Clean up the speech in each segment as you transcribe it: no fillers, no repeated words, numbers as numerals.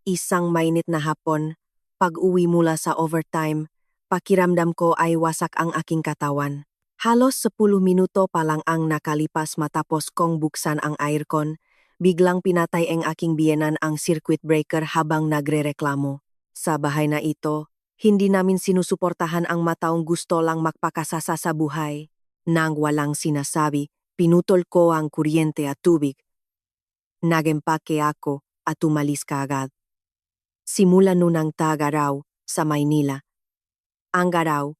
Isang mainit na hapon, pag-uwi mula sa overtime, pakiramdam ko ay wasak ang aking katawan. Halos 10 minuto pa lang ang nakalipas matapos kong buksan ang aircon, biglang pinatay ang aking biyenan ang circuit breaker habang nagrereklamo. Sa bahay na ito, hindi namin sinusuportahan ang mataong gusto lang magpakasasa sa buhay. Nang walang sinasabi, pinutol ko ang kuryente at tubig. Nagempake ako at umalis kaagad. Simula nun ang tag-araw sa Maynila. Ang araw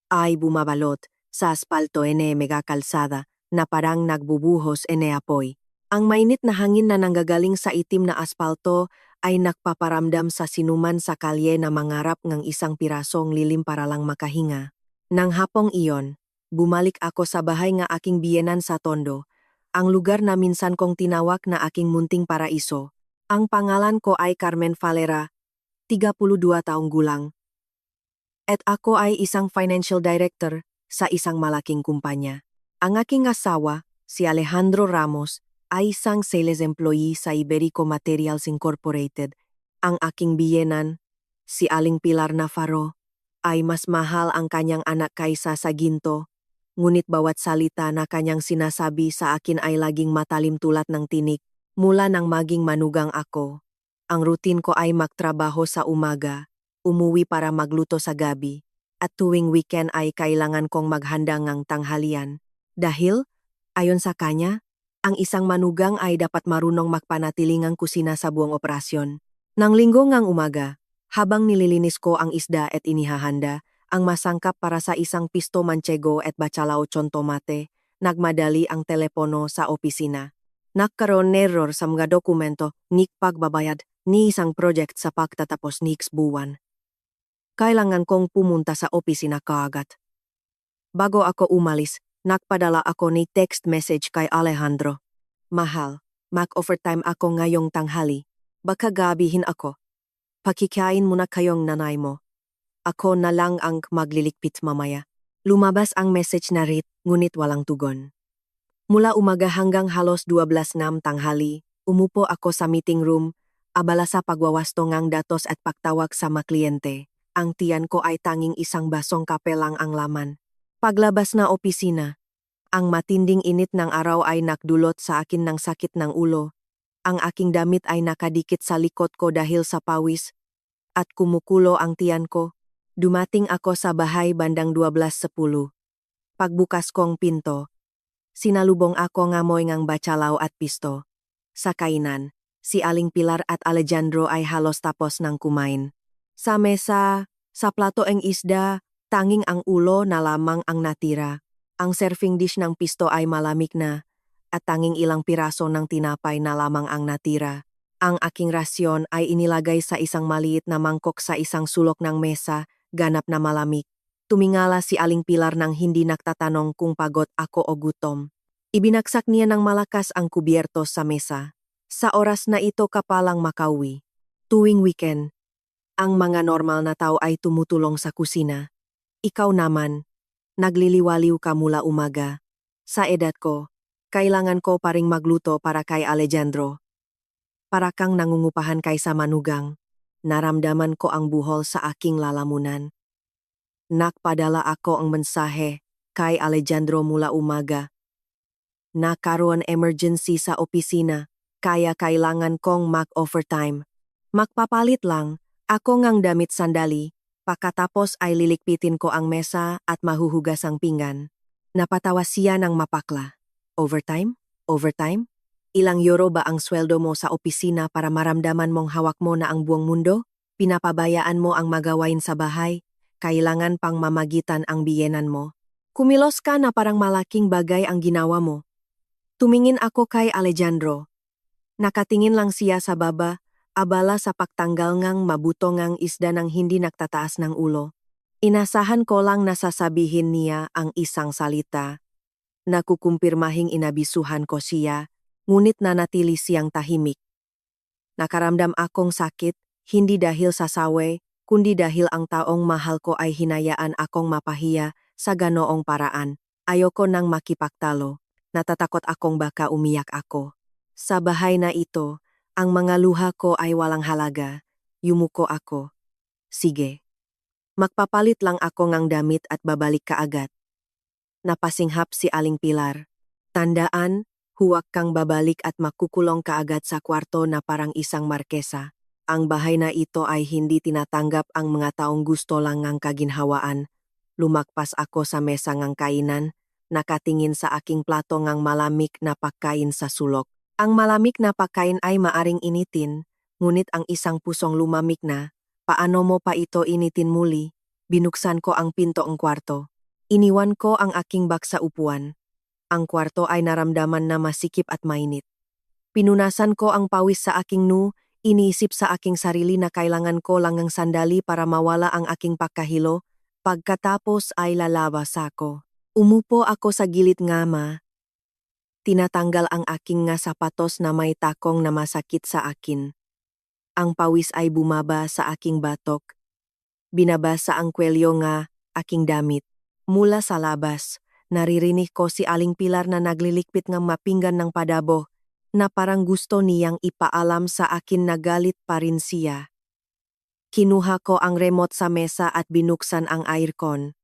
ay bumabalot sa aspalto mega kalsada na parang nagbubuhos apoy. Ang mainit na hangin na nanggagaling sa itim na aspalto ay nagpaparamdam sa sinuman sa kalye na mangarap ng isang pirasong lilim para lang makahinga. Nang hapong iyon, bumalik ako sa bahay nga aking biyenan sa Tondo, ang lugar na minsan kong tinawag na aking munting paraiso. Ang pangalan ko ay Carmen Valera, 32 taong gulang. At ako ay isang financial director sa isang malaking kumpanya. Ang aking asawa, si Alejandro Ramos, ay isang sales employee sa Iberico Materials Incorporated. Ang aking biyenan, si Aling Pilar Navarro, ay mas mahal ang kanyang anak kaysa sa ginto, ngunit bawat salita na kanyang sinasabi sa akin ay laging matalim tulad ng tinik. Mula nang maging manugang ako, ang routine ko ay magtrabaho sa umaga, umuwi para magluto sa gabi, at tuwing weekend ay kailangan kong maghanda ng tanghalian. Dahil, ayon sa kanya, ang isang manugang ay dapat marunong magpanatiling ang kusina sa buong operasyon. Nang linggo ngang umaga, habang nililinis ko ang isda at inihahanda, ang masangkap para sa isang pisto manchego at bacalao chon tomate, nagmadali ang telepono sa opisina. Nagkaroon error sa mga dokumento, nik pagbabayad, ni isang project sa pagtatapos niks buwan. Kailangan kong pumunta sa opisina kaagad. Bago ako umalis, nagpadala ako ni text message kay Alejandro. Mahal, mag-overtime ako ngayong tanghali. Baka gabihin ako. Pakikain mo na kayong nanay mo. Ako na lang ang maglilikpit mamaya. Lumabas ang message na read, ngunit walang tugon. Mula umaga hanggang halos 12 ng tanghali, umupo ako sa meeting room, abala sa pagwawasto ng datos at pagtawag sa mga kliyente. Ang tiyan ko ay tanging isang basong kape lang ang laman. Paglabas na opisina, ang matinding init ng araw ay nakdulot sa akin ng sakit ng ulo. Ang aking damit ay nakadikit sa likod ko dahil sa pawis, at kumukulo ang tiyan ko. Dumating ako sa bahay bandang 12:10. Pagbukas kong pinto, sinalubong ako ngamoy ngang bacalao at pisto. Sa kainan, si Aling Pilar at Alejandro ay halos tapos ng kumain. Sa mesa, sa plato ang isda, tanging ang ulo na lamang ang natira. Ang serving dish ng pisto ay malamig na, at tanging ilang piraso ng tinapay na lamang ang natira. Ang aking rasyon ay inilagay sa isang maliit na mangkok sa isang sulok ng mesa, ganap na malamig. Tumingala si Aling Pilar nang hindi nagtatanong kung pagod ako o gutom. Ibinagsak niya ng malakas ang kubyerto sa mesa. Sa oras na ito ka palang makauwi. Tuwing weekend, ang mga normal na tao ay tumutulong sa kusina. Ikaw naman, nagliliwaliw ka mula umaga. Sa edad ko, kailangan ko pa ring magluto para kay Alejandro. Para kang nangungupahan kaysa manugang, naramdaman ko ang buhol sa aking lalamunan. Nakpadala ako ang mensahe kay Alejandro mula umaga. Nakaroon emergency sa opisina, kaya kailangan kong mag-overtime. Magpapalit lang, ako ngang damit sandali, pagkatapos ay lilikpitin ko ang mesa at mahuhugas ang pinggan. Napatawa siya ng mapakla. Overtime? Overtime? Ilang euro ba ang sweldo mo sa opisina para maramdaman mong hawak mo na ang buong mundo? Pinapabayaan mo ang magawain sa bahay? Kailangan pang mamagitan ang biyenan mo. Kumilos ka na parang malaking bagay ang ginawa mo. Tumingin ako kay Alejandro. Nakatingin lang siya sa baba, abala sa pagtanggal ngang mabuto ngang isda ng hindi nagtataas ng ulo. Inasahan ko lang na sasabihin niya ang isang salita. Nakukumpirmahing inabisuhan ko siya, ngunit nanatili siyang tahimik. Nakaramdam akong sakit, hindi dahil sa sawe, kundi dahil ang taong mahal ko ay hinayaan akong mapahiya sa ganoong paraan. Ayoko nang makipagtalo. Natatakot akong baka umiyak ako. Sa bahay na ito, Ang mga luha ko ay walang halaga. Yumuko ako. Sige. Magpapalit lang ako ng damit at babalik kaagad. Napasinghap si Aling Pilar. Tandaan, huwag kang babalik at makukulong kaagad sa kwarto na parang isang markesa. Ang bahay na ito ay hindi tinatanggap ang mga taong gusto lang ng kaginhawaan. Lumakpas ako sa mesa ng kainan, nakatingin sa aking plato ng malamig na pagkain sa sulok. Ang malamig na pagkain ay maaring initin, ngunit ang isang pusong lumamig na, paano mo pa ito initin muli? Binuksan ko ang pinto ng kwarto. Iniwan ko ang aking bag sa upuan. Ang kwarto ay naramdaman na masikip at mainit. Pinunasan ko ang pawis sa aking iniisip sa aking sarili na kailangan ko lang ng sandali para mawala ang aking pagkahilo. Pagkatapos ay lalabas ako. Umupo ako sa gilid ngama. Tinatanggal ang aking nga sapatos na may takong na masakit sa akin. Ang pawis ay bumaba sa aking batok. Binabasa ang kwelyo nga aking damit. Mula sa labas, naririnig ko si Aling Pilar na naglilikpit ng mapinggan ng padabo na parang gusto niyang ipaalam sa akin na galit pa rin siya. Kinuha ko ang remote sa mesa at binuksan ang aircon.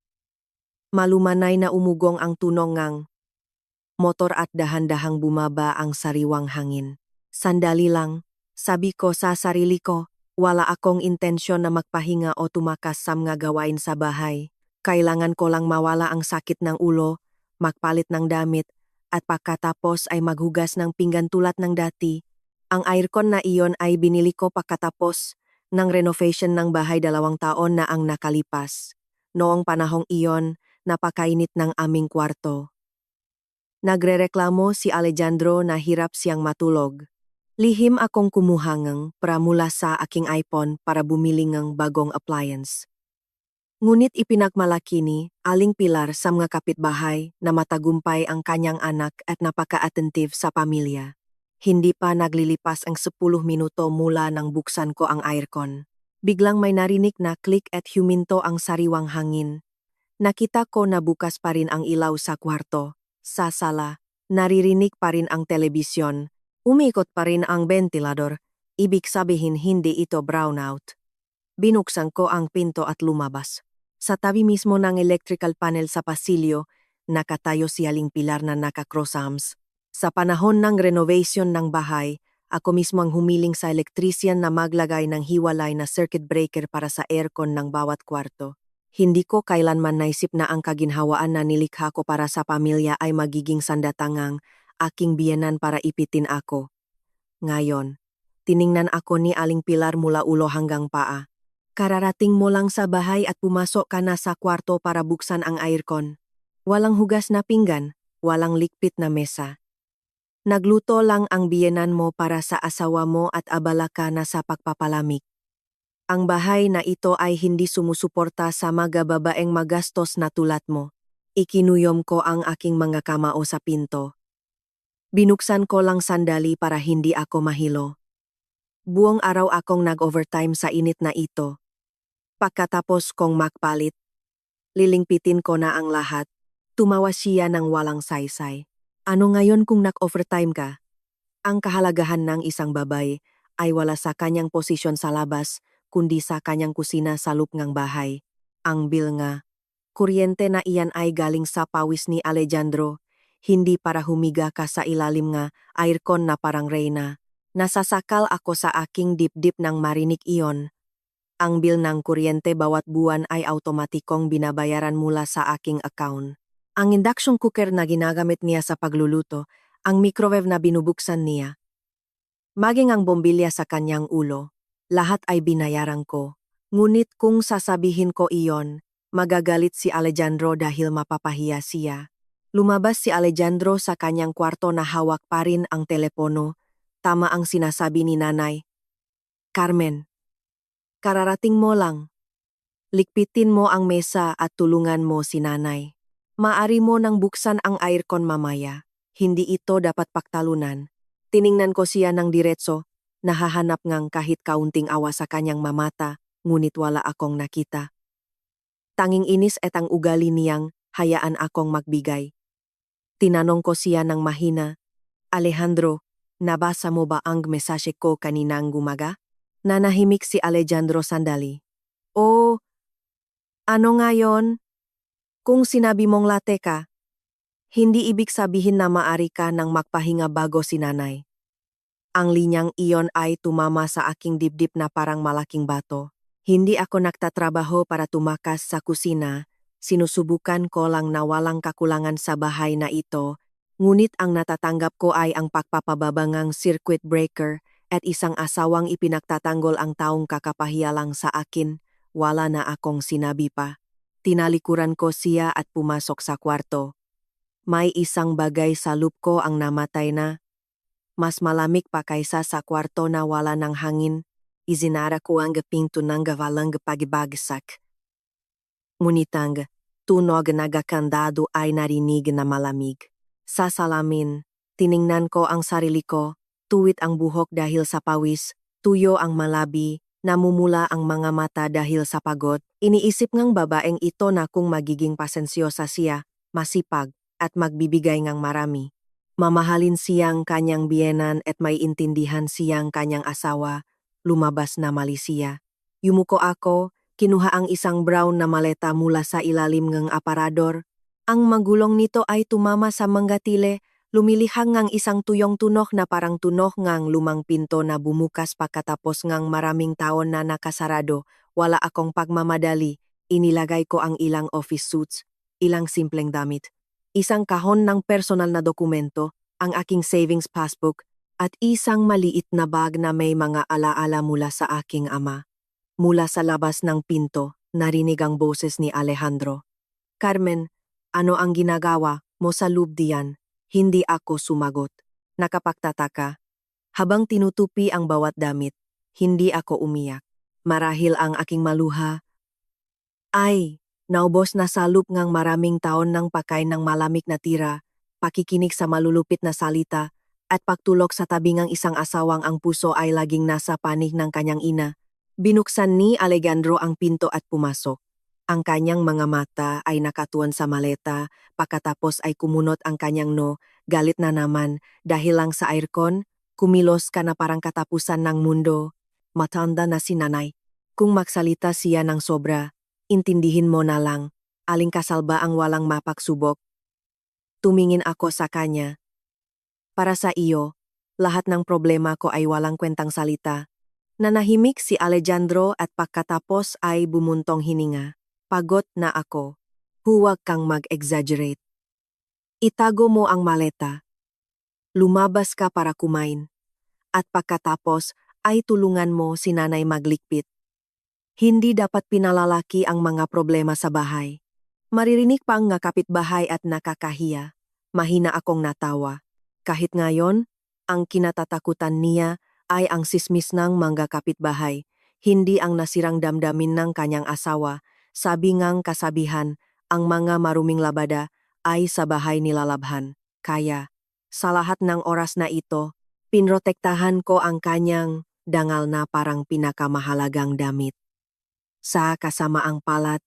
Malumanay na umugong ang tunog ng motor at dahan-dahang bumaba ang sariwang hangin. Sandali lang, sabi ko sa sarili ko, wala akong intensyon na magpahinga o tumakas sa mga gawain sa bahay. Kailangan ko lang mawala ang sakit ng ulo, magpalit ng damit, at pagkatapos ay maghugas ng pinggan tulad ng dati. Ang aircon na iyon ay binili ko pagkatapos ng renovation ng bahay 2 taon na ang nakalipas. Noong panahong iyon, napakainit ng aming kwarto. Nagrereklamo si Alejandro na hirap siyang matulog. Lihim akong kumuha ng para mula sa aking iPhone para bumili ng bagong appliance. Ngunit ipinagmalaki ni Aling Pilar sa mga kapitbahay na matagumpay ang kanyang anak at napaka-attentive sa pamilya. Hindi pa naglilipas ang 10 minuto mula nang buksan ko ang aircon. Biglang may narinig na click at huminto ang sariwang hangin. Nakita ko na bukas pa rin ang ilaw sa kwarto. Sa sala, naririnig pa rin ang telebisyon. Umikot pa rin ang ventilador. Ibig sabihin hindi ito brownout. Binuksan ko ang pinto at lumabas. Sa tabi mismo ng electrical panel sa pasilyo, nakatayo si Aling Pilar na naka-cross arms. Sa panahon ng renovation ng bahay, ako mismo ang humiling sa electrician na maglagay ng hiwalay na circuit breaker para sa aircon ng bawat kwarto. Hindi ko kailanman naisip na ang kaginhawaan na nilikha ko para sa pamilya ay magiging sandatangang aking biyenan para ipitin ako. Ngayon, tiningnan ako ni Aling Pilar mula ulo hanggang paa. Kararating mo lang sa bahay at pumasok ka na sa kwarto para buksan ang aircon. Walang hugas na pinggan, walang likpit na mesa. Nagluto lang ang biyenan mo para sa asawa mo at abala ka na sa pagpapalamig. Ang bahay na ito ay hindi sumusuporta sa mga babaeng magastos na tulad mo. Ikinuyom ko ang aking mga kamao sa pinto. Binuksan ko lang sandali para hindi ako mahilo. Buong araw akong nag-overtime sa init na ito. Pagkatapos kong magpalit, lilingpitin ko na ang lahat. Tumawa siya ng walang saysay. Ano ngayon kung nag-overtime ka? Ang kahalagahan ng isang babae ay wala sa kanyang posisyon sa labas, kundi sa kanyang kusina sa loob ng bahay. Ang bill nga, kuryente na iyan ay galing sa pawis ni Alejandro, hindi para humiga ka sa ilalim nga aircon na parang reyna. Nasasakal ako sa aking dibdib nang marinig iyon. Ang bill ng kuryente bawat buwan ay automatikong binabayaran mula sa aking account. Ang induction cooker na ginagamit niya sa pagluluto, ang microwave na binubuksan niya, maging ang bombilya sa kanyang ulo, lahat ay binayaran ko. Ngunit kung sasabihin ko iyon, magagalit si Alejandro dahil mapapahiya siya. Lumabas si Alejandro sa kanyang kwarto na hawak pa rin ang telepono. Tama ang sinasabi ni nanay. Carmen, kararating mo lang. Likpitin mo ang mesa at tulungan mo si nanay. Maari mo nang buksan ang aircon mamaya. Hindi ito dapat paktalunan. Tiningnan ko siya ng diretso, nahahanap ngang kahit kaunting awa sa kanyang mamata, ngunit wala akong nakita. Tanging inis at ang ugali niyang hayaan akong magbigay. Tinanong ko siya ng mahina, Alejandro, Nabasa mo ba ang mesasye ko kaninang gumaga? Nanahimik si Alejandro sandali. O, ano nga yon? Kung sinabi mong late ka, hindi ibig sabihin na maari ka nang magpahinga bago si nanay. Ang linyang iyon ay tumama sa aking dibdib na parang malaking bato. Hindi ako nagtatrabaho para tumakas sa kusina. Sinusubukan ko lang na walang kakulangan sa bahay na ito, ngunit ang natatanggap ko ay ang pagpapababangang circuit breaker at isang asawang ipinagtatanggol ang taong kakapahiyalang sa akin. Wala na akong sinabi pa. Tinalikuran ko siya at pumasok sa kwarto. May isang bagay sa loop ko ang namatay na. Mas malamig pa kaysa sa kwarto na wala ng hangin. Izinara ko ang pinto ng gawalang pagibagsak. Ngunit ang tunog na kandado ay narinig na malamig. Sa salamin, tiningnan ko ang sarili ko, tuwid ang buhok dahil sa pawis, tuyo ang malabi, namumula ang mga mata dahil sa pagod. Iniisip ngang babaeng ito na kung magiging pasensyosa siya, masipag, at magbibigay ngang marami. Mamahalin siyang kanyang biyenan at may intindihan siyang kanyang asawa, lumabas na mali siya. Yumuko ako, kinuha ang isang brown na maleta mula sa ilalim ng aparador. Ang magulong nito ay tumama sa manggatile, lumilihang ngang isang tuyong tunok na parang tunok ngang lumang pinto na bumukas pagkatapos ngang maraming taon na nakasarado. Wala akong pagmamadali, inilagay ko ang ilang office suits, ilang simpleng damit. Isang kahon ng personal na dokumento, ang aking savings passbook, at isang maliit na bag na may mga alaala mula sa aking ama. Mula sa labas ng pinto, narinig ang boses ni Alejandro. Carmen, ano ang ginagawa mo sa loob diyan? Hindi ako sumagot. Nakapagtataka. Habang tinutupi ang bawat damit, hindi ako umiyak. Marahil ang aking maluha ay naubos na sa loop ngang maraming taon ng pagkain ng malamig na tira, pakikinig sa malulupit na salita, at pagtulog sa tabi ng isang asawang ang puso ay laging nasa panig ng kanyang ina. Binuksan ni Alejandro ang pinto at pumasok. Ang kanyang mga mata ay nakatuon sa maleta, pagkatapos ay kumunot ang kanyang galit na naman dahil lang sa aircon, kumilos ka na parang katapusan ng mundo. Matanda na si nanay. Kung magsalita siya ng sobra, intindihin mo na lang, aling kasal ba ang walang mapagsubok? Tumingin ako sa kanya. Para sa iyo, lahat ng problema ko ay walang kwentang salita. Nanahimik si Alejandro at pagkatapos ay bumuntong hininga. Pagod na ako. Huwag kang mag-exaggerate. Itago mo ang maleta. Lumabas ka para kumain. At pagkatapos ay tulungan mo si nanay maglikpit. Hindi dapat pinalalaki ang mga problema sa bahay. Maririnig pa ang kapitbahay at nakakahiya. Mahina akong natawa. Kahit ngayon, ang kinatatakutan niya ay ang sismis ng mga kapitbahay, hindi ang nasirang damdamin ng kanyang asawa. Sabi ngang kasabihan, ang mga maruming labada ay sa bahay nilalabhan. Kaya, sa lahat ng oras na ito, pinrotektahan ko ang kanyang dangal na parang pinakamahalagang damit. Sa kasamaang palad,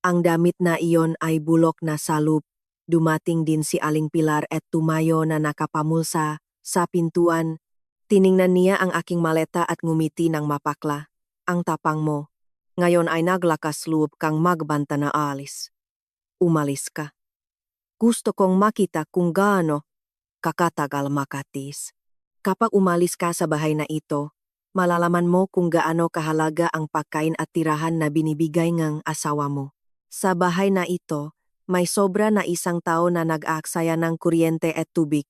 ang damit na iyon ay bulok na salup. Dumating din si Aling Pilar at tumayo na nakapamulsa sa pintuan. Tiningnan niya ang aking maleta at ngumiti ng mapakla. Ang tapang mo. Ngayon ay naglakas loob kang magbanta na alis. Umalis ka. Gusto kong makita kung gaano kakatagal makatis. Kapag umalis ka sa bahay na ito, malalaman mo kung gaano kahalaga ang pagkain at tirahan na binibigay ng asawa mo. Sa bahay na ito, may sobra na isang tao na nag-aaksaya ng kuryente at tubig.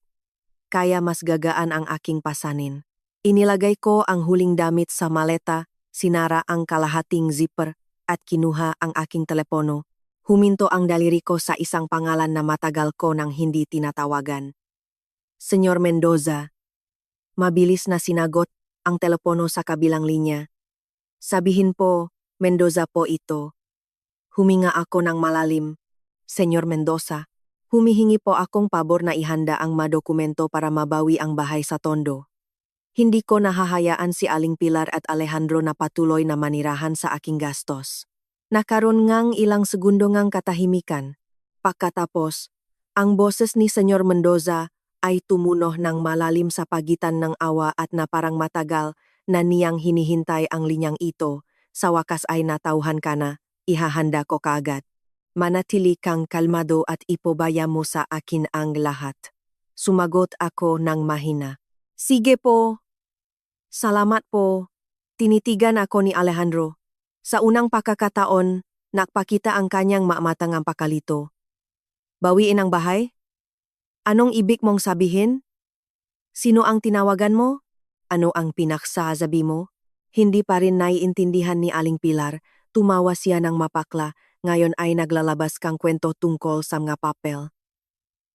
Kaya mas gagaan ang aking pasanin. Inilagay ko ang huling damit sa maleta, sinara ang kalahating zipper, at kinuha ang aking telepono. Huminto ang daliri ko sa isang pangalan na matagal ko nang hindi tinatawagan. Senyor Mendoza. Mabilis na sinagot ang telepono sa kabilang linya. Sabihin po, Mendoza po ito. Huminga ako ng malalim. Senyor Mendoza, humihingi po akong pabor na ihanda ang madokumento para mabawi ang bahay sa Tondo. Hindi ko nahahayaan si Aling Pilar at Alejandro na patuloy na manirahan sa aking gastos. Nakaroon ngang ilang segundo ngang katahimikan. Pagkatapos, ang boses ni Senyor Mendoza ay tumunog ng malalim sa pagitan ng awa at na parang matagal na niyang hinihintay ang linyang ito. Sa wakas ay natauhan ka na, ihahanda ko kaagad. Manatili kang kalmado at ipobaya mo sa akin ang lahat. Sumagot ako ng mahina. Sige po. Salamat po. Tinitigan ako ni Alejandro. Sa unang pagkakataon, nakpakita ang kanyang maamatangang pakalito. Bawiin ang bahay? Anong ibig mong sabihin? Sino ang tinawagan mo? Ano ang pinaksasabi mo? Hindi pa rin naiintindihan ni Aling Pilar. Tumawa siya ng mapakla. Ngayon ay naglalabas kang kwento tungkol sa mga papel.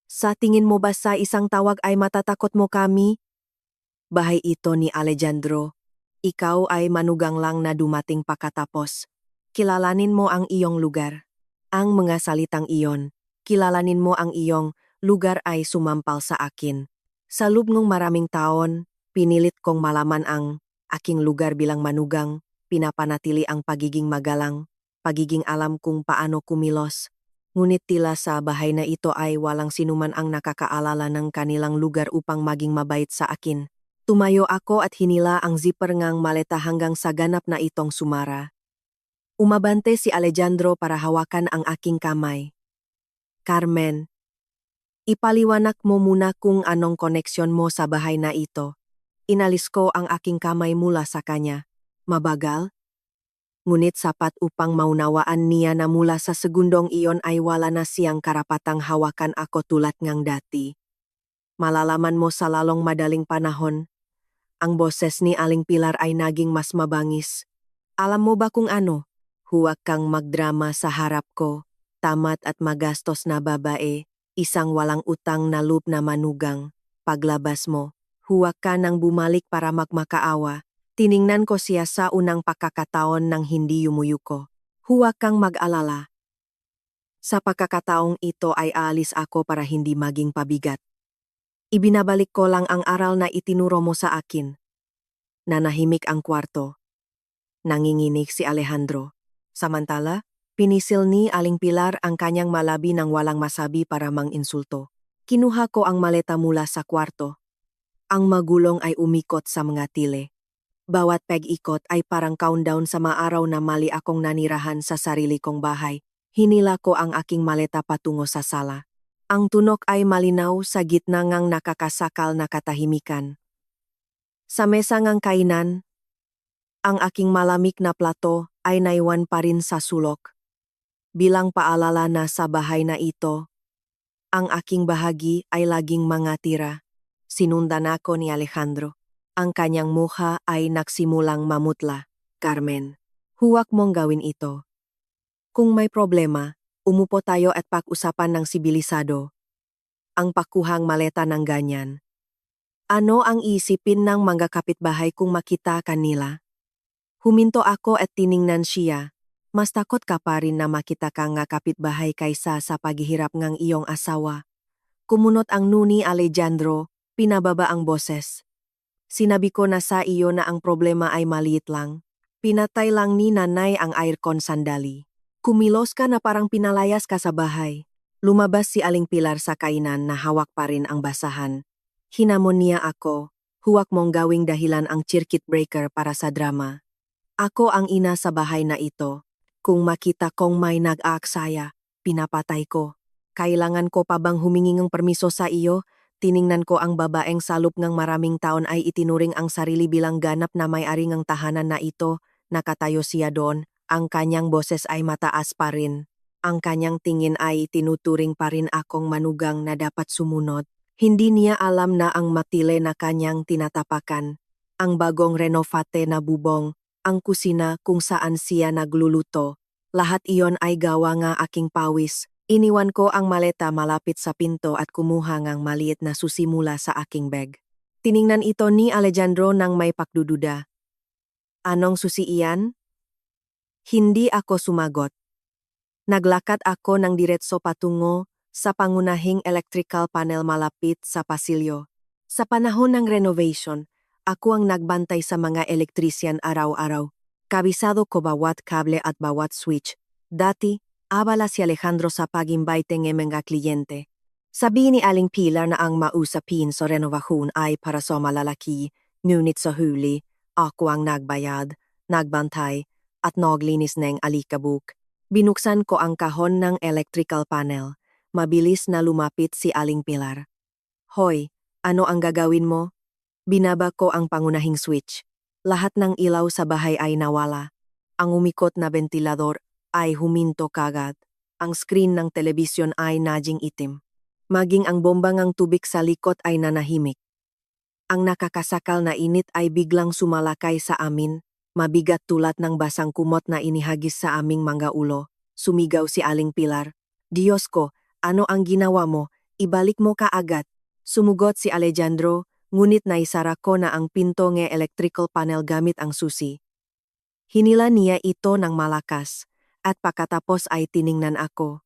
Sa tingin mo ba sa isang tawag ay matatakot mo kami? Bahay ito ni Alejandro. Ikaw ay manugang lang na dumating pagkatapos. Kilalanin mo ang iyong lugar. Ang mga salitang iyon, kilalanin mo ang iyong lugar ay sumampal sa akin. Sa loob ng maraming taon, pinilit kong malaman ang aking lugar bilang manugang, pinapanatili ang pagiging magalang, pagiging alam kung paano kumilos. Ngunit tila sa bahay na ito ay walang sinuman ang nakakaalala ng kanilang lugar upang maging mabait sa akin. Tumayo ako at hinila ang zipper ngang maleta hanggang sa ganap na itong sumara. Umabante si Alejandro para hawakan ang aking kamay. Carmen, ipaliwanag mo muna kung anong koneksyon mo sa bahay na ito. Inalis ko ang aking kamay mula sa kanya. Mabagal? Ngunit sapat upang maunawaan niya na mula sa segundong iyon ay wala na siyang karapatang hawakan ako tulad ngang dati. Malalaman mo sa lalong madaling panahon, ang boses ni Aling Pilar ay naging mas mabangis. Alam mo ba kung ano? Huwag kang magdrama sa harap ko. Tamat at magastos na babae, isang walang utang na loob na manugang. Paglabas mo, huwag ka nang bumalik para magmakaawa. Tiningnan ko siya sa unang pagkakataon nang hindi yumuyuko. Huwag kang mag-alala. Sa pagkakataong ito ay aalis ako para hindi maging pabigat. Ibinabalik ko lang ang aral na itinuro mo sa akin. Nanahimik ang kwarto. Nanginginig si Alejandro. Samantala, pinisil ni Aling Pilar ang kanyang malabi ng walang masabi para mang-insulto. Kinuha ko ang maleta mula sa kwarto. Ang magulong ay umikot sa mga tile. Bawat peg-ikot ay parang countdown sa mga araw na mali akong nanirahan sa sarili kong bahay. Hinila ko ang aking maleta patungo sa sala. Ang tunog ay malinaw sa gitna ngang nakakasakal na katahimikan. Sa mesa ngang kainan, ang aking malamig na plato ay naiwan pa rin sa sulok. Bilang paalala na sa bahay na ito, ang aking bahagi ay laging mga tira. Sinundan ako ni Alejandro. Ang kanyang mukha ay nagsimulang mamutla. Carmen, huwag mong gawin ito. Kung may problema, umupo tayo at pag-usapan ng sibilisado. Ang pakuhang maleta ng ganyan. Ano ang isipin ng mga kapitbahay kung makita kanila? Huminto ako at tiningnan siya. Mas takot ka pa rin na makita ka nga kapitbahay kaysa sa paghihirap ng iyong asawa. Kumunot ang nuni Alejandro, pinababa ang boses. Sinabi ko na sa iyo na ang problema ay maliit lang. Pinatay lang ni nanay ang aircon sandali. Kumilos ka na parang pinalayas ka sa bahay. Lumabas si Aling Pilar sa kainan na hawak pa rin ang basahan. Hinamon niya ako, huwag mong gawing dahilan ang circuit breaker para sa drama. Ako ang ina sa bahay na ito. Kung makita kong may nag-aaksaya, pinapatay ko. Kailangan ko pa bang humingi ng permiso sa iyo? Tiningnan ko ang babaeng salop ng maraming taon ay itinuring ang sarili bilang ganap na may-ari ng tahanan na ito. Nakatayo siya doon, ang kanyang boses ay mataas pa rin. Ang kanyang tingin ay tinuturing pa rin akong manugang na dapat sumunod. Hindi niya alam na ang matile na kanyang tinatapakan. Ang bagong renovate na bubong, ang kusina kung saan siya nagluluto. Lahat iyon ay gawa nga aking pawis. Iniwan ko ang maleta malapit sa pinto at kumuha ngang maliit na susi mula sa aking bag. Tiningnan ito ni Alejandro nang may pakdududa. Anong susi iyan? Hindi ako sumagot. Naglakad ako ng diretso patungo sa pangunahing electrical panel malapit sa pasilyo. Sa panahon ng renovation, ako ang nagbantay sa mga elektrisyan araw-araw. Kabisado ko bawat kable at bawat switch. Dati, abala si Alejandro sa pag-imbite ng mga kliyente. Sabi ni Aling Pilar na ang mausapin sa renovasyon ay para sa malalaki, ngunit sa huli, ako ang nagbayad, nagbantay, at naglinis ng alikabok. Binuksan ko ang kahon ng electrical panel. Mabilis na lumapit si Aling Pilar. Hoy, ano ang gagawin mo? Binaba ko ang pangunahing switch. Lahat ng ilaw sa bahay ay nawala. Ang umikot na ventilador ay huminto kagad. Ang screen ng telebisyon ay naging itim. Maging ang bombangang tubig sa likod ay nanahimik. Ang nakakasakal na init ay biglang sumalakay sa amin, mabigat tulad ng basang kumot na inihagis sa aming mga ulo. Sumigaw si Aling Pilar. Diyos ko, ano ang ginawa mo? Ibalik mo kaagad. Sumugot si Alejandro, ngunit naisara ko na ang pinto ng electrical panel gamit ang susi. Hinila niya ito ng malakas, at pagkatapos ay tiningnan ako.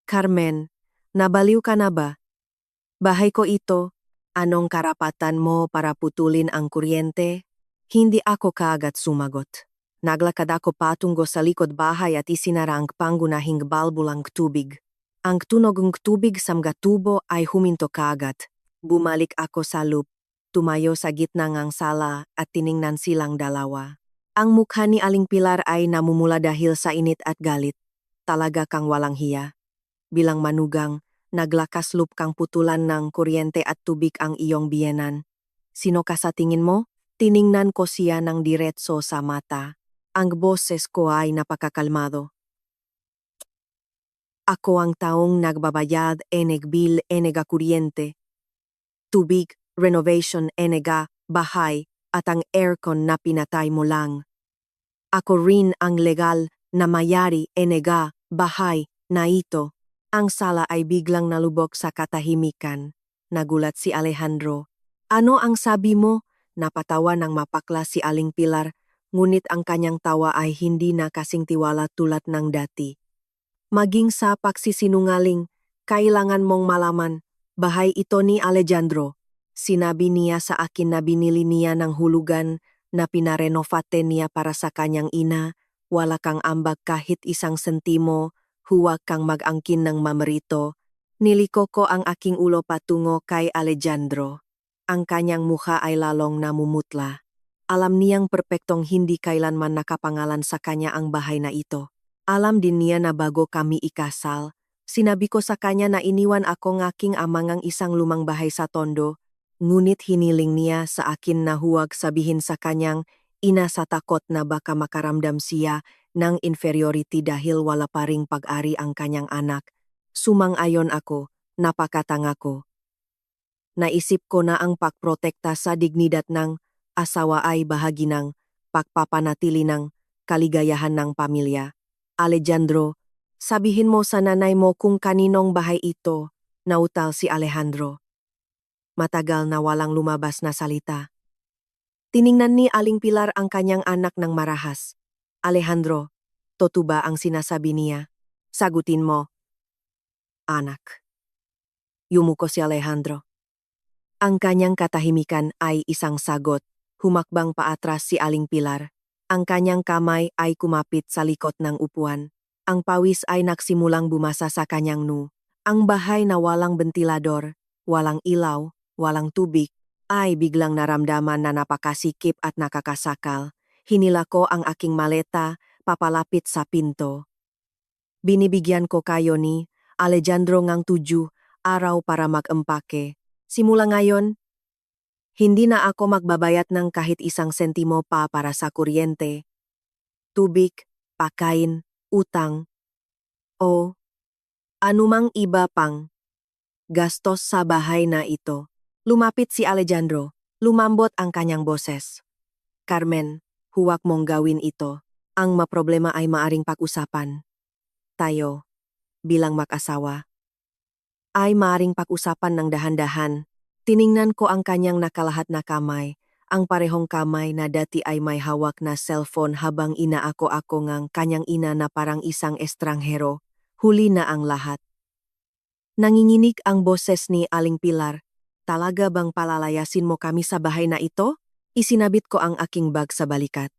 Carmen, nabaliw ka na ba? Bahay ko ito. Anong karapatan mo para putulin ang kuryente? Hindi ako kaagad sumagot. Naglakad ako patungo sa likod bahay at isinara ang pangunahing balbulang tubig. Ang tunog ng tubig sa mga tubo ay huminto kaagad. Bumalik ako sa loop. Tumayo sa gitna ng sala at tiningnan silang dalawa. Ang mukha ni Aling Pilar ay namumula dahil sa init at galit. Talaga kang walang hiya. Bilang manugang, naglakas loop kang putulan ng kuryente at tubig ang iyong biyenan. Sino ka sa tingin mo? Tiningnan ko siya ng diretso sa mata. Ang boses ko ay napakakalmado. Ako ang taong nagbabayad eneg bill enega kuryente. Tubig, renovation enega, bahay, at ang aircon na pinatay mo lang. Ako rin ang legal na mayari enega, bahay, na ito. Ang sala ay biglang nalubog sa katahimikan. Nagulat si Alejandro. Ano ang sabi mo? Napatawa ng mapakla si Aling Pilar, ngunit ang kanyang tawa ay hindi na kasing tiwala tulad ng dati. Maging sa pagsisinungaling, kailangan mong malaman, bahay ito ni Alejandro. Sinabi niya sa akin na binili niya ng hulugan na pinarenovate niya para sa kanyang ina, wala kang ambag kahit isang sentimo. Huwag kang mag-angkin ng mamerito. Niliko ko ang aking ulo patungo kay Alejandro. Ang kanyang mukha ay lalong namumutla. Alam niyang perpektong hindi kailanman nakapangalan sa kanya ang bahay na ito. Alam din niya na bago kami ikasal, sinabi ko sa kanya na iniwan ako ng aking amangang isang lumang bahay sa Tondo, ngunit hiniling niya sa akin na huwag sabihin sa kanyang ina sa takot na baka makaramdam siya ng inferiority dahil wala pa ring pag-ari ang kanyang anak. Sumang-ayon ako, napakatanga ko. Naisip ko na ang pagprotekta sa dignidad ng asawa ay bahagi ng pagpapanatili ng kaligayahan ng pamilya. Alejandro, sabihin mo sa nanay mo kung kaninong bahay ito, nautal si Alejandro. Matagal na walang lumabas na salita. Tiningnan ni Aling Pilar ang kanyang anak ng marahas. Alejandro, totoo ba ang sinasabi niya? Sagutin mo. Anak. Yumuko si Alejandro. Ang kanyang katahimikan ay isang sagot. Humakbang paatras si Aling Pilar. Ang kanyang kamay ay kumapit sa likod ng upuan. Ang pawis ay nagsimulang bumasa sa kanyang noo. Ang bahay na walang ventilador, walang ilaw, walang tubig, ay biglang naramdaman na napakasikip at nakakasakal. Hinila ko ang aking maleta, papalapit sa pinto. Binibigyan ko kayo ni Alejandro ng 7 araw para mag-empake. Simula ngayon, hindi na ako magbabayad ng kahit isang sentimo pa para sa kuryente, tubig, pagkain, utang, o anumang iba pang gastos sa bahay na ito. Lumapit si Alejandro, lumambot ang kanyang boses. Carmen, huwag mong gawin ito. Ang maproblema ay maaring pag-usapan. Tayo, bilang mag-asawa, ay maaring pag-usapan ng dahan-dahan. Tiningnan ko ang kanyang nakalahat na kamay, ang parehong kamay na dati ay may hawak na cellphone habang inaako-ako ngang kanyang ina na parang isang estranghero. Huli na ang lahat. Nanginginig ang boses ni Aling Pilar. Talaga bang palalayasin mo kami sa bahay na ito? Isinabit ko ang aking bag sa balikat.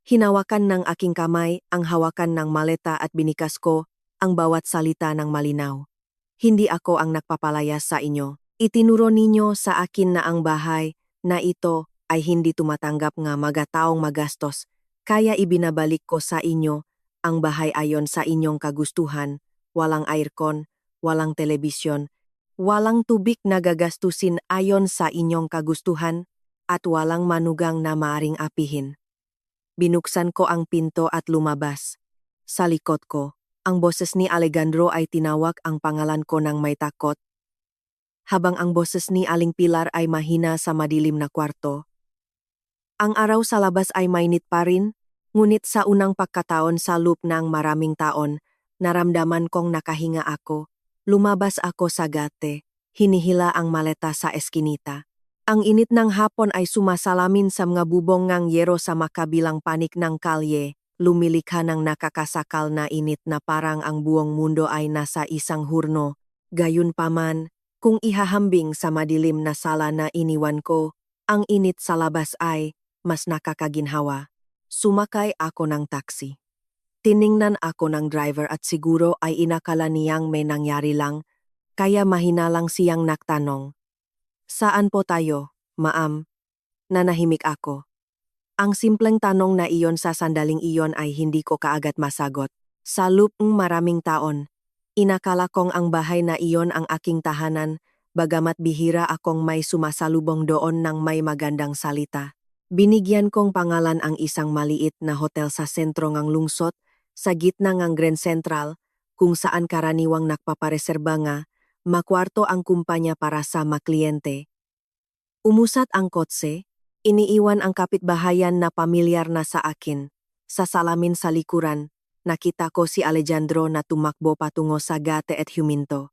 Hinawakan ng aking kamay ang hawakan ng maleta at binikas ko ang bawat salita ng malinaw. Hindi ako ang nagpapalayas sa inyo. Itinuro ninyo sa akin na ang bahay na ito ay hindi tumatanggap nga magataong magastos, kaya ibinabalik ko sa inyo ang bahay ayon sa inyong kagustuhan, walang aircon, walang telebisyon, walang tubig na gagastusin ayon sa inyong kagustuhan, at walang manugang na maaring apihin. Binuksan ko ang pinto at lumabas. Sa likod ko, ang boses ni Alejandro ay tinawag ang pangalan ko ng may takot, habang ang boses ni Aling Pilar ay mahina sa madilim na kwarto. Ang araw sa labas ay mainit pa rin, ngunit sa unang pagkataon sa loob ng maraming taon, naramdaman kong nakahinga ako. Lumabas ako sa gate, hinihila ang maleta sa eskinita. Ang init ng hapon ay sumasalamin sa mga bubong ng yero sa makabilang panik ng kalye, lumilikha ng nakakasakal na init na parang ang buong mundo ay nasa isang hurno. Gayunpaman, kung ihahambing sa madilim na sala na iniwan ko, ang init sa labas ay mas nakakaginhawa. Sumakay ako ng taxi. Tiningnan ako ng driver at siguro ay inakala niyang may nangyari lang, kaya mahina lang siyang nagtanong. Saan po tayo, ma'am? Nanahimik ako. Ang simpleng tanong na iyon sa sandaling iyon ay hindi ko kaagad masagot. Sa loob ng maraming taon, inakala kong ang bahay na iyon ang aking tahanan, bagamat bihira akong may sumasalubong doon ng may magandang salita. Binigyan kong pangalan ang isang maliit na hotel sa sentro ng lungsod, sa gitna ng Grand Central, kung saan karaniwang nagpapareserba nga, makwarto ang kumpanya para sa makliyente. Umusat ang kotse, iniiwan ang kapitbahayan na pamilyar na sa akin. Sa salamin sa likuran, nakita ko si Alejandro na tumakbo patungo sa gate at huminto.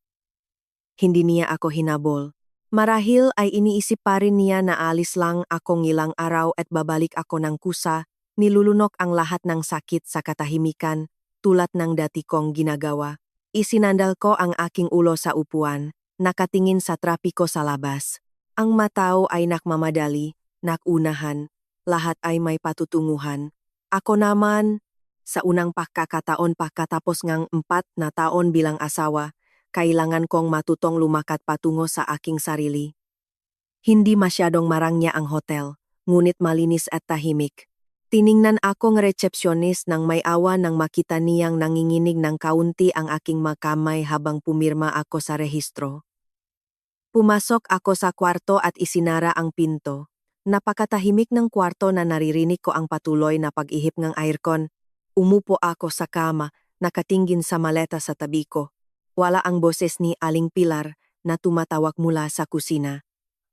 Hindi niya ako hinabol. Marahil ay iniisip pa rin niya na alis lang akong ilang araw at babalik ako ng kusa, nilulunok ang lahat ng sakit sa katahimikan, tulad ng dati kong ginagawa. Isinandal ko ang aking ulo sa upuan, nakatingin sa trapiko sa labas. Ang matao ay nakmamadali, nakunahan, lahat ay may patutunguhan. Ako naman, sa unang pagkakataon pagkatapos ng 4 na taon bilang asawa, kailangan kong matutong lumakat patungo sa aking sarili. Hindi masyadong marangya ang hotel, ngunit malinis at tahimik. Tiningnan akong resepsyonis nang may awa nang makita niyang nanginginig ng kaunti ang aking makamay habang pumirma ako sa rehistro. Pumasok ako sa kwarto at isinara ang pinto. Napakatahimik ng kwarto na naririnig ko ang patuloy na pag-ihip ng aircon. Umupo ako sa kama, nakatingin sa maleta sa tabi ko. Wala ang boses ni Aling Pilar na tumatawag mula sa kusina.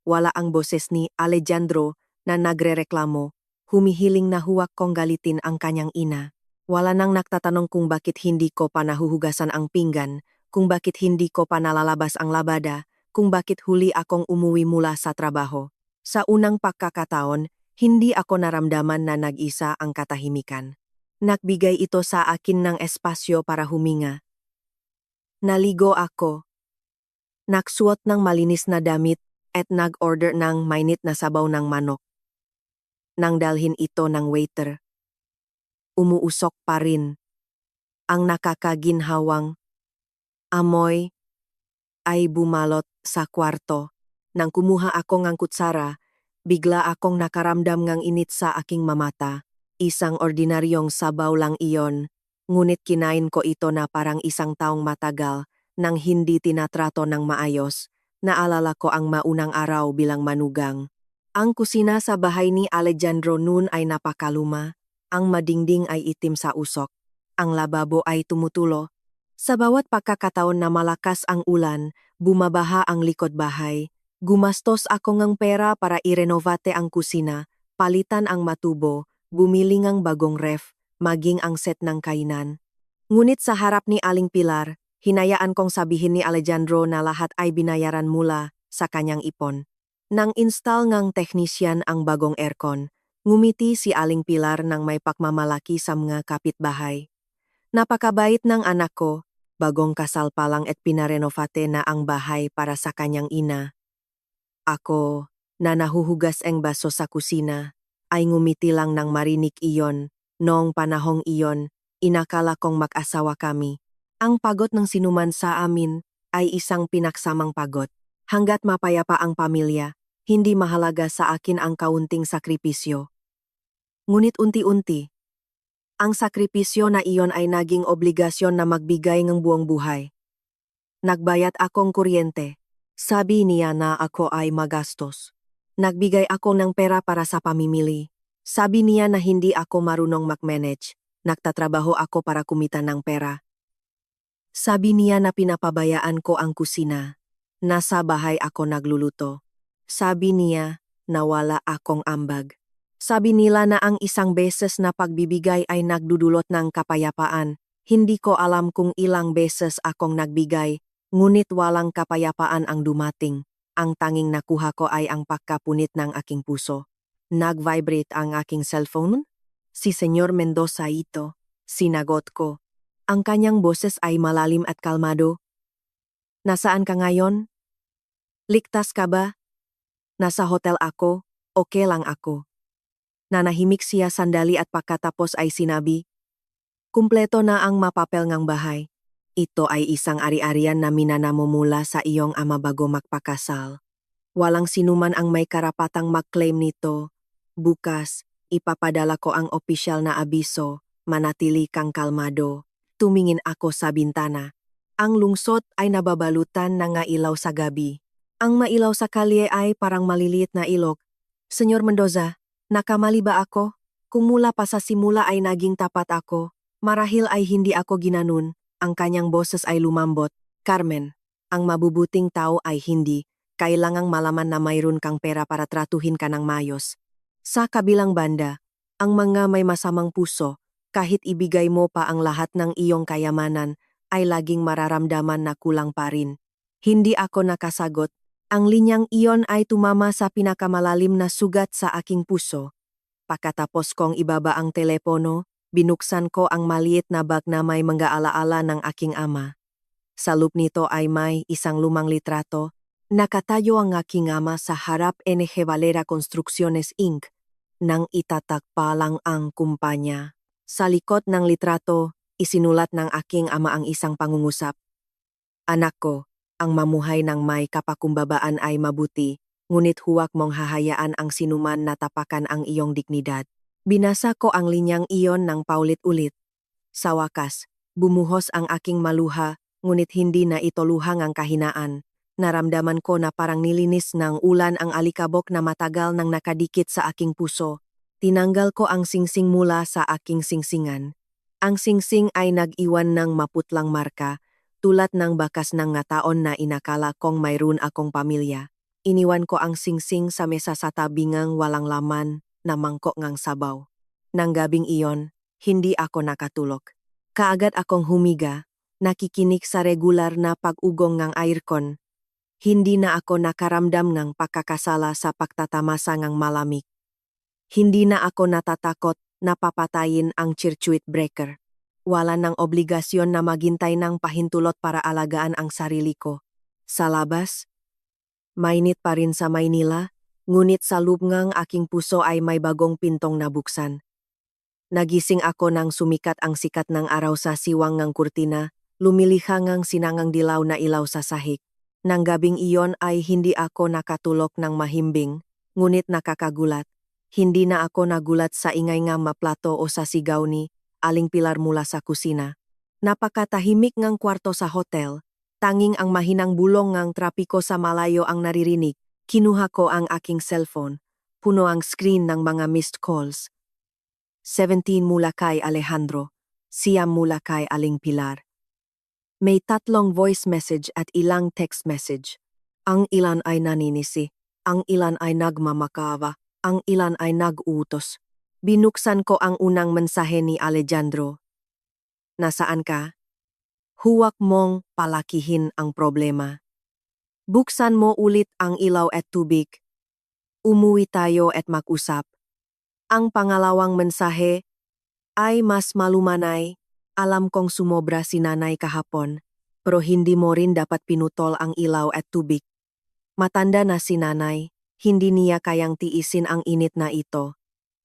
Wala ang boses ni Alejandro na nagrereklamo, humihiling na huwag kong galitin ang kanyang ina. Wala nang nagtatanong kung bakit hindi ko pa nahuhugasan ang pinggan, kung bakit hindi ko pa nalalabas ang labada, kung bakit huli akong umuwi mula sa trabaho. Sa unang pagkakataon, hindi ako naramdaman na nag-isa ang katahimikan. Nagbigay ito sa akin ng espasyo para huminga. Naligo ako. Nagsuot ng malinis na damit at nag-order ng mainit na sabaw ng manok. Nang dalhin ito ng waiter, umuusok pa rin. Ang nakakaginhawang amoy ay bumalot sa kwarto. Nang kumuha ako ng kutsara, bigla akong nakaramdam ng init sa aking mamata. Isang ordinaryong sabaw lang iyon, ngunit kinain ko ito na parang isang taong matagal nang hindi tinatrato ng maayos. Naalala ko ang maunang araw bilang manugang. Ang kusina sa bahay ni Alejandro noon ay napakaluma. Ang madingding ay itim sa usok. Ang lababo ay tumutulo. Sa bawat pagkakataon na malakas ang ulan, bumabaha ang likod bahay. Gumastos ako ng pera para irenovate ang kusina, palitan ang matubo, bumili ng bagong ref, maging ang set ng kainan. Ngunit sa harap ni Aling Pilar, hinayaan kong sabihin ni Alejandro na lahat ay binayaran mula sa kanyang ipon. Nang install ng technician ang bagong aircon, ngumiti si Aling Pilar nang may pagmamalaki sa mga kapitbahay. Napakabait ng anak ko, bagong kasal pa lang at pinarenovate na ang bahay para sa kanyang ina. Ako, na nahuhugas ang baso sa kusina, ay ngumiti lang nang marinig iyon. Noong panahong iyon, inakala kong mag-asawa kami. Ang pagod ng sinuman sa amin, ay isang pinaksamang pagod. Hanggat mapayapa ang pamilya, hindi mahalaga sa akin ang kaunting sakripisyo. Ngunit unti-unti, ang sakripisyo na iyon ay naging obligasyon na magbigay ng buong buhay. Nagbayad akong kuryente. Sabi niya na ako ay magastos. Nagbigay ako ng pera para sa pamimili. Sabi niya na hindi ako marunong mag-manage. Nagtatrabaho ako para kumita ng pera. Sabi niya na pinapabayaan ko ang kusina. Nasa bahay ako nagluluto. Sabi niya na wala akong ambag. Sabi nila na ang isang beses na pagbibigay ay nagdudulot ng kapayapaan. Hindi ko alam kung ilang beses akong nagbigay, ngunit walang kapayapaan ang dumating. Ang tanging nakuha ko ay ang pagkapunit ng aking puso. Nag-vibrate ang aking cellphone? Si Senyor Mendoza ito. Sinagot ko. Ang kanyang boses ay malalim at kalmado. Nasaan ka ngayon? Ligtas ka ba? Nasa hotel ako, okay lang ako. Nanahimik siya sandali at pagkatapos ay sinabi, kumpleto na ang mapapel ngang bahay. Ito ay isang ari-arian na minanamo mula sa iyong ama bago magpakasal. Walang sinuman ang may karapatang mag-claim nito. Bukas, ipapadala ko ang opisyal na abiso, manatili kang kalmado. Tumingin ako sa bintana. Ang lungsod ay nababalutan ng ilaw sa gabi. Ang mailaw sa kalye ay parang maliliit na ilog. Senyor Mendoza, nakamali ba ako? Kung mula pa sa simula ay naging tapat ako, marahil ay hindi ako ginanon. Ang kanyang boses ay lumambot. Carmen, ang mabubuting tao ay hindi. Kailangang malaman na mayroon kang pera para tratuhin ka ng mayos. Sa kabilang banda, ang mga may masamang puso, kahit ibigay mo pa ang lahat ng iyong kayamanan, ay laging mararamdaman na kulang pa rin. Hindi ako nakasagot. Ang linyang iyon ay tumama sa pinakamalalim na sugat sa aking puso. Pagkatapos kong ibaba ang telepono, binuksan ko ang maliit na bag na may mga alaala ng aking ama. Sa loob nito ay may isang lumang litrato. Nakatayo ang aking ama sa harap NG Valera Construcciones Inc. Nang itatakpa lang ang kumpanya. Sa likod ng litrato, isinulat ng aking ama ang isang pangungusap. Anak ko, ang mamuhay ng may kapakumbabaan ay mabuti, ngunit huwag mong hahayaan ang sinuman na tapakan ang iyong dignidad. Binasa ko ang linyang iyon ng paulit-ulit. Sa wakas, bumuhos ang aking maluha, ngunit hindi na ito luhang ang kahinaan. Naramdaman ko na parang nilinis ng ulan ang alikabok na matagal nang nakadikit sa aking puso. Tinanggal ko ang singsing mula sa aking singsingan. Ang singsing ay nag-iwan ng maputlang marka, tulad ng bakas ng ngataon na inakala kong mayroon akong pamilya. Iniwan ko ang singsing sa mesa sa tabi ngang walang laman na mangkok ngang sabaw. Nang gabing iyon, hindi ako nakatulog. Kaagad akong humiga, nakikinig sa regular na pag-ugong ng aircon. Hindi na ako nakaramdam ng pagkakasala sa pagtatamasa ng malamig. Hindi na ako natatakot na papatayin ang circuit breaker. Wala ng obligasyon na maghintay ng pahintulot para alagaan ang sarili ko. Sa labas, mainit pa rin sa Maynila, ngunit sa loob ngang aking puso ay may bagong pintong nabuksan. Nagising ako nang sumikat ang sikat ng araw sa siwang ng kurtina, lumilihang ang sinangang dilaw na ilaw sa sahig. Nang gabing iyon ay hindi ako nakatulog ng mahimbing, ngunit nakakagulat. Hindi na ako nagulat sa ingay ng maplato o sa sigaw ni Aling Pilar mula sa kusina. Napakatahimik ngang kwarto sa hotel, tanging ang mahinang bulong ngang trapiko sa malayo ang naririnig. Kinuha ko ang aking cellphone, puno ang screen ng mga missed calls. 17 mula kay Alejandro, 9 mula kay Aling Pilar. May 3 voice message at ilang text message. Ang ilan ay naninisi, ang ilan ay nagmamakawa, ang ilan ay nag-utos. Binuksan ko ang unang mensahe ni Alejandro. Nasaan ka? Huwag mong palakihin ang problema. Buksan mo ulit ang ilaw at tubig. Umuwi tayo at mag-usap. Ang pangalawang mensahe ay mas malumanay. Alam kong sumobra si nanay kahapon, pero hindi mo rin dapat pinutol ang ilaw at tubig. Matanda na si nanay, hindi niya kayang tiisin ang init na ito.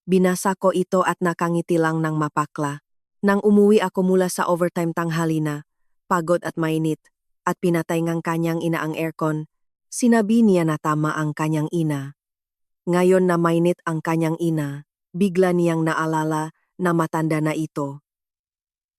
Binasa ko ito at nakangiti lang ng mapakla. Nang umuwi ako mula sa overtime tanghali na, pagod at mainit, at pinatay ngang kanyang ina ang aircon. Sinabi niya na tama ang kanyang ina. Ngayon na mainit ang kanyang ina, bigla niyang naalala na matanda na ito.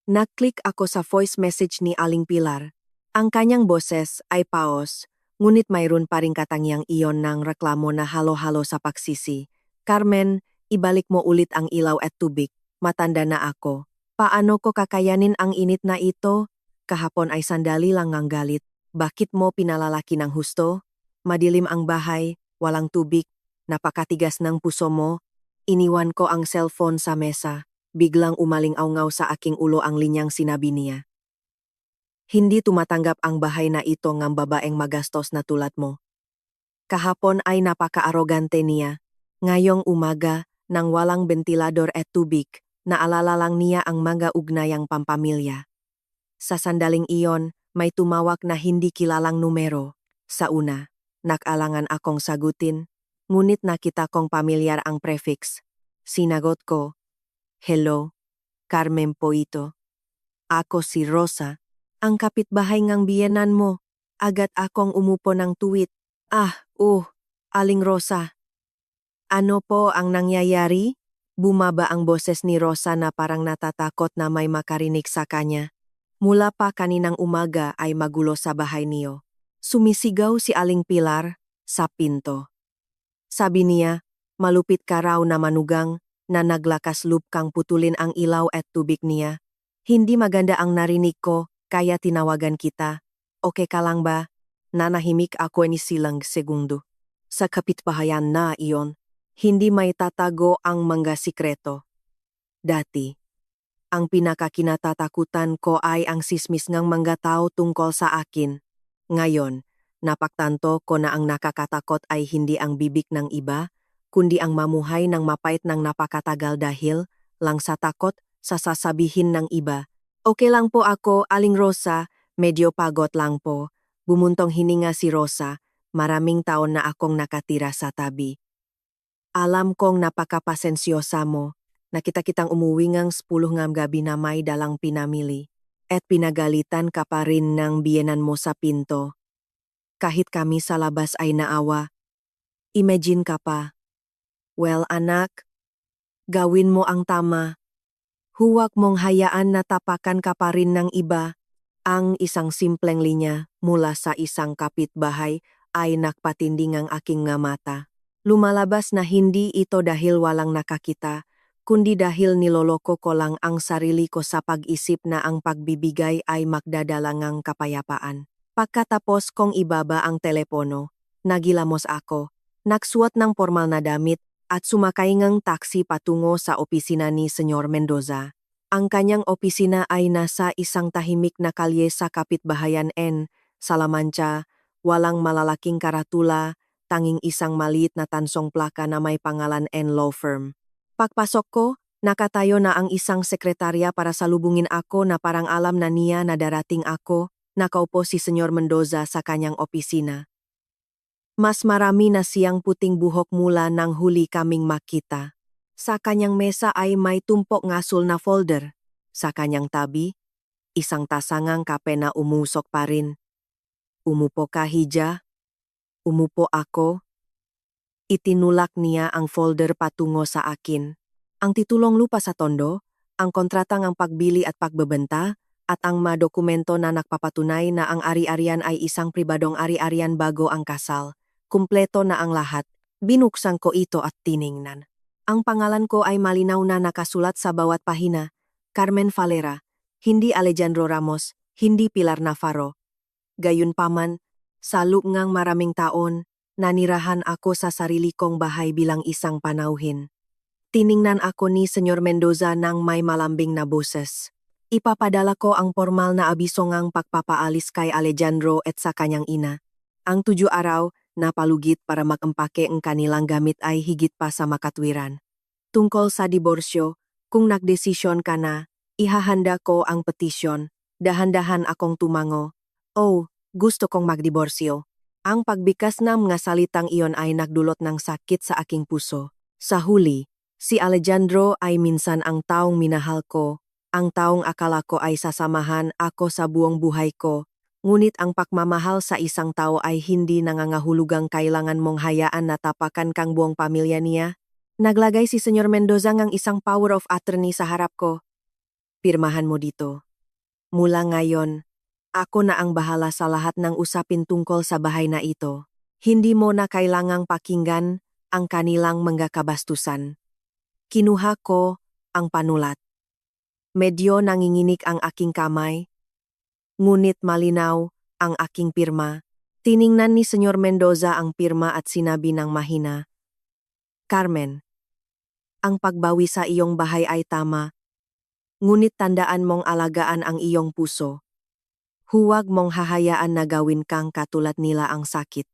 Nag-click ako sa voice message ni Aling Pilar. Ang kanyang boses ay paos, ngunit mayroon pa ring katangiang iyon ng reklamo na halo-halo sa pagsisi. Carmen, ibalik mo ulit ang ilaw at tubig. Matanda na ako. Paano ko kakayanin ang init na ito? Kahapon ay sandali lang ang galit. Bakit mo pinalalaki ng husto? Madilim ang bahay, walang tubig, napakatigas ng puso mo. Iniwan ko ang cellphone sa mesa. Biglang umaling-awngaw sa aking ulo ang linyang sinabi niya. Hindi tumatanggap ang bahay na ito ng babaeng magastos na tulad mo. Kahapon ay napaka-arogante niya. Ngayong umaga, nang walang ventilador at tubig, naalala lang niya ang mga ugnayang pampamilya. Sa sandaling iyon, may tumawag na hindi kilalang numero. Sa una, nakalangan akong sagutin, ngunit nakita kong pamilyar ang prefix. Sinagot ko, "Hello, Carmen po ito. Ako si Rosa, ang kapitbahay ngang biyenan mo." Agad akong umupo ng tuwid. Aling Rosa. Ano po ang nangyayari? Bumaba ang boses ni Rosa na parang natatakot na may makarinig sa kanya. Mula pa kaninang umaga ay magulo sa bahay niyo. Sumisigaw si Aling Pilar sa pinto. Sabi niya, malupit ka raw na manugang na naglakas loob kang putulin ang ilaw at tubig niya. Hindi maganda ang narinig ko, kaya tinawagan kita. Okay ka lang ba? Nanahimik ako ni silang segundo. Sa kapitbahayan na iyon, hindi may tatago ang mga sikreto. Dati, ang pinakakinatatakutan ko ay ang sismis ng mga tao tungkol sa akin. Ngayon, napagtanto ko na ang nakakatakot ay hindi ang bibig ng iba, kundi ang mamuhay ng mapait ng napakatagal dahil lang sa takot sa sasabihin ng iba. Okay lang po ako, Aling Rosa, medyo pagod lang po. Bumuntong hininga si Rosa, maraming taon na akong nakatira sa tabi. Alam kong napakapasensyosa mo, nakita kitang umuwi ngang 10 ngam gabi na may dalang pinamili, at pinagalitan ka pa rin ng biyenan mo sa pinto. Kahit kami sa labas ay naawa. Imagine ka pa. Well anak, gawin mo ang tama. Huwag mong hayaan na tapakan ka pa rin ng iba. Ang isang simpleng linya mula sa isang kapitbahay ay nakpatinding ang aking nga mata. Lumalabas na hindi ito dahil walang nakakita, kundi dahil niloloko ko lang ang sarili ko sa pag-isip na ang pagbibigay ay magdadalangang kapayapaan. Pagkatapos kong ibaba ang telepono, nagilamos ako, nagsuot ng formal na damit at sumakay ngang taxi patungo sa opisina ni Senyor Mendoza. Ang kanyang opisina ay nasa isang tahimik na kalye sa kapitbahayan N, Salamanca, walang malalaking karatula, tanging isang maliit na tansong plaka na may pangalan N Law Firm. Pagpasok ko, nakatayo na ang isang sekretarya para salubungin ako na parang alam na niya na darating ako. Nakaupo si Senyor Mendoza sa kanyang opisina. Mas marami na siyang puting buhok mula nang huli kaming makita. Sa kanyang mesa ay may tumpok ngasul na folder. Sa kanyang tabi, isang tasangang kape na umusok pa rin. Umupo ka, Hija. Umupo ako. Itinulak niya ang folder patungo sa akin. Ang titulong lupa sa tondo, ang kontratang ang pagbili at pagbebenta, at ang mga dokumento na nagpapatunay na ang ari-arian ay isang pribadong ari-arian bago ang kasal. Kumpleto na ang lahat. Binuksan ko ito at tiningnan. Ang pangalan ko ay malinaw na nakasulat sa bawat pahina. Carmen Valera, hindi Alejandro Ramos, hindi Pilar Navarro. Gayunpaman, sa loob ngang maraming taon, nanirahan ako sa sarili kong bahay bilang isang panauhin. Tiningnan ako ni Senyor Mendoza ng may malambing na boses. Ipapadala ko ang formal na abiso ngang pagpapaalis kay Alejandro at sa kanyang ina. Ang 7 araw, napalugit para mag-empake ang kanilang gamit ay higit pa sa makatwiran. Tungkol sa diborsyo, kung nagdesisyon ka na, ihahanda ko ang petisyon. Dahan-dahan akong tumango. Gusto kong magdiborsyo. Ang pagbikas ng mga salitang iyon ay nagdulot ng sakit sa aking puso. Sa huli, si Alejandro ay minsan ang taong minahal ko, ang taong akala ko ay sasamahan ako sa buong buhay ko, Ngunit ang pagmamahal sa isang tao ay hindi nangangahulugang kailangan mong hayaan na tapakan kang buong pamilya niya. Naglagay si Senyor Mendoza ng isang power of attorney sa harap ko. Pirmahan mo dito. Mula ngayon, ako na ang bahala sa lahat ng usapin tungkol sa bahay na ito. Hindi mo na kailangang pakinggan ang kanilang mga kabastusan. Kinuha ko ang panulat. Medyo nanginginig ang aking kamay, ngunit malinaw ang aking pirma. Tiningnan ni Senyor Mendoza ang pirma at sinabi ng mahina, Carmen, ang pagbawi sa iyong bahay ay tama, ngunit tandaan mong alagaan ang iyong puso. Huwag mong hahayaan na gawin kang katulad nila ang sakit.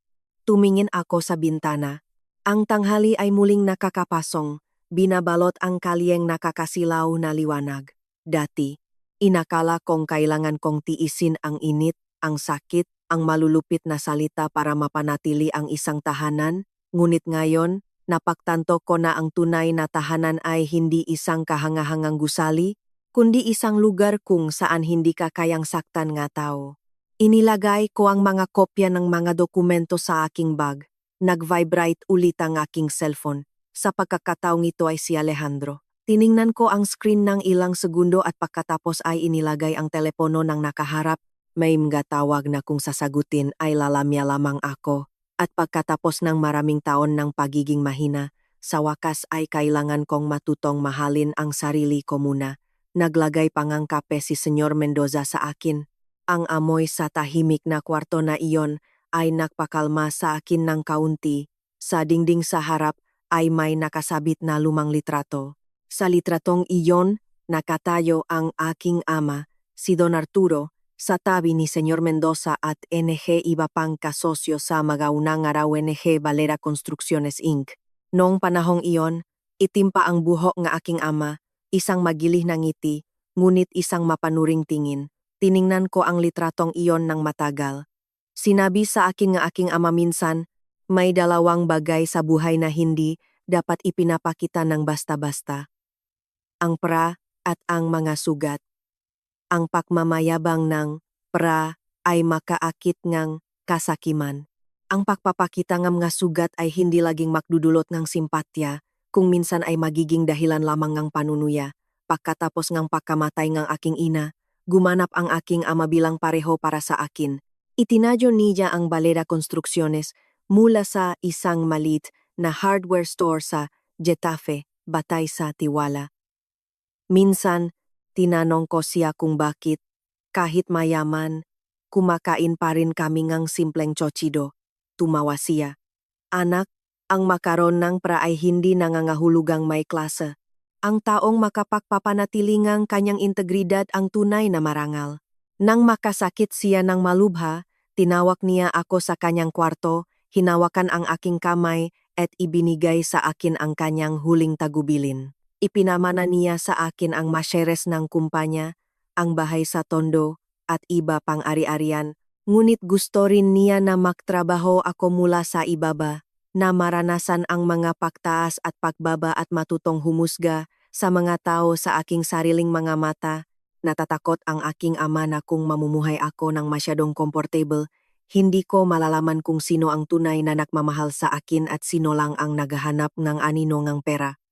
Tumingin ako sa bintana. Ang tanghali ay muling nakakapasong, binabalot ang kalyeng nakakasilaw na liwanag. Dati, inakala kong kailangan kong tiisin ang init, ang sakit, ang malulupit na salita para mapanatili ang isang tahanan, ngunit ngayon, napagtanto ko na ang tunay na tahanan ay hindi isang kahangahangang gusali, kundi isang lugar kung saan hindi ka kayang saktan nga tao. Inilagay ko ang mga kopya ng mga dokumento sa aking bag. Nag-vibrate ulit ang aking cellphone. Sa pagkakataong ito ay si Alejandro. Tiningnan ko ang screen ng ilang segundo at pagkatapos ay inilagay ang telepono ng nakaharap. May mga tawag na kung sasagutin ay lalamya lamang ako. At pagkatapos ng maraming taon ng pagiging mahina, sa wakas ay kailangan kong matutong mahalin ang sarili ko muna. Naglagay pang ang kape si Senyor Mendoza sa akin. Ang amoy sa tahimik na kwarto na iyon ay nagpakalma sa akin ng kaunti. Sa dingding sa harap ay may nakasabit na lumang litrato. Sa litratong iyon, nakatayo ang aking ama, si Don Arturo, sa tabi ni Senyor Mendoza at NG iba pang kasosyo sa magaunang araw NG Valera Construcciones Inc. Noong panahong iyon, itim pa ang buhok ng aking ama, isang magilih na ngiti, ngunit isang mapanuring tingin. Tiningnan ko ang litratong iyon ng matagal. Sinabi sa akin ng aking ama minsan, may dalawang bagay sa buhay na hindi dapat ipinapakita ng basta-basta. Ang pra at ang mga sugat. Ang pagmamayabang ng pra ay makaakit ngang kasakiman. Ang pagpapakita ng mga sugat ay hindi laging makdudulot ng simpatya, kung minsan ay magiging dahilan lamang ng panunuya. Pagkatapos ng pagkamatay ng aking ina, gumanap ang aking ama bilang pareho para sa akin. Itinadyo niya ang Valera Construcciones mula sa isang malit na hardware store sa Getafe, batay sa tiwala. Minsan, tinanong ko siya kung bakit, kahit mayaman, kumakain pa rin kami ngang simpleng chochido. Tumawa siya. Anak, ang makaron ng pra ay hindi nangangahulugang may klase. Ang taong makapagpapanatilingang kanyang integridad ang tunay na marangal. Nang makasakit siya ng malubha, tinawag niya ako sa kanyang kwarto, hinawakan ang aking kamay at ibinigay sa akin ang kanyang huling tagubilin. Ipinamana niya sa akin ang masyeres ng kumpanya, ang bahay sa Tondo, at iba pang ari-arian, ngunit gusto rin niya na magtrabaho ako mula sa ibaba, na maranasan ang mga pagtaas at pagbaba at matutong humusga sa mga tao sa aking sariling mga mata. Natatakot ang aking ama na kung mamumuhay ako ng masyadong comfortable, hindi ko malalaman kung sino ang tunay na nagmamahal sa akin at sino lang ang naghahanap ng anino ng pera.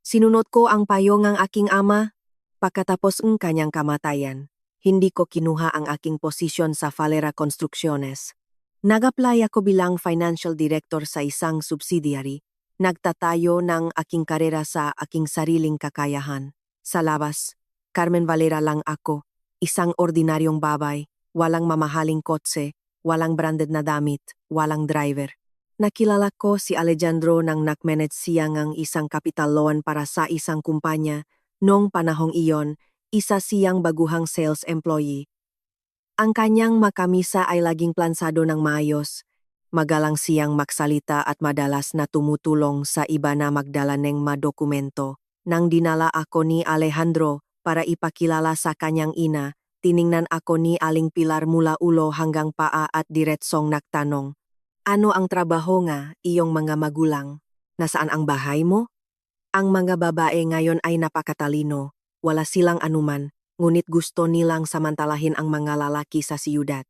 Sinunod ko ang payo ng aking ama. Pagkatapos ng kanyang kamatayan, hindi ko kinuha ang aking posisyon sa Valera Construcciones. Nag-apply ako bilang financial director sa isang subsidiary. Nagtatayo ng aking karera sa aking sariling kakayahan. Sa labas, Carmen Valera lang ako, isang ordinaryong babay, walang mamahaling kotse, walang branded na damit, walang driver. Nakilala ko si Alejandro nang nakmanage siya ng isang capital loan para sa isang kumpanya. Noong panahong iyon, isa siyang baguhang sales employee. Ang kanyang makamisa ay laging plansado ng maayos. Magalang siyang magsalita at madalas na tumutulong sa iba na magdala ng madokumento. Nang dinala ako ni Alejandro para ipakilala sa kanyang ina, tiningnan ako ni Aling Pilar mula ulo hanggang paa at diretsong nagtanong, ano ang trabaho nga iyong mga magulang? Nasaan ang bahay mo? Ang mga babae ngayon ay napakatalino, wala silang anuman, ngunit gusto nilang samantalahin ang mga lalaki sa siyudad.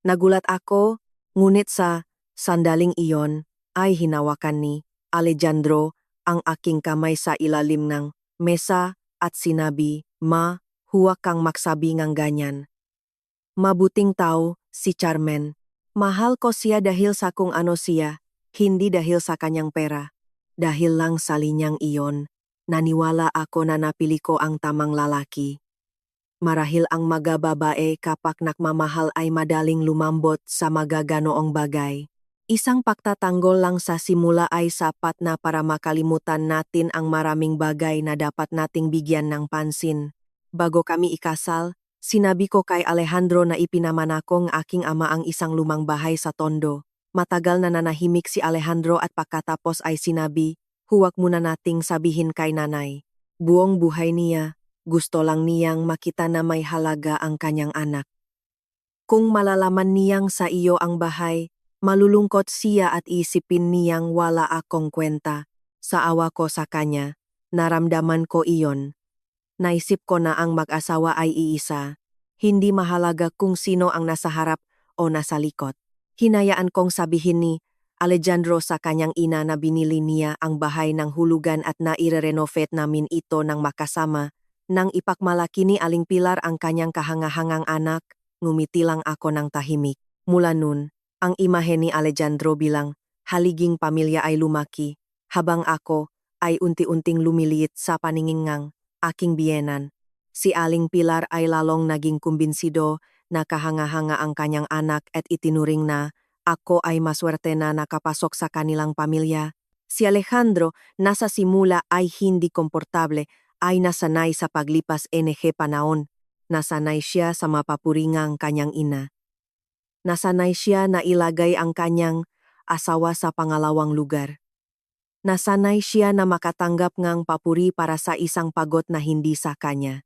Nagulat ako, ngunit sa sandaling iyon ay hinawakan ni Alejandro ang aking kamay sa ilalim ng mesa at sinabi, "Ma, huwag kang magsabi ngang ganyan. Mabuting tao si Carmen. Mahal ko siya dahil sa kung ano siya, hindi dahil sa kanyang pera. Dahil lang sa linyang iyon, naniwala ako na napili ko ang tamang lalaki. Marahil ang mga babae kapag nagmamahal ay madaling lumambot sa magaganoong bagay. Isang pagtatanggol lang sa simula ay sapat na para makalimutan natin ang maraming bagay na dapat nating bigyan ng pansin. Bago kami ikasal, sinabi ko kay Alejandro na ipinamana kong aking ama ang isang lumang bahay sa Tondo. Matagal na nanahimik si Alejandro at pagkatapos ay sinabi, "Huwag muna nating sabihin kay nanay." Buong buhay niya, gusto lang niyang makita na may halaga ang kanyang anak. Kung malalaman niyang sa iyo ang bahay, malulungkot siya at isipin niyang wala akong kwenta. Sa awa ko sa kanya, naramdaman ko iyon. Naisip ko na ang mag-asawa ay iisa. Hindi mahalaga kung sino ang nasa harap o nasa likod. Hinayaan kong sabihin ni Alejandro sa kanyang ina na binili niya ang bahay ng hulugan at naire-renovate namin ito ng makasama. Nang ipakmalaki ni Aling Pilar ang kanyang kahangahangang anak, ngumiti lang ako ng tahimik. Mula nun, ang imahe ni Alejandro bilang haliging pamilya ay lumaki, habang ako ay unti-unting lumiliit sa paningin ng aking biyenan. Si Aling Pilar ay lalong naging kumbinsido na kahanga-hanga ang kanyang anak at itinuring na ako ay maswerte na nakapasok sa kanilang pamilya. Si Alejandro, nasa simula ay hindi komportable, ay nasanay sa paglipas NG panahon. Nasanay siya sa mapapuringang kanyang ina. Nasanay siya na ilagay ang kanyang asawa sa pangalawang lugar. Nasanay siya na makatanggap ngang papuri para sa isang pagod na hindi sa kanya.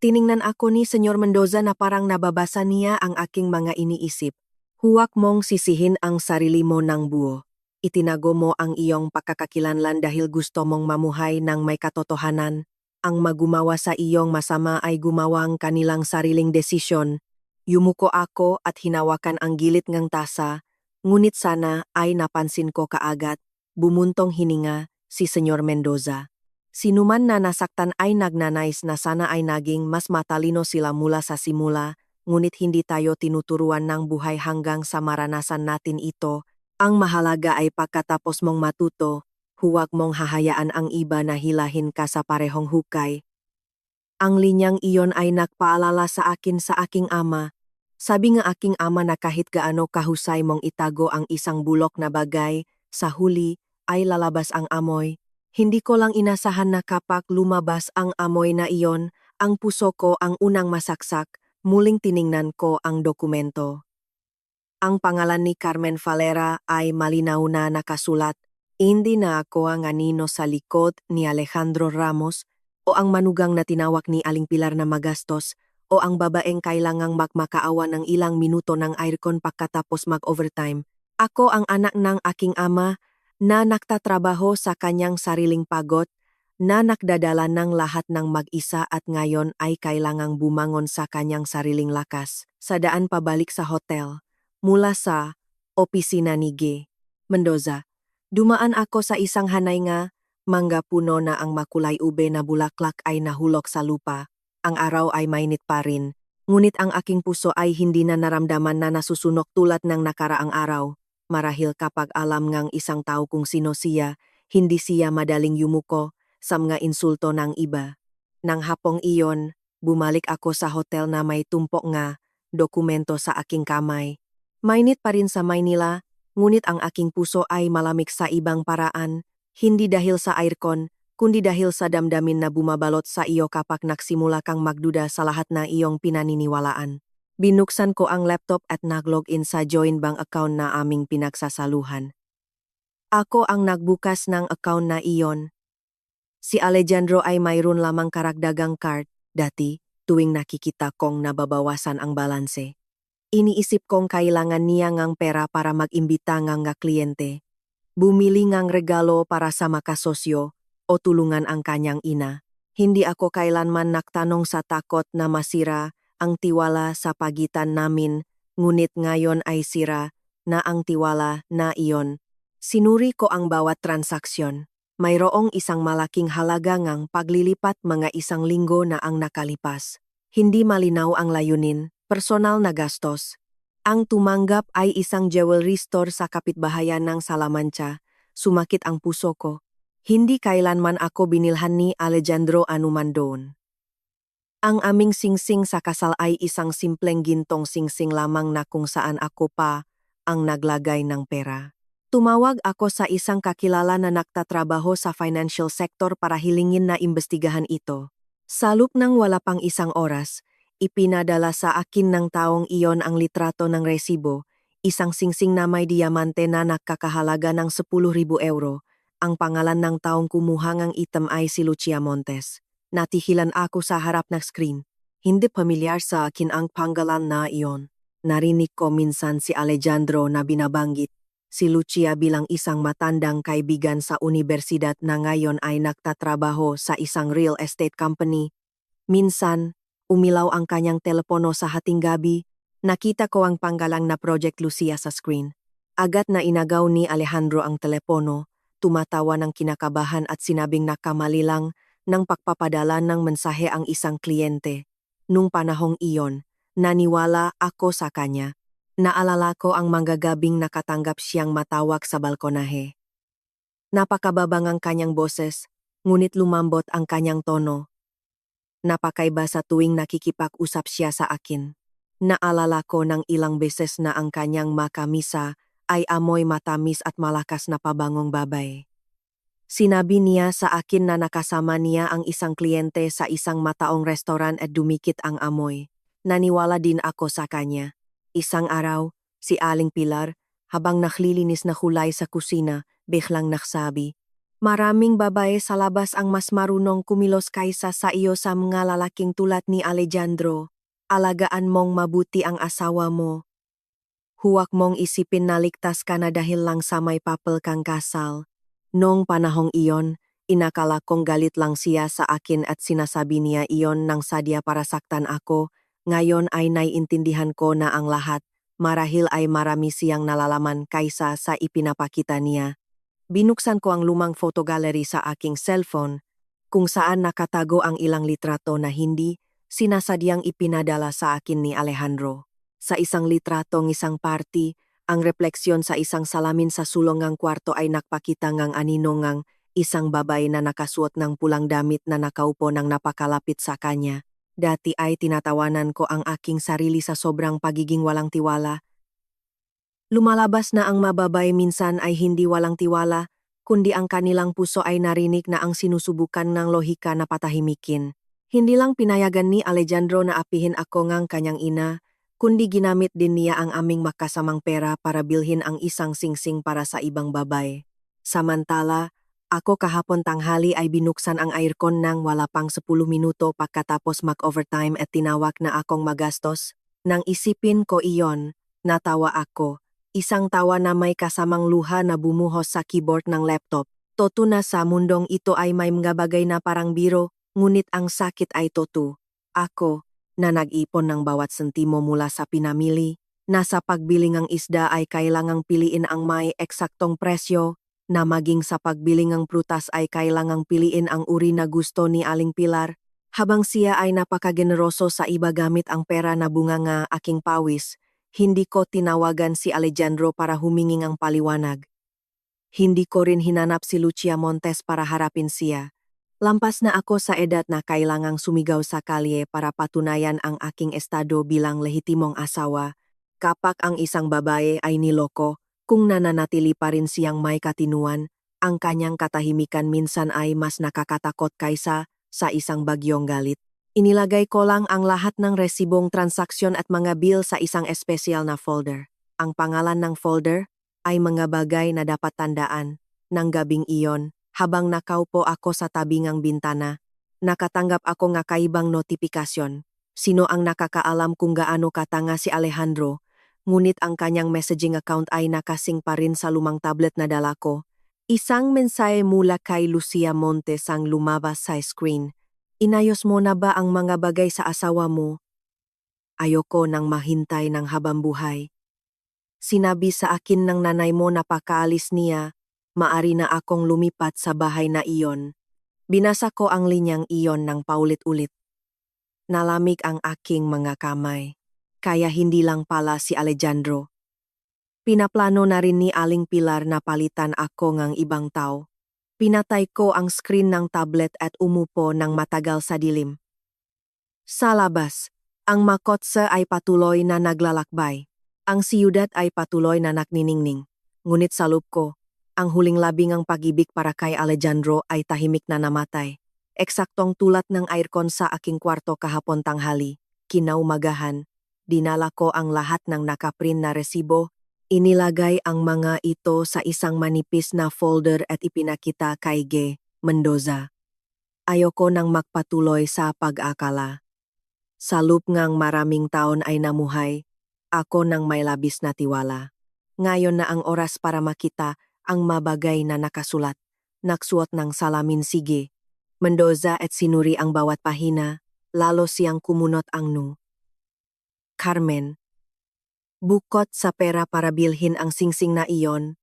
Tiningnan ako ni Senyor Mendoza na parang nababasa niya ang aking mga iniisip. Huwag mong sisihin ang sarili mo ng buo. Itinago mo ang iyong pagkakakilanlan dahil gusto mong mamuhay ng may katotohanan. Ang magumawa sa iyong masama ay gumawang kanilang sariling desisyon. Yumuko ako at hinawakan ang gilid ng tasa, ngunit sana ay napansin ko kaagad. Bumuntong hininga si Senyor Mendoza. Sinuman na nasaktan ay nagnanais na sana ay naging mas matalino sila mula sa simula, ngunit hindi tayo tinuturuan ng buhay hanggang sa maranasan natin ito. Ang mahalaga ay pagkatapos mong matuto, huwag mong hahayaan ang iba na hilahin ka sa parehong hukay. Ang linyang iyon ay nagpaalala sa akin sa aking ama. Sabi nga aking ama na kahit gaano kahusay mong itago ang isang bulok na bagay, sa huli ay lalabas ang amoy. Hindi ko lang inasahan na kapag lumabas ang amoy na iyon, ang puso ko ang unang masaksak, muling tiningnan ko ang dokumento. Ang pangalan ni Carmen Falera ay malinaw na nakasulat. Hindi na ako ang anino sa likod ni Alejandro Ramos o ang manugang na tinawag ni Aling Pilar na magastos o ang babaeng kailangang magmakaawa ng ilang minuto ng aircon pagkatapos mag-overtime. Ako ang anak ng aking ama na nagtatrabaho sa kanyang sariling pagod, na nagdadala ng lahat ng mag-isa at ngayon ay kailangang bumangon sa kanyang sariling lakas. Sa daan pabalik sa hotel, mula sa opisina ni G. Mendoza, dumaan ako sa isang hanay nga, mangga puno na ang makulay ube na bulaklak ay nahulog sa lupa. Ang araw ay mainit pa rin, ngunit ang aking puso ay hindi na naramdaman na nasusunok tulad ng nakaraang araw. Marahil kapag alam ngang isang tao kung sino siya, hindi siya madaling yumuko sa mga insulto ng iba. Nang hapong iyon, bumalik ako sa hotel na may tumpok nga dokumento sa aking kamay. Mainit pa rin sa Maynila, ngunit ang aking puso ay malamig sa ibang paraan, hindi dahil sa aircon, kundi dahil sa damdamin na bumabalot sa iyo kapag nagsimula kang magduda sa lahat na iyong pinaniniwalaan. Binuksan ko ang laptop at nag-login sa joint bank account na aming pinagsasaluhan. Ako ang nagbukas ng account na iyon. Si Alejandro ay mayroon lamang karagdagang card, dati, tuwing nakikita kong nababawasan ang balanse. Iniisip kong kailangan niya ngang pera para mag-imbita ngang kliyente. Bumili ngang regalo para sa makasosyo o tulungan ang kanyang ina. Hindi ako kailanman nagtanong sa takot na masira ang tiwala sa pagitan namin ngunit ngayon ay sira na ang tiwala na iyon. Sinuri ko ang bawat transaksyon. Mayroong isang malaking halaga ngang paglilipat mga isang linggo na ang nakalipas. Hindi malinaw ang layunin, personal na gastos. Ang tumanggap ay isang jewelry store sa kapitbahayan ng Salamanca. Sumakit ang puso ko. Hindi kailanman ako binilhan ni Alejandro anuman doon. Ang aming singsing sa kasal ay isang simpleng gintong singsing lamang na kung saan ako pa ang naglagay ng pera. Tumawag ako sa isang kakilala na nagtatrabaho sa financial sector para hilingin na imbestigahan ito. Sa loob ng wala pang isang oras, ipinadala sa akin ng taong iyon ang litrato ng resibo, isang singsing na may diamante na nakakahalaga ng 10,000 euro. Ang pangalan ng taong kumuha ng item ay si Lucia Montes. Natihilan ako sa harap ng screen. Hindi pamilyar sa akin ang pangalan na iyon. Narinig ko minsan si Alejandro na binabanggit. Si Lucia bilang isang matandang kaibigan sa universidad na ngayon ay nagtatrabaho sa isang real estate company. Minsan, umilaw ang kanyang telepono sa hating gabi. Nakita ko ang panggalang na Project Lucia sa screen. Agad na inagaw ni Alejandro ang telepono, tumatawa ng kinakabahan at sinabing nakamali lang ng pagpapadala ng mensahe ang isang kliyente. Nung panahong iyon, naniwala ako sa kanya. Naalala ko ang manggagabing nakatanggap siyang matawag sa balkonahe. Napakababang ang kanyang boses, ngunit lumambot ang kanyang tono. Napakaiba sa tuwing nakikipag-usap siya sa akin. Naalala ko ng ilang beses na ang kanyang makamisa ay amoy matamis at malakas na pabangong babae. Sinabi niya sa akin na nakasama niya ang isang kliyente sa isang mataong restoran at dumikit ang amoy. Naniwala din ako sa kanya. Isang araw, si Aling Pilar, habang naglilinis na hulay sa kusina, biglang nagsabi, "Maraming babae sa labas ang mas marunong kumilos kaysa sa iyo sa mga lalaking tulad ni Alejandro. Alagaan mong mabuti ang asawa mo. Huwag mong isipin na ligtas ka na dahil lang sa may papel kang kasal." Noong panahong iyon, inakala kong galit lang siya sa akin at sinasabi niya iyon ng sadya para saktan ako. Ngayon ay naiintindihan ko na ang lahat, marahil ay marami siyang nalalaman kaysa sa ipinapakita niya. Binuksan ko ang lumang photo gallery sa aking cellphone, kung saan nakatago ang ilang litrato na hindi sinasadyang ipinadala sa akin ni Alejandro. Sa isang litratong isang party, ang refleksyon sa isang salamin sa sulong ng kwarto ay nakpakita ngang anino ngang isang babae na nakasuot ng pulang damit na nakaupo ng napakalapit sa kanya. Dati ay tinatawanan ko ang aking sarili sa sobrang pagiging walang tiwala. Lumalabas na ang mababay minsan ay hindi walang tiwala, kundi ang kanilang puso ay narinig na ang sinusubukan ng lohika na patahimikin. Hindi lang pinayagan ni Alejandro na apihin ako ngang kanyang ina, kundi ginamit din niya ang aming makasamang pera para bilhin ang isang singsing para sa ibang babae. Samantala, ako kahapon tanghali ay binuksan ang aircon ng wala pang 10 minuto pagkatapos mag-overtime at tinawag na akong magastos. Nang isipin ko iyon, natawa ako. Isang tawa na may kasamang luha na bumuhos sa keyboard ng laptop. Toto na sa mundong ito ay may mga bagay na parang biro, ngunit ang sakit ay toto. Ako, na nag-ipon ng bawat sentimo mula sa pinamili, na sa pagbiling ng isda ay kailangang piliin ang may eksaktong presyo, na maging sa pagbiling ng prutas ay kailangang piliin ang uri na gusto ni Aling Pilar, habang siya ay napakageneroso sa iba gamit ang pera na bunga nga aking pawis, hindi ko tinawagan si Alejandro para huminging ang paliwanag. Hindi ko rin hinanap si Lucia Montes para harapin siya. Lampas na ako sa edad na kailangang sumigaw sa kalye para patunayan ang aking estado bilang lehitimong asawa. Kapag ang isang babae ay niloko, kung nananatili pa rin siyang may katinuan, ang kanyang katahimikan minsan ay mas nakakatakot kaysa sa isang bagyong galit. Inilagay ko lang ang lahat ng resibong transaksyon at mga bill sa isang espesyal na folder. Ang pangalan ng folder ay mga bagay na dapat tandaan. Nang gabing iyon, habang nakaupo ako sa tabingang bintana, nakatanggap ako ng kaibang notifikasyon. Sino ang nakakaalam kung gaano katanga si Alejandro, ngunit ang kanyang messaging account ay nakasing pa rin sa lumang tablet na dala ko. Isang mensahe mula kay Lucia Montes ang lumabas sa screen. "Inayos mo na ba ang mga bagay sa asawa mo?" ayoko nang mahintay ng habang buhay. Sinabi sa akin ng nanay mo na pakaalis niya, maari na akong lumipat sa bahay na iyon. Binasa ko ang linyang iyon ng paulit-ulit. Nalamig ang aking mga kamay. Kaya hindi lang pala si Alejandro. Pinaplano na rin ni Aling Pilar na palitan ako ng ibang tao. Pinatay ko ang screen ng tablet at umupo ng matagal sa dilim. Sa labas, ang makotse ay patuloy na naglalakbay. Ang siyudad ay patuloy na nakniningning. Ngunit sa loob ko, ang huling labing ang pag-ibig para kay Alejandro ay tahimik na namatay. Eksaktong tulad ng aircon sa aking kwarto kahapon tanghali, kinaumagahan, dinala ko ang lahat ng nakaprint na resibo, inilagay ang mga ito sa isang manipis na folder at ipinakita kay G. Mendoza. Ayoko nang magpatuloy sa pag-akala. Sa loob ngang maraming taon ay namuhay, ako nang may labis na tiwala. Ngayon na ang oras para makita ang mabagay na nakasulat. Naksuot ng salamin sige. Mendoza at sinuri ang bawat pahina, lalo siyang kumunot ang nu. Carmen. Bukod sa pera para bilhin ang singsing na iyon,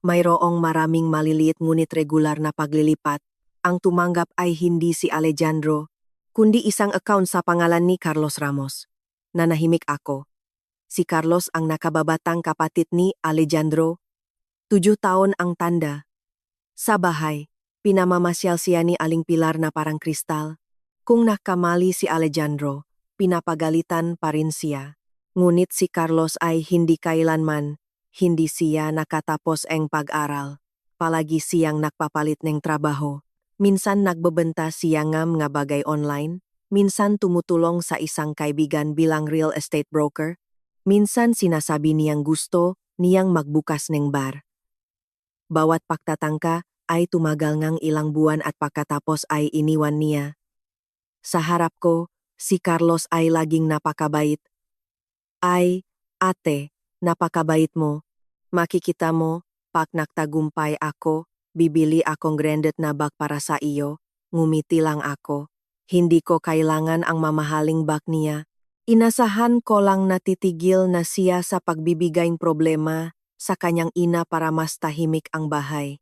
mayroong maraming maliliit ngunit regular na paglilipat. Ang tumanggap ay hindi si Alejandro, kundi isang account sa pangalan ni Carlos Ramos. Nanahimik ako. Si Carlos ang nakababatang kapatid ni Alejandro. 7 taon ang tanda. Sa bahay, pinamamasyal siya ni Aling Pilar na parang kristal. Kung nakamali si Alejandro, pinapagalitan pa rin siya. Ngunit si Carlos ay hindi kailanman, hindi siya nakatapos ang pag-aral. Palagi siyang nagpapalit ng trabaho. Minsan nagbebenta siya ng mga bagay online, minsan tumutulong sa isang kaibigan bilang real estate broker, minsan sinasabi niyang gusto niyang magbukas ng bar. Bawat pagtatangka ay tumagal ngang ilang buwan at pagkatapos ay iniwan niya. Sa harap ko, si Carlos ay laging napakabait. Ay, ate, napakabait mo. Makikita mo, pag nagtagumpay ako, bibili akong branded na bag para sa iyo. Ngumiti lang ako. Hindi ko kailangan ang mamahaling bag niya. Inasahan ko lang natitigil na siya sa pagbibigayng problema sa kanyang ina para mas tahimik ang bahay.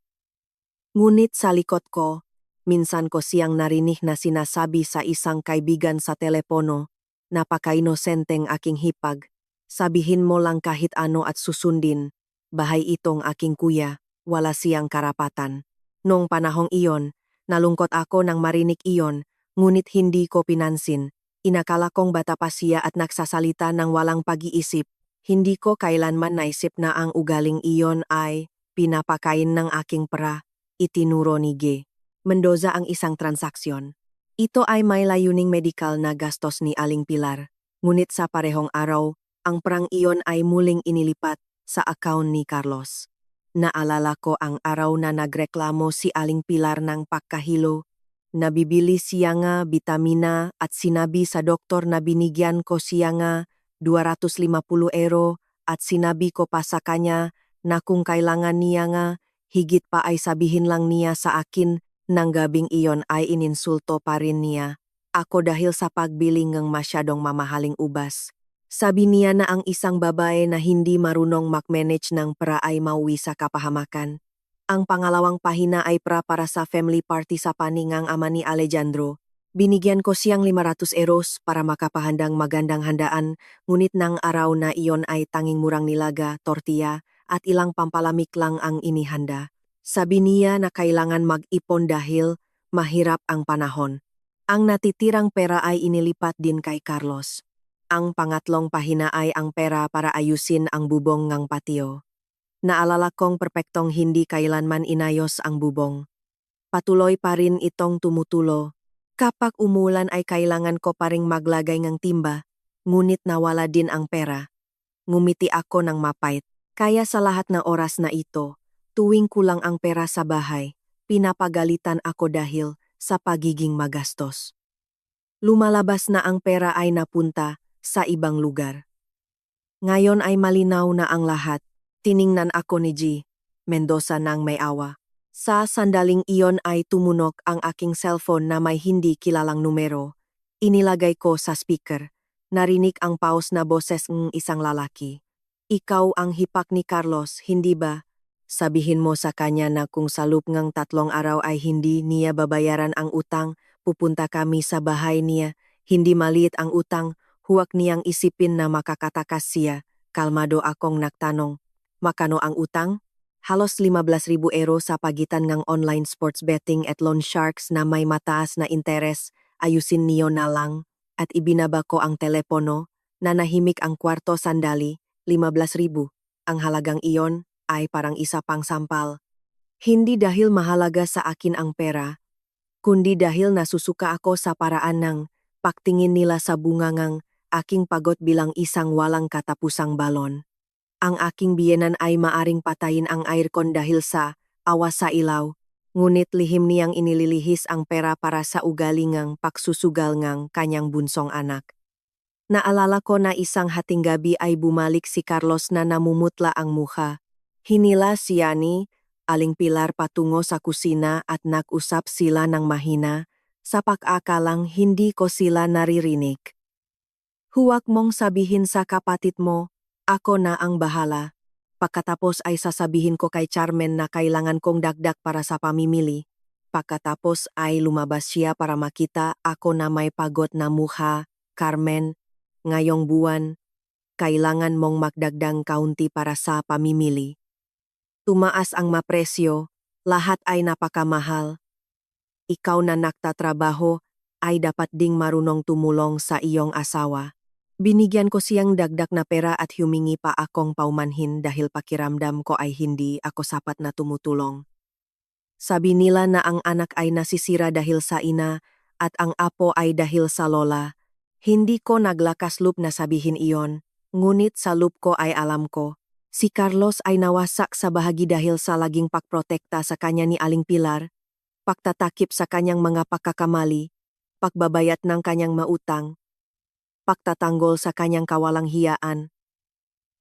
Ngunit sa likod ko, minsan ko siyang narinig na sinasabi sa isang kaibigan sa telepono, napaka-inosenteng aking hipag. Sabihin mo lang kahit ano at susundin, bahay itong aking kuya, wala siyang karapatan. Noong panahong iyon, nalungkot ako nang marinig iyon, ngunit hindi ko pinansin. Inakala kong bata pa siya at nagsasalita ng walang pag-iisip. Hindi ko kailanman naisip na ang ugaling iyon ay pinapakain ng aking pera, itinuro ni G. Mendoza ang isang transaksyon. Ito ay may layuning medikal na gastos ni Aling Pilar. Ngunit sa parehong araw, ang perang iyon ay muling inilipat sa account ni Carlos. Naalala ko ang araw na nagreklamo si Aling Pilar ng pagkahilo. Nabibili siya nga bitamina at sinabi sa doktor na binigyan ko siya nga 250 euro at sinabi ko pa sa kanya na kung kailangan niya nga, higit pa ay sabihin lang niya sa akin nang gabing iyon ay ininsulto pa rin niya. Ako dahil sa pagbili ng masyadong mamahaling ubas. Sabi niya na ang isang babae na hindi marunong mag-manage ng pera ay mauwi sa kapahamakan. Ang pangalawang pahina ay para sa family party sa paningang ama ni Alejandro. Binigyan ko siyang 500 euros para makapahandang magandang handaan, ngunit nang araw na iyon ay tanging murang nilaga, tortilla, at ilang pampalamig lang ang inihanda. Sabi niya na kailangan mag-ipon dahil mahirap ang panahon. Ang natitirang pera ay inilipat din kay Carlos. Ang pangatlong pahina ay ang pera para ayusin ang bubong ng patio. Naalala kong perpektong hindi kailanman inayos ang bubong. Patuloy pa rin itong tumutulo. Kapag umulan ay kailangan ko pa ring maglagay ng timba, ngunit nawala din ang pera. Ngumiti ako ng mapait. Kaya sa lahat ng oras na ito, tuwing kulang ang pera sa bahay, pinapagalitan ako dahil sa pagiging magastos. Lumalabas na ang pera ay napunta sa ibang lugar. Ngayon ay malinaw na ang lahat. Tiningnan ako ni G. Mendoza nang may awa. Sa sandaling iyon ay tumunog ang aking cellphone na may hindi kilalang numero. Inilagay ko sa speaker. narinig ang paus na boses ng isang lalaki. Ikaw ang hipak ni Carlos, hindi ba? Sabihin mo sa kanya na kung sa loob ng 3 araw ay hindi niya babayaran ang utang, pupunta kami sa bahay niya. Hindi maliit ang utang, huwag niyang isipin na makakatakas siya. Kalmado akong nagtanong. Makano ang utang? Halos 15,000 euro sa pagitan ng online sports betting at loan sharks na may mataas na interes. Ayusin niyo na lang. At ibinaba ko ang telepono. Nanahimik ang kwarto sandali. 15,000. Ang halagang iyon ay parang isa pang sampal. Hindi dahil mahalaga sa akin ang pera, kundi dahil nasusuka ako sa paraan ng pagtingin nila sa bungangang aking pagod bilang isang walang katapusang balon. Ang aking biyenan ay maaring patayin ang aircon dahil sa awas sa ilaw, ngunit lihim niyang inililihis ang pera para sa ugalingang pagsusugal ng kanyang bunsong anak. Naalala ko na isang hating gabi ay bumalik si Carlos na namumutla ang mukha. Hinila siya ni Aling Pilar patungo sa kusina at nag-usap sila ng mahina, sa pag-akalang hindi ko sila naririnig. Huwag mong sabihin sa kapatid mo, ako na ang bahala. Pagkatapos ay sasabihin ko kay Charmen na kailangan kong dagdag para sa pamimili. Pagkatapos ay lumabas siya para makita ako na may pagod na mukha. Carmen, ngayong buwan, kailangan mong magdagdag kaunti para sa pamimili. Tumaas ang mapresyo, lahat ay napakamahal. Ikaw na nagtatrabaho ay dapat ding marunong tumulong sa iyong asawa. Binigyan ko siyang dagdag na pera at humingi pa akong paumanhin dahil pakiramdam ko ay hindi ako sapat na tumutulong. Sabi nila na ang anak ay nasisira dahil sa ina at ang apo ay dahil sa lola. Hindi ko naglakas loob na sabihin iyon, ngunit sa loob ko ay alam ko. Si Carlos ay nawasak sa bahagi dahil sa laging pagprotekta sa kanya ni Aling Pilar, pagtatakip sa kanyang mga pagkakamali, pagbabayat ng kanyang mautang, pagtatanggol sa kanyang kawalang hiyaan.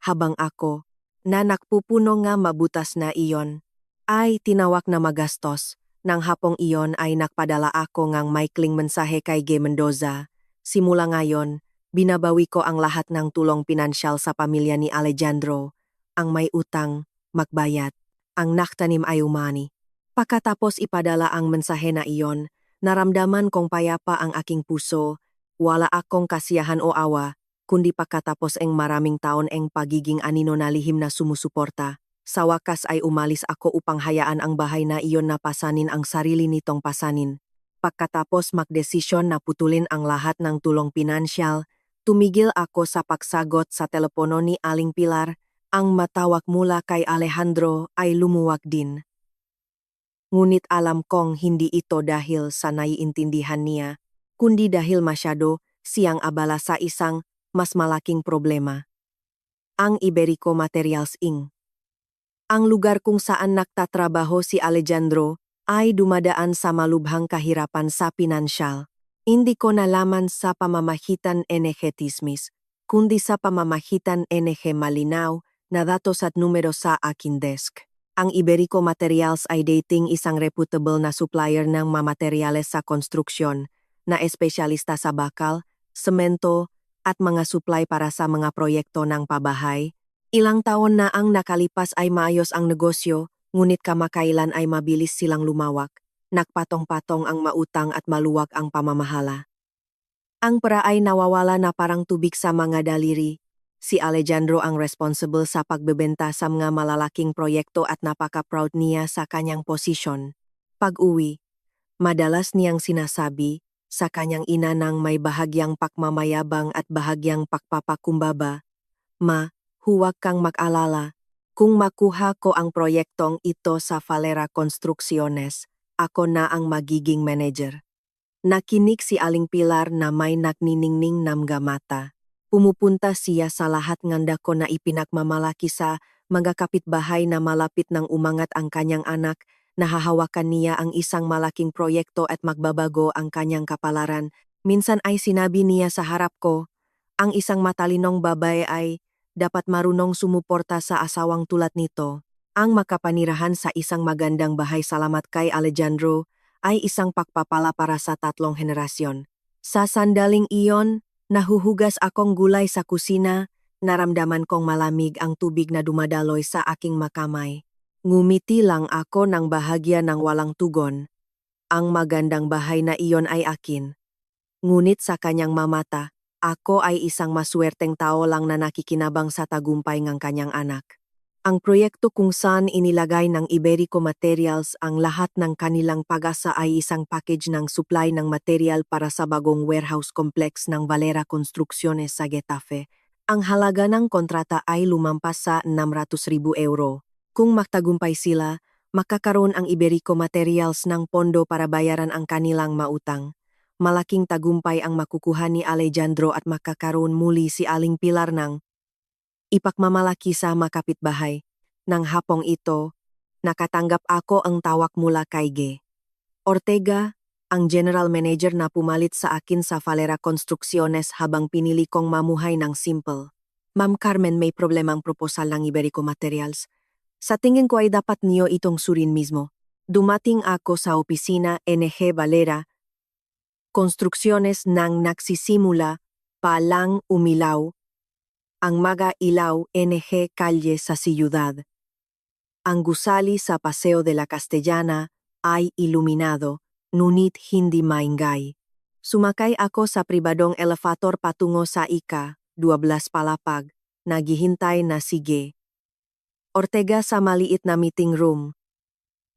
Habang ako, na nakpupuno nga mabutas na iyon, ay tinawak na magastos. Nang hapong iyon ay nakpadala ako ngang maikling mensahe kay G. Mendoza. Simula ngayon, binabawi ko ang lahat ng tulong pinansyal sa pamilya ni Alejandro. Ang may utang, magbayad. Ang naktanim ay umani. Pagkatapos ipadala ang mensahe na iyon, naramdaman kong payapa ang aking puso. Wala akong kasiyahan o awa, kundi pagkatapos ang maraming taon ang pagiging anino na lihim na sumusuporta. Sa wakas ay umalis ako upang hayaan ang bahay na iyon na pasanin ang sarili nitong pasanin. Pagkatapos magdesisyon na putulin ang lahat ng tulong pinansyal, tumigil ako sa pagsagot sa telepono ni Aling Pilar. Ang matawag mula kay Alejandro ay lumuwag din. Ngunit alam kong hindi ito dahil sa naiintindihan niya, kundi dahil masyado siyang abala sa isang mas malaking problema. Ang Iberico Materials Inc. Ang lugar kung saan nagtatrabaho si Alejandro ay dumadaan sa malubhang kahirapan sa pinansyal. Hindi ko nalaman sa pamamagitan NG Tismis, kundi sa pamamagitan NG Malinaw na datos at numero sa aking desk. Ang Iberico Materials ay dating isang reputable na supplier ng mamateryales sa konstruksyon, na espesyalista sa bakal, semento, at mga supply para sa mga proyekto ng pabahay. Ilang taon na ang nakalipas ay maayos ang negosyo, ngunit kamakailan ay mabilis silang lumawak. Nagpatong-patong ang mautang at maluwag ang pamamahala. Ang pera ay nawawala na parang tubig sa mga daliri. Si Alejandro ang responsible sa pagbebenta sa mga malalaking proyekto at napaka-proud niya sa kanyang posisyon. Pag-uwi, madalas niyang sinasabi sa kanyang ina ng may bahagyang pakmamayabang at bahagyang pagpapakumbaba, "Ma, huwag kang mag-alala. Kung makuha ko ang proyektong ito sa Falera Construcciones, ako na ang magiging manager." Nakinig si Aling Pilar na may nagniningning namga mata. Pumupunta siya sa lahat ng dako na ipinagmamalaki sa mga kapitbahay na malapit ng umangat ang kanyang anak. Nahahawakan niya ang isang malaking proyekto at magbabago ang kanyang kapalaran. Minsan ay sinabi niya sa harap ko, ang isang matalinong babae ay dapat marunong sumuporta sa asawang tulad nito. Ang makapanirahan sa isang magandang bahay salamat kay Alejandro ay isang pagpapala para sa 3 henerasyon. Sa sandaling iyon, Nahuhugas akong gulay sa kusina, naramdaman kong malamig ang tubig na dumadaloy sa aking makamay. Ngumiti lang ako ng bahagya ng walang tugon. Ang magandang bahay na iyon ay akin. Ngunit sa kanyang mamata, ako ay isang maswerteng tao lang na nakikinabang sa tagumpay ng kanyang anak. Ang proyekto kung saan inilagay ng Iberico Materials ang lahat ng kanilang pag-asa ay isang package ng supply ng material para sa bagong warehouse complex ng Valera Construcciones sa Getafe. Ang halaga ng kontrata ay lumampas sa 600,000 euro. Kung magtagumpay sila, makakaroon ang Iberico Materials ng pondo para bayaran ang kanilang mautang. Malaking tagumpay ang makukuha ni Alejandro at makakaroon muli si Aling Pilar ng ipagmamalaki sa makapitbahay. Nang hapong ito, nakatanggap ako ang tawag mula kay G. Ortega, ang general manager na pumalit sa akin sa Valera Construcciones habang pinili kong mamuhay ng simple. Ma'am Carmen, may problemang proposal ng Iberico Materials. Sa tingin ko ay dapat niyo itong surin mismo. Dumating ako sa opisina NG Valera Construcciones nang nagsisimula pa lang umilaw ang mga ilaw NG Calle sa siyudad. Ang gusali sa Paseo de la Castellana ay iluminado, ngunit hindi maingay. Sumakay ako sa pribadong elevator patungo sa ika-12 palapag, naghihintay na si G. Ortega sa maliit na meeting room.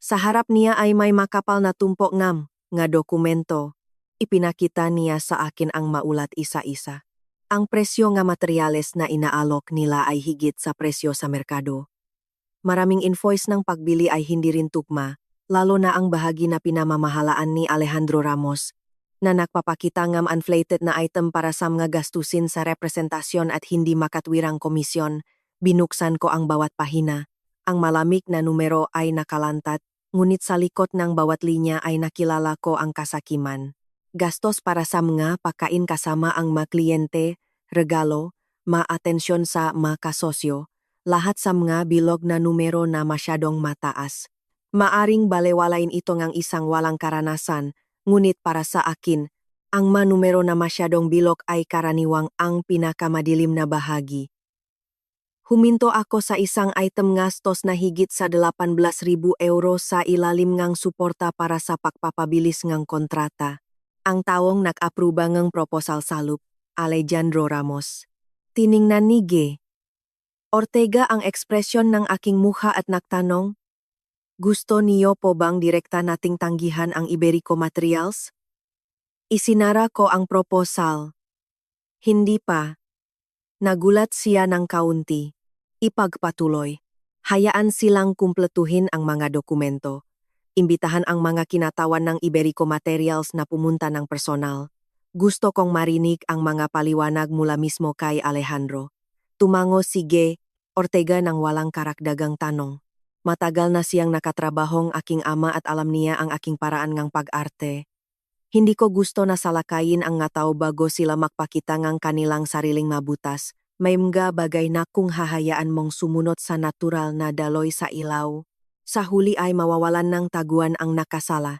Sa harap niya ay may makapal na tumpok nga dokumento. Ipinakita niya sa akin ang maulat isa-isa. Ang presyo nga materyales na inaalok nila ay higit sa presyo sa merkado. Maraming invoice ng pagbili ay hindi rin tugma, lalo na ang bahagi na pinamamahalaan ni Alejandro Ramos, na nagpapakita ng inflated na item para sa mga gastusin sa representasyon at hindi makatwirang komisyon. Binuksan ko ang bawat pahina. Ang malamig na numero ay nakalantat, ngunit sa likod ng bawat linya ay nakilala ko ang kasakiman. Gastos para sa mga pagkain kasama ang mga kliyente, regalo, ma-atensyon sa mga kasosyo, lahat sa mga bilog na numero na masyadong mataas. Maaring balewalain ito ng isang walang karanasan, ngunit para sa akin, ang mga numero na masyadong bilog ay karaniwang ang pinakamadilim na bahagi. Huminto ako sa isang item gastos na higit sa 18,000 euro sa ilalim ng suporta para sa pagpapabilis ng kontrata. Ang taong nag-apruba ng proposal salup, Alejandro Ramos. Tiningnan ni G. Ortega ang ekspresyon ng aking mukha at nagtanong, gusto niyo po bang direkta nating tanggihan ang Iberico Materials? Isinara ko ang proposal. Hindi pa. Nagulat siya ng kaunti. Ipagpatuloy. Hayaan silang kumpletuhin ang mga dokumento. Imbitahan ang mga kinatawan ng Iberico Materials na pumunta ng personal. Gusto kong marinig ang mga paliwanag mula mismo kay Alejandro. Tumango si G. Ortega ng walang karagdagang tanong. Matagal na siyang nakatrabahong aking ama at alam niya ang aking paraan ng pag-arte. Hindi ko gusto na salakayin ang nga tao bago sila magpakita ng kanilang sariling mabutas. May mga bagay na kung hahayaan mong sumunod sa natural na daloy sa ilaw, sa huli ay mawawalan ng taguan ang nakasala.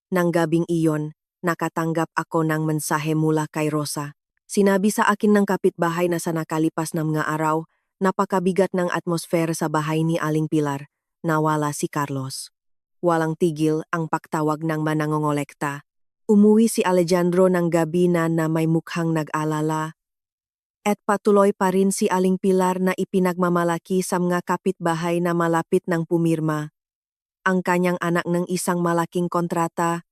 Nang gabing iyon, nakatanggap ako ng mensahe mula kay Rosa. Sinabi sa akin ng kapitbahay na sa nakalipas ng mga araw, napakabigat ng atmosfera sa bahay ni Aling Pilar. Nawala si Carlos. Walang tigil ang pagtawag ng manangongolekta. Umuwi si Alejandro ng gabi na may mukhang nag-alala. At patuloy pa rin si Aling Pilar na ipinagmamalaki sa mga kapitbahay na malapit ng pumirma. Ang kanyang anak ng isang malaking kontrata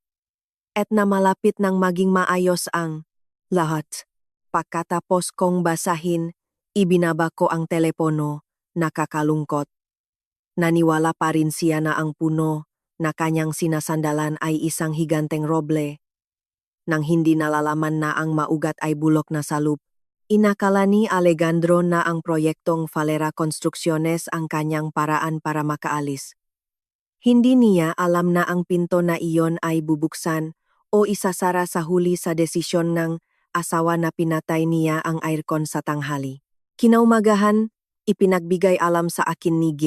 at na malapit ng maging maayos ang lahat. Pagkatapos kong basahin, ibinaba ko ang telepono, nakakalungkot. Naniwala pa rin siya na ang puno na kanyang sinasandalan ay isang higanteng roble. Nang hindi nalalaman na ang maugat ay bulok na salup, inakala ni Alejandro na ang proyektong Valera Construcciones ang kanyang paraan para makaalis. Hindi niya alam na ang pinto na iyon ay bubuksan o isasara sa huli sa desisyon ng asawa na pinatay niya ang aircon sa tanghali. Kinaumagahan, ipinagbigay alam sa akin ni G.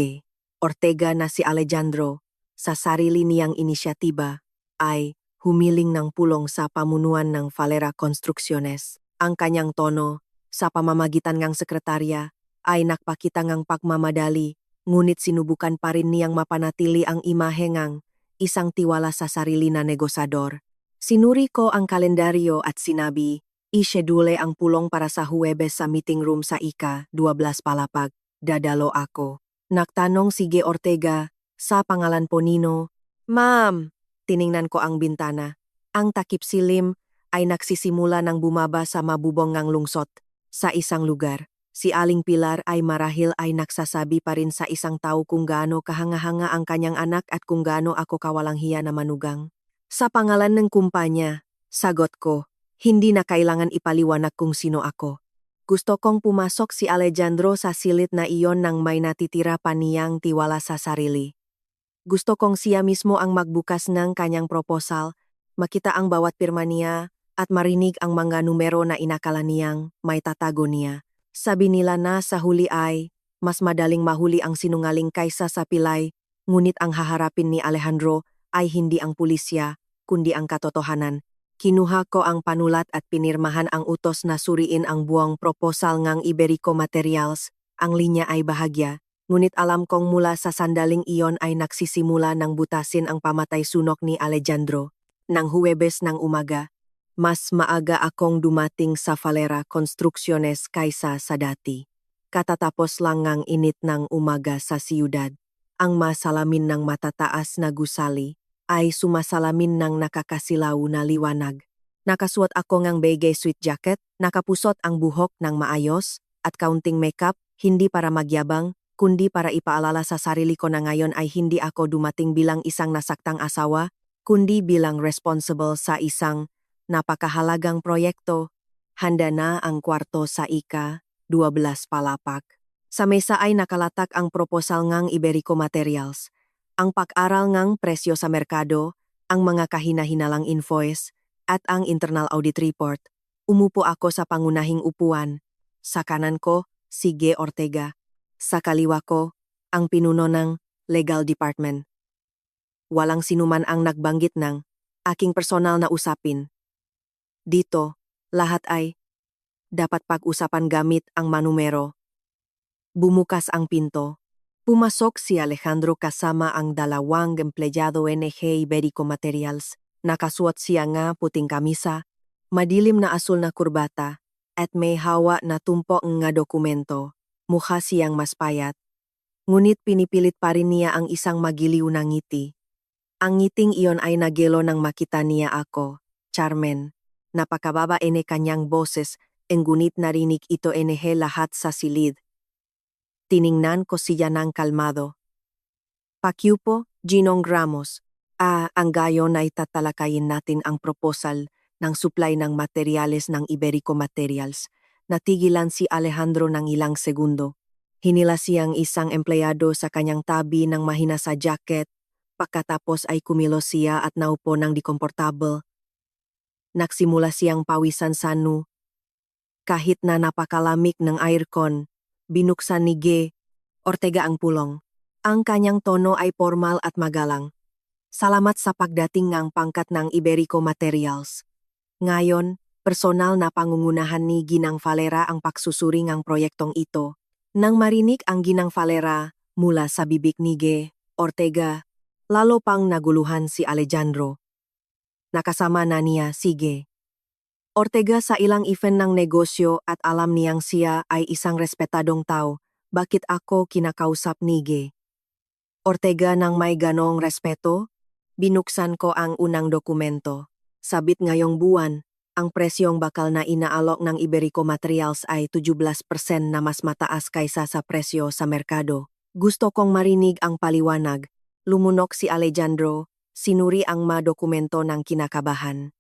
Ortega na si Alejandro, sa sarili niyang inisyatiba, ay humiling ng pulong sa pamunuan ng Valera Construcciones. Ang kanyang tono, sa pamamagitan ngang sekretarya, ay nakpakita ngang pagmamadali, ngunit sinubukan pa rin niyang mapanatili ang imahe ngang isang tiwala sa sarili na negosador. Sinuri ko ang kalendaryo at sinabi, isyedule ang pulong para sa Huwebes sa meeting room sa ika-12 palapag. Dadalo ako. Nagtanong si G. Ortega, sa pangalan po nino. Ma'am, tiningnan ko ang bintana. Ang takip silim ay nagsisimula ng bumaba sa mabubong ngang lungsot. Sa isang lugar, si Aling Pilar ay marahil ay nagsasabi pa rin sa isang tao kung gaano kahanga-hanga ang kanyang anak at kung gaano ako kawalang hiya na manugang. Sa pangalan ng kumpanya, sagot ko, hindi na kailangan ipaliwanag kung sino ako. Gusto kong pumasok si Alejandro sa silid na iyon nang may natitira pa niyang tiwala sa sarili. Gusto kong siya mismo ang magbukas ng kanyang proposal, makita ang bawat pirma niya, at marinig ang mga numero na inakala niyang may tatago niya. Sabi nila na sa huli ay, mas madaling mahuli ang sinungaling kaysa sa pilay, ngunit ang haharapin ni Alejandro ay hindi ang pulisya, kundi ang katotohanan. Kinuha ko ang panulat at pinirmahan ang utos na suriin ang buong proposal ngang Iberico Materials. Ang linya ay bahagya, ngunit alam kong mula sa sandaling iyon ay nagsisimula ng butasin ang pamatay sunok ni Alejandro. Nang Huwebes ng umaga, mas maaga akong dumating sa Falera Construcciones kaysa sa dati. Katatapos lang ngang init ng umaga sa siyudad. Ang masalamin ng matataas na gusali ay sumasalamin ng nakakasilaw na liwanag. Nakasuot ako ngang beige sweat jacket, nakapusot ang buhok ng maayos, at kaunting makeup, hindi para magyabang, kundi para ipaalala sa sarili ko na ngayon ay hindi ako dumating bilang isang nasaktang asawa, kundi bilang responsible sa isang napakahalagang proyekto. Handa na ang kwarto sa ika-12 palapag. Sa mesa ay nakalatak ang proposal ngang Iberico Materials, ang pag-aral ngang presyo sa merkado, ang mga kahina-hinalang invoice, at ang internal audit report. Umupo ako sa pangunahing upuan. Sa kanan ko, si G. Ortega. Sa kaliwa ko, ang pinuno ng Legal Department. Walang sinuman ang nagbanggit ng aking personal na usapin. Dito, lahat ay dapat pag-usapan gamit ang manumero. Bumukas ang pinto. Pumasok si Alejandro kasama ang dalawang empleyado NG Iberico Materials. Nakasuot siya nga puting kamisa, madilim na asul na kurbata, at may hawa na tumpok nga dokumento. Mukha siyang mas payat. Ngunit pinipilit pa rin niya ang isang magiliw na ngiti. Ang ngiting iyon ay nagelo nang makita niya ako. Charmen. Napakababa ene kanyang boses, ngunit narinig ito NG lahat sa silid. Tiningnan ko siya ng kalmado. Pakyupo, Ginong Ramos. Ang gayon ay tatalakayin natin ang proposal ng supply ng materyales ng Iberico Materials. Natigilan si Alejandro ng ilang segundo. Hinila siyang isang empleyado sa kanyang tabi ng mahina sa jacket. Pagkatapos ay kumilos siya at naupo ng dikomportable. Nagsimula siyang pawisan sa kahit na napakalamig ng aircon. Binuksan ni G. Ortega ang pulong. Ang kanyang tono ay formal at magalang. Salamat sa pagdating ng pangkat ng Iberico Materials. Ngayon, personal na pangungunahan ni Ginang Falera ang pagsusuri ng proyektong ito. Nang marinig ang Ginang Falera mula sa bibig ni G. Ortega, lalo pang naguluhan si Alejandro. Nakasama na niya si G. Ortega sa ilang event ng negosyo at alam niyang siya ay isang respetadong tao. Bakit ako kinakausap ni G. Ortega nang may ganong respeto? Binuksan ko ang unang dokumento. Sabit ngayong buwan, ang presyong bakal na inaalok ng Iberico Materials ay 17% na mas mataas kaysa sa presyo sa merkado. Gusto kong marinig ang paliwanag. Lumunok si Alejandro, sinuri ang mga dokumento ng kinakabahan.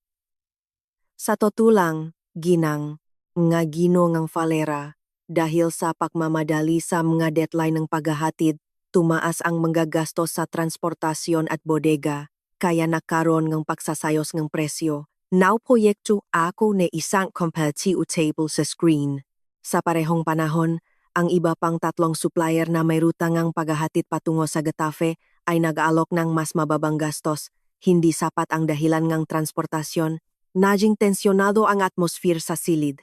Sa totulang, Ginang, nga Ginong Falera, dahil sa pagmamadali sa mga deadline ng paghahatid, tumaas ang mga gastos sa transportasyon at bodega, kaya nakaroon ng pagsasayos ng presyo. Now proyekto ako na isang competitive table sa screen. Sa parehong panahon, ang iba pang 3 supplier na may ruta ngang paghahatid patungo sa Getafe ay nag-aalok ng mas mababang gastos. Hindi sapat ang dahilan ngang transportasyon. Naging tensyonado ang atmosphere sa silid.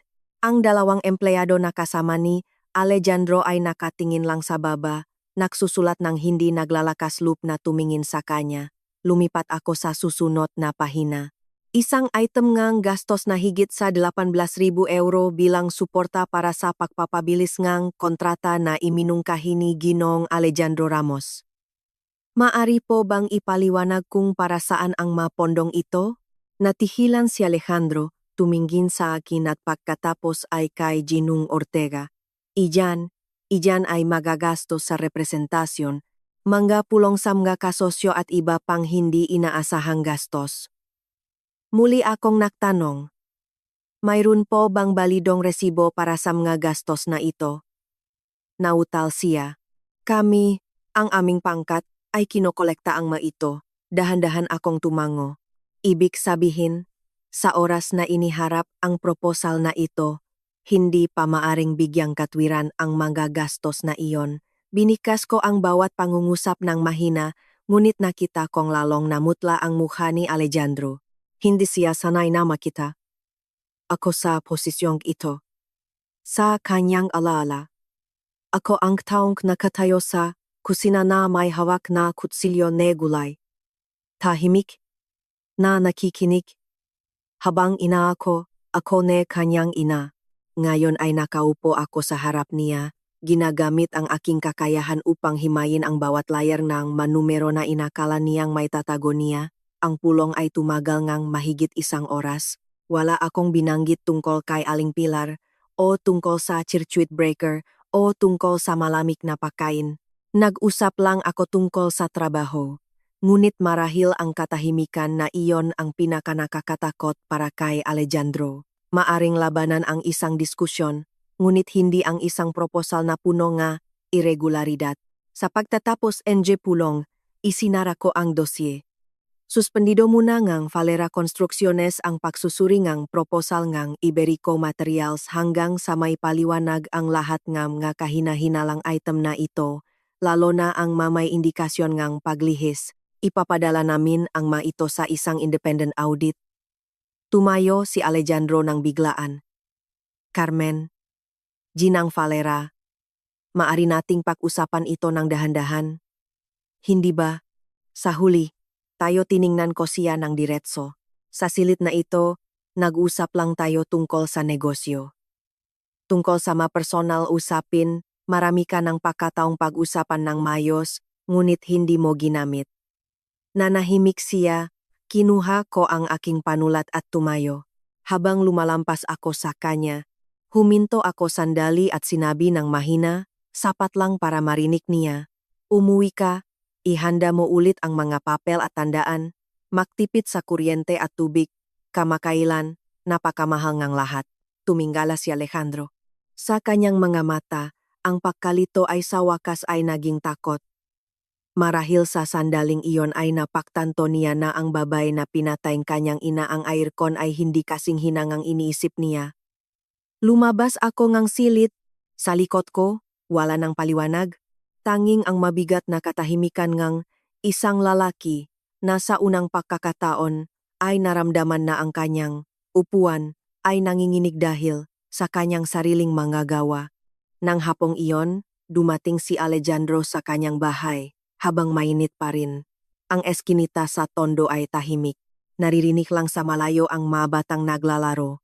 Ang dalawang empleyado na kasama ni Alejandro ay nakatingin lang sa baba, nagsusulat ng hindi naglalakas loob na tumingin sa kanya. Lumipat ako sa susunod na pahina. Isang item ngang gastos na higit sa 18,000 euro bilang suporta para sa pagpapabilis ngang kontrata na iminungkahi ni Ginong Alejandro Ramos. Maari po bang ipaliwanag kung para saan ang mapondong ito? Natihilan si Alejandro, tumingin sa akin at pagkatapos ay kay Ginong Ortega. Iyan ay magagastos sa representasyon, mga pulong sa mga kasosyo at iba pang hindi inaasahang gastos. Muli akong nagtanong, mayroon po bang balidong resibo para sa mga gastos na ito? Nautal siya. Kami, ang aming pangkat, ay kinokolekta ang mga ito. Dahan-dahan akong tumango. Ibig sabihin, sa oras na iniharap ang proposal na ito, hindi pa maaring bigyang katwiran ang mga gastos na iyon. Binikas ko ang bawat pangungusap ng mahina, ngunit nakita kong lalong namutla ang mukha ni Alejandro. Hindi siya sanay na makita ako sa posisyong ito. Sa kanyang alaala, ako ang taong nakatayo sa kusina na may hawak na kutsilyo na gulay. Tahimik na nakikinig. Habang ako ne kanyang ina. Ngayon ay nakaupo ako sa harap niya, ginagamit ang aking kakayahan upang himayin ang bawat layar ng manumero na inakala niyang may tatago niya. Ang pulong ay tumagal ngang mahigit 1 oras. Wala akong binanggit tungkol kay Aling Pilar, o tungkol sa circuit breaker, o tungkol sa malamig na pagkain. Nag-usap lang ako tungkol sa trabaho. Ngunit marahil ang katahimikan na iyon ang pinakanakakatakot para kay Alejandro. Maaring labanan ang isang diskusyon, ngunit hindi ang isang proposal na puno nga irregularidad. Sa pagtatapos NJ Pulong, isinara ko ang dosye. Suspendido muna ngang Valera Construcciones ang pagsusuri ngang proposal ngang Iberico Materials hanggang sa may paliwanag ang lahat ngam nga kahina-hinalang item na ito, lalo na ang mamay indikasyon ngang paglihis. Ipapadala namin ang ito sa isang independent audit. Tumayo si Alejandro ng biglaan. Carmen, Ginang Valera, maari nating pag-usapan ito ng dahan-dahan. Hindi ba? Sa huli, tayo tiningnan ko siya ng diretso. Sa silid na ito, nag-usap lang tayo tungkol sa negosyo. Tungkol sa mga personal usapin, marami ka ng pagkataong pag-usapan ng mayos, ngunit hindi mo ginamit. Nanahimik siya, kinuha ko ang aking panulat at tumayo. Habang lumalampas ako sa kanya, huminto ako sandali at sinabi ng mahina, sapat lang para marinig niya. Umuwi ka. Ihanda mo ulit ang mga papel at tandaan, magtipid sa kuryente at tubig, kamakailan, napakamahal ngang lahat. Tumingala si Alejandro. Sa kanyang mga mata, ang pagkalito ay sa wakas ay naging takot. Marahil sa sandaling iyon ay napaktanto niya na ang babae na pinatayng kanyang ina ang aircon ay hindi kasing hinangang iniisip niya. Lumabas ako ngang silid, sa likod ko, wala ng paliwanag. Tanging ang mabigat na katahimikan ngang isang lalaki na sa unang pagkakataon ay naramdaman na ang kanyang upuan ay nanginginig dahil sa kanyang sariling mga gawa. Nang hapong iyon, dumating si Alejandro sa kanyang bahay habang mainit pa rin. Ang eskinita sa tondo ay tahimik. Naririnig lang sa malayo ang mabatang naglalaro.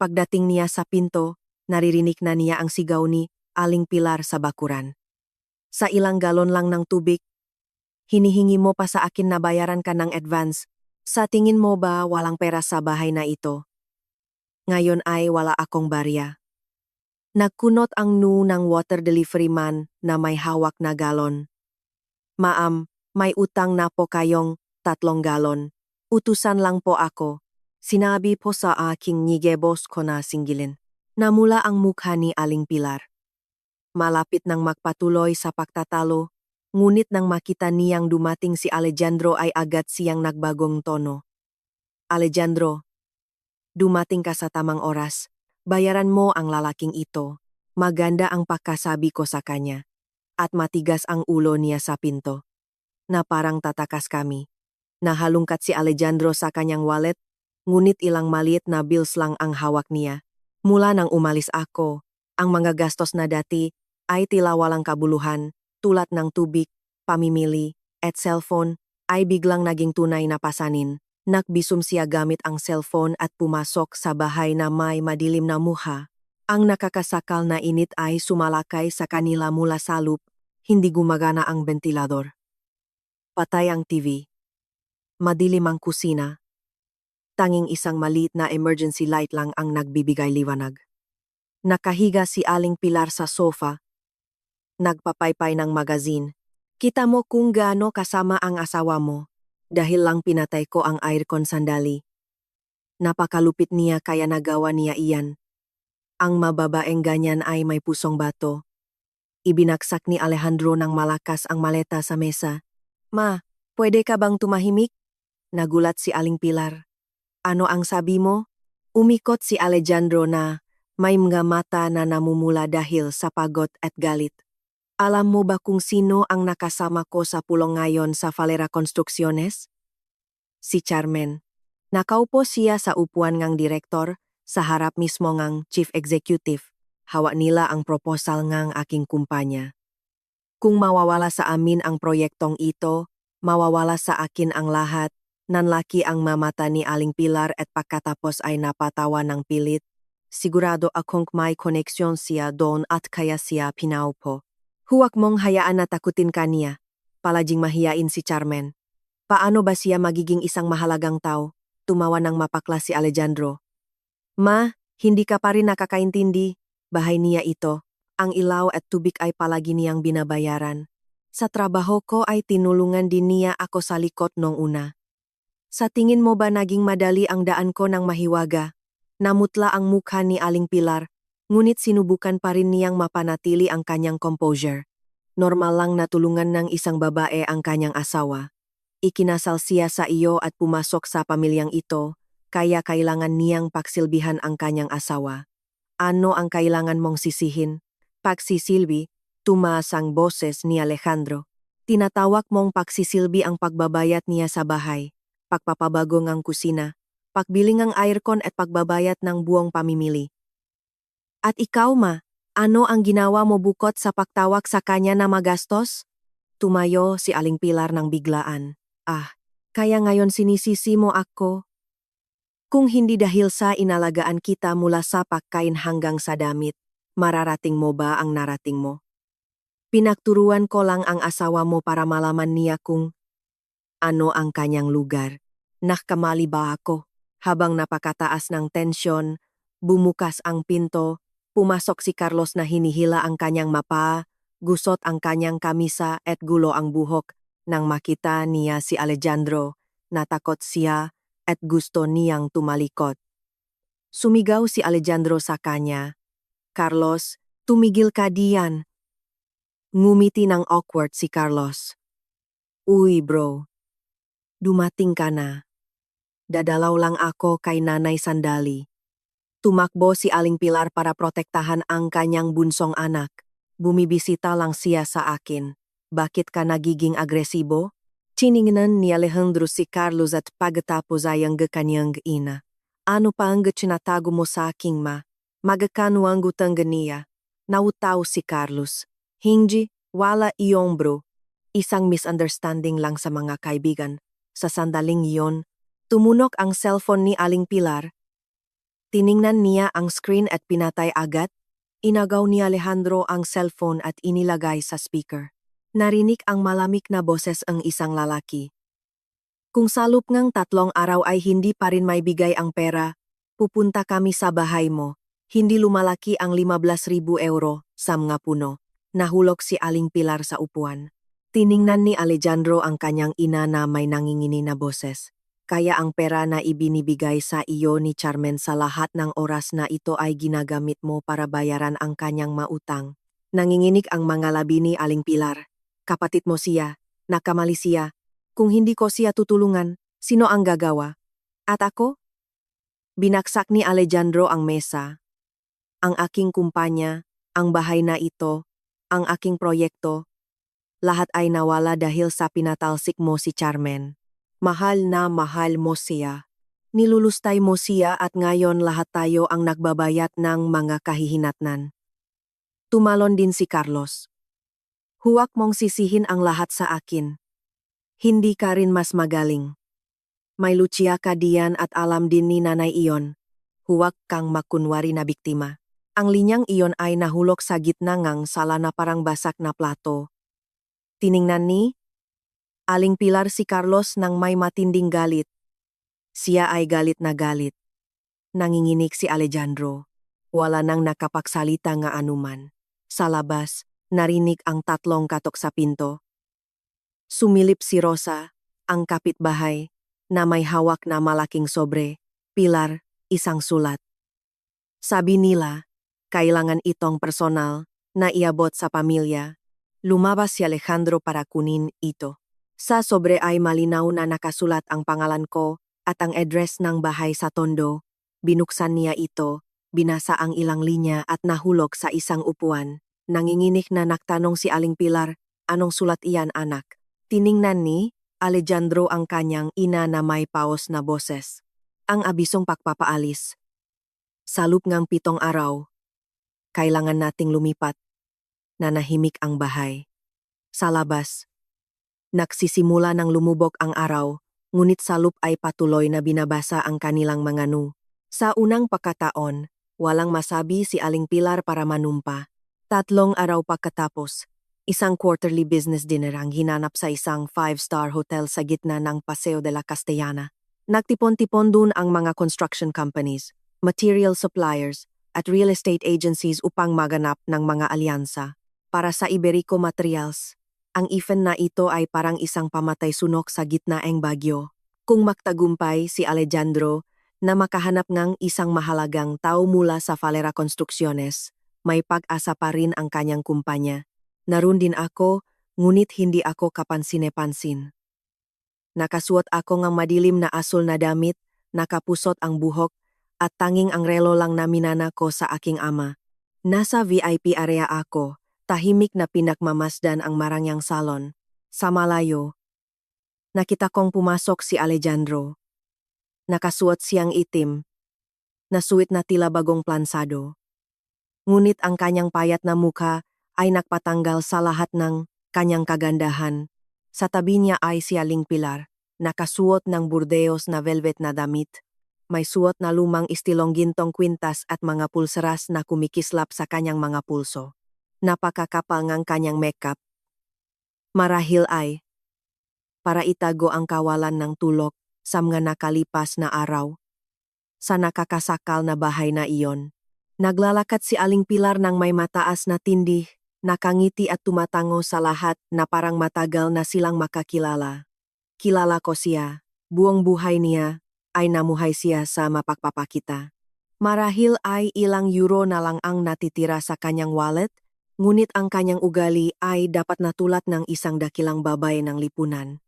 Pagdating niya sa pinto, naririnig na niya ang sigaw ni Aling Pilar sa bakuran. Sa ilang galon lang ng tubig, hinihingi mo pa sa akin na bayaran ka ng advance. Sa tingin mo ba walang pera sa bahay na ito? Ngayon ay wala akong barya. Nagkunot ang ng water delivery man na may hawak na galon. Ma'am, may utang na po kayong 3 galon. Utusan lang po ako. Sinabi po sa aking nigeboss ko na singgilin. Namula ang mukha ni Aling Pilar. Malapit nang magpatuloy sa pagtatalo, ngunit nang makita niyang dumating si Alejandro ay agad siyang nagbagong tono. Alejandro, dumating ka sa tamang oras. Bayaran mo ang lalaking ito. Maganda ang pagkasabi ko sa kanya. At matigas ang ulo niya sa pinto. Na parang tatakas kami. Nahalungkat si Alejandro sa kanyang wallet, ngunit ilang maliit na bills lang ang hawak niya. Mula nang umalis ako, ang mga gastos na dati ay tila walang kabuluhan, tulad ng tubig, pamimili, at cellphone, ay biglang naging tunay na pasanin. Nakbisum siya gamit ang cellphone at pumasok sa bahay na may madilim na muha. Ang nakakasakal na init ay sumalakay sa kanila mula sa loop, hindi gumagana ang ventilador. Patay ang TV. Madilim ang kusina. Tanging isang maliit na emergency light lang ang nagbibigay liwanag. Nakahiga si Aling Pilar sa sofa. Nagpapaypay ng magazine. Kita mo kung gaano kasama ang asawa mo. Dahil lang pinatay ko ang aircon sandali. Napakalupit niya kaya nagawa niya iyan. Ang mababaeng ganyan ay may pusong bato. Ibinaksak ni Alejandro ng malakas ang maleta sa mesa. Ma, pwede ka bang tumahimik? Nagulat si Aling Pilar. Ano ang sabi mo? Umikot si Alejandro na may mga mata na namumula dahil sa pagod at galit. Alam mo ba kung sino ang nakasama ko sa pulong ngayon sa Falera Construcciones? Si Carmen. Nakaupo siya sa upuan ngang direktor, sa harap mismo ngang chief executive. Hawak nila ang proposal ngang aking kumpanya. Kung mawawala sa amin ang proyektong ito, mawawala sa akin ang lahat. Nanlaki ang mamata ni Aling Pilar at pagkatapos ay napatawa ng pilit. Sigurado akong may koneksyon siya doon at kaya siya pinaupo. Huwag mong hayaan na takutin ka niya. Palaging mahiyain si Carmen. Paano ba siya magiging isang mahalagang tao? Tumawa ng mapakla si Alejandro. Ma, hindi ka pa rin nakakaintindi. Bahay niya ito. Ang ilaw at tubig ay palagi niyang binabayaran. Sa trabaho ko ay tinulungan din niya ako sa likod nung una. Sa tingin mo ba naging madali ang daan ko ng mahiwaga? Namutla ang mukha ni Aling Pilar, ngunit sinubukan pa rin niyang mapanatili ang kanyang composure. Normal lang na tulungan ng isang babae ang kanyang asawa. Ikinasal siya sa iyo at pumasok sa pamilyang ito, kaya kailangan niyang pagsilbihan ang kanyang asawa. Ano ang kailangan mong sisihin? Pagsisilbi, tumaas ang boses ni Alejandro. Tinatawag mong pagsisilbi ang pagbabayat niya sa bahay. Pagpapabago ng kusina, pagbiling ng aircon at pagbabayat ng buong pamimili. At ikaw ma, ano ang ginawa mo bukod sa pagtawag sa kanya na magastos? Tumayo si Aling Pilar ng biglaan. Kaya ngayon sinisisi mo ako? Kung hindi dahil sa inalagaan kita mula sa pagkain hanggang sa damit, mararating mo ba ang narating mo? Pinagturuan ko lang ang asawa mo para malaman niya kung ano ang kanyang lugar. Nakamali ba ako? Habang napakataas ng tensyon, bumukas ang pinto, pumasok si Carlos na hinihila ang kanyang mapa, gusot ang kanyang kamisa at gulo ang buhok. Nang makita niya si Alejandro, natakot siya at gusto niyang tumalikod. Sumigaw si Alejandro sa kanya. Carlos, tumigil ka diyan. Ngumiti ng awkward si Carlos. Uy bro. Dumating ka na. Dadalaw lang ako kay Nanay sandali. Tumakbo si Aling Pilar para protektahan ang kanyang bunsong anak. Bumibisita lang siya sa akin. Bakit ka nagiging agresibo? Tiningnan ni Alejandro si Carlos at pagkatapos ay ang kanyang ina. Ano pa ang tinatago mo sa aking ma? Magkano ang utang niya? Nautaw si Carlos. Hindi, wala iyong bro. Isang misunderstanding lang sa mga kaibigan. Sa sandaling iyon, tumunok ang cellphone ni Aling Pilar. Tiningnan niya ang screen at pinatay agad. Inagaw ni Alejandro ang cellphone at inilagay sa speaker. Narinig ang malamig na boses ang isang lalaki. Kung sa loob ng 3 araw ay hindi pa rin may bigay ang pera, pupunta kami sa bahay mo. Hindi lumalaki ang 15,000 euro sa mga puno. Nahulog si Aling Pilar sa upuan. Tiningnan ni Alejandro ang kanyang ina na may nangingini na boses. Kaya ang pera na ibinibigay sa iyo ni Carmen sa lahat ng oras na ito ay ginagamit mo para bayaran ang kanyang mautang. Nanginginig ang mga labi ni Aling Pilar. Kapatid mo siya, nakamali siya. Kung hindi ko siya tutulungan, sino ang gagawa? At ako? Binaksak ni Alejandro ang mesa. Ang aking kumpanya, ang bahay na ito, ang aking proyekto, lahat ay nawala dahil sa pinatalsik mo si Carmen. Mahal na mahal mo siya. Nilulustay mo siya at ngayon lahat tayo ang nagbabayat ng mga kahihinatnan. Tumalon din si Carlos. Huwag mong sisihin ang lahat sa akin. Hindi ka rin mas magaling. May lutsya ka diyan at alam din ni nanay iyon. Huwag kang makunwari na biktima. Ang linyang iyon ay nahulog sa gitna ngang sala na parang basak na plato. Tiningnan ni Aling Pilar si Carlos nang may matinding galit. Siya ay galit na galit. Nanginginig si Alejandro. Wala nang nakapagsalita nga anuman. Sa labas, narinig ang tatlong katok sa pinto. Sumilip si Rosa, ang kapitbahay, na may hawak na malaking sobre. Pilar, isang sulat. Sabi nila, kailangan itong personal na iabot sa pamilya. Lumabas si Alejandro para kunin ito. Sa sobre ay malinaw na nakasulat ang pangalan ko at ang address ng bahay sa Tondo. Binuksan niya ito, binasa ang ilang linya at nahulog sa isang upuan. Nanginginig na nagtanong si Aling Pilar, anong sulat iyan anak? Tiningnan ni Alejandro ang kanyang ina na may paos na boses. Ang abisong pagpapaalis. Sa loob ngang 7 araw, kailangan nating lumipat. Nanahimik ang bahay. Sa labas, nagsisimula ng lumubog ang araw, ngunit sa loob ay patuloy na binabasa ang kanilang mga nu. Sa unang pagkataon, walang masabi si Aling Pilar para manumpa. 3 araw pagkatapos, isang quarterly business dinner ang hinanap sa isang 5-star hotel sa gitna ng Paseo de la Castellana. Nagtipon-tipon dun ang mga construction companies, material suppliers, at real estate agencies upang maganap ng mga alyansa. Para sa Iberico Materials, ang event na ito ay parang isang pamatay sunok sa gitna ng bagyo. Kung magtagumpay si Alejandro na makahanap ng isang mahalagang tao mula sa Falera Construcciones, may pag-asa pa rin ang kanyang kumpanya. Naroon din ako, ngunit hindi ako kapansin-pansin. Nakasuot ako ng madilim na asul na damit, nakapusot ang buhok, at tanging ang relo lang na minana ko sa aking ama. Nasa VIP area ako, tahimik na pinagmamasdan ang marangyang salon. Sa malayo, nakita kong pumasok si Alejandro. Nakasuot siyang itim, nasuit na tila bagong plansado. Ngunit ang kanyang payat na mukha ay nagpatanggal sa lahat ng kanyang kagandahan. Sa tabi niya ay si Aling Pilar, nakasuot ng burdeos na velvet na damit. May suot na lumang istilong gintong kwintas at mga pulseras na kumikislap sa kanyang mga pulso. Napakakapal ngang kanyang makeup. Marahil ay para itago ang kawalan ng tulog sa mga nakalipas na araw. Sa nakakasakal na bahay na iyon, naglalakad si Aling Pilar ng may mataas na tindih, nakangiti at tumatango sa lahat na parang matagal na silang makakilala. Kilala ko siya, buong buhay niya, ay namuhay siya sa mapagpapakita. Marahil ay ilang euro na lang ang natitira sa kanyang wallet, ngunit ang kanyang ugali ay dapat natulad ng isang dakilang babay ng lipunan.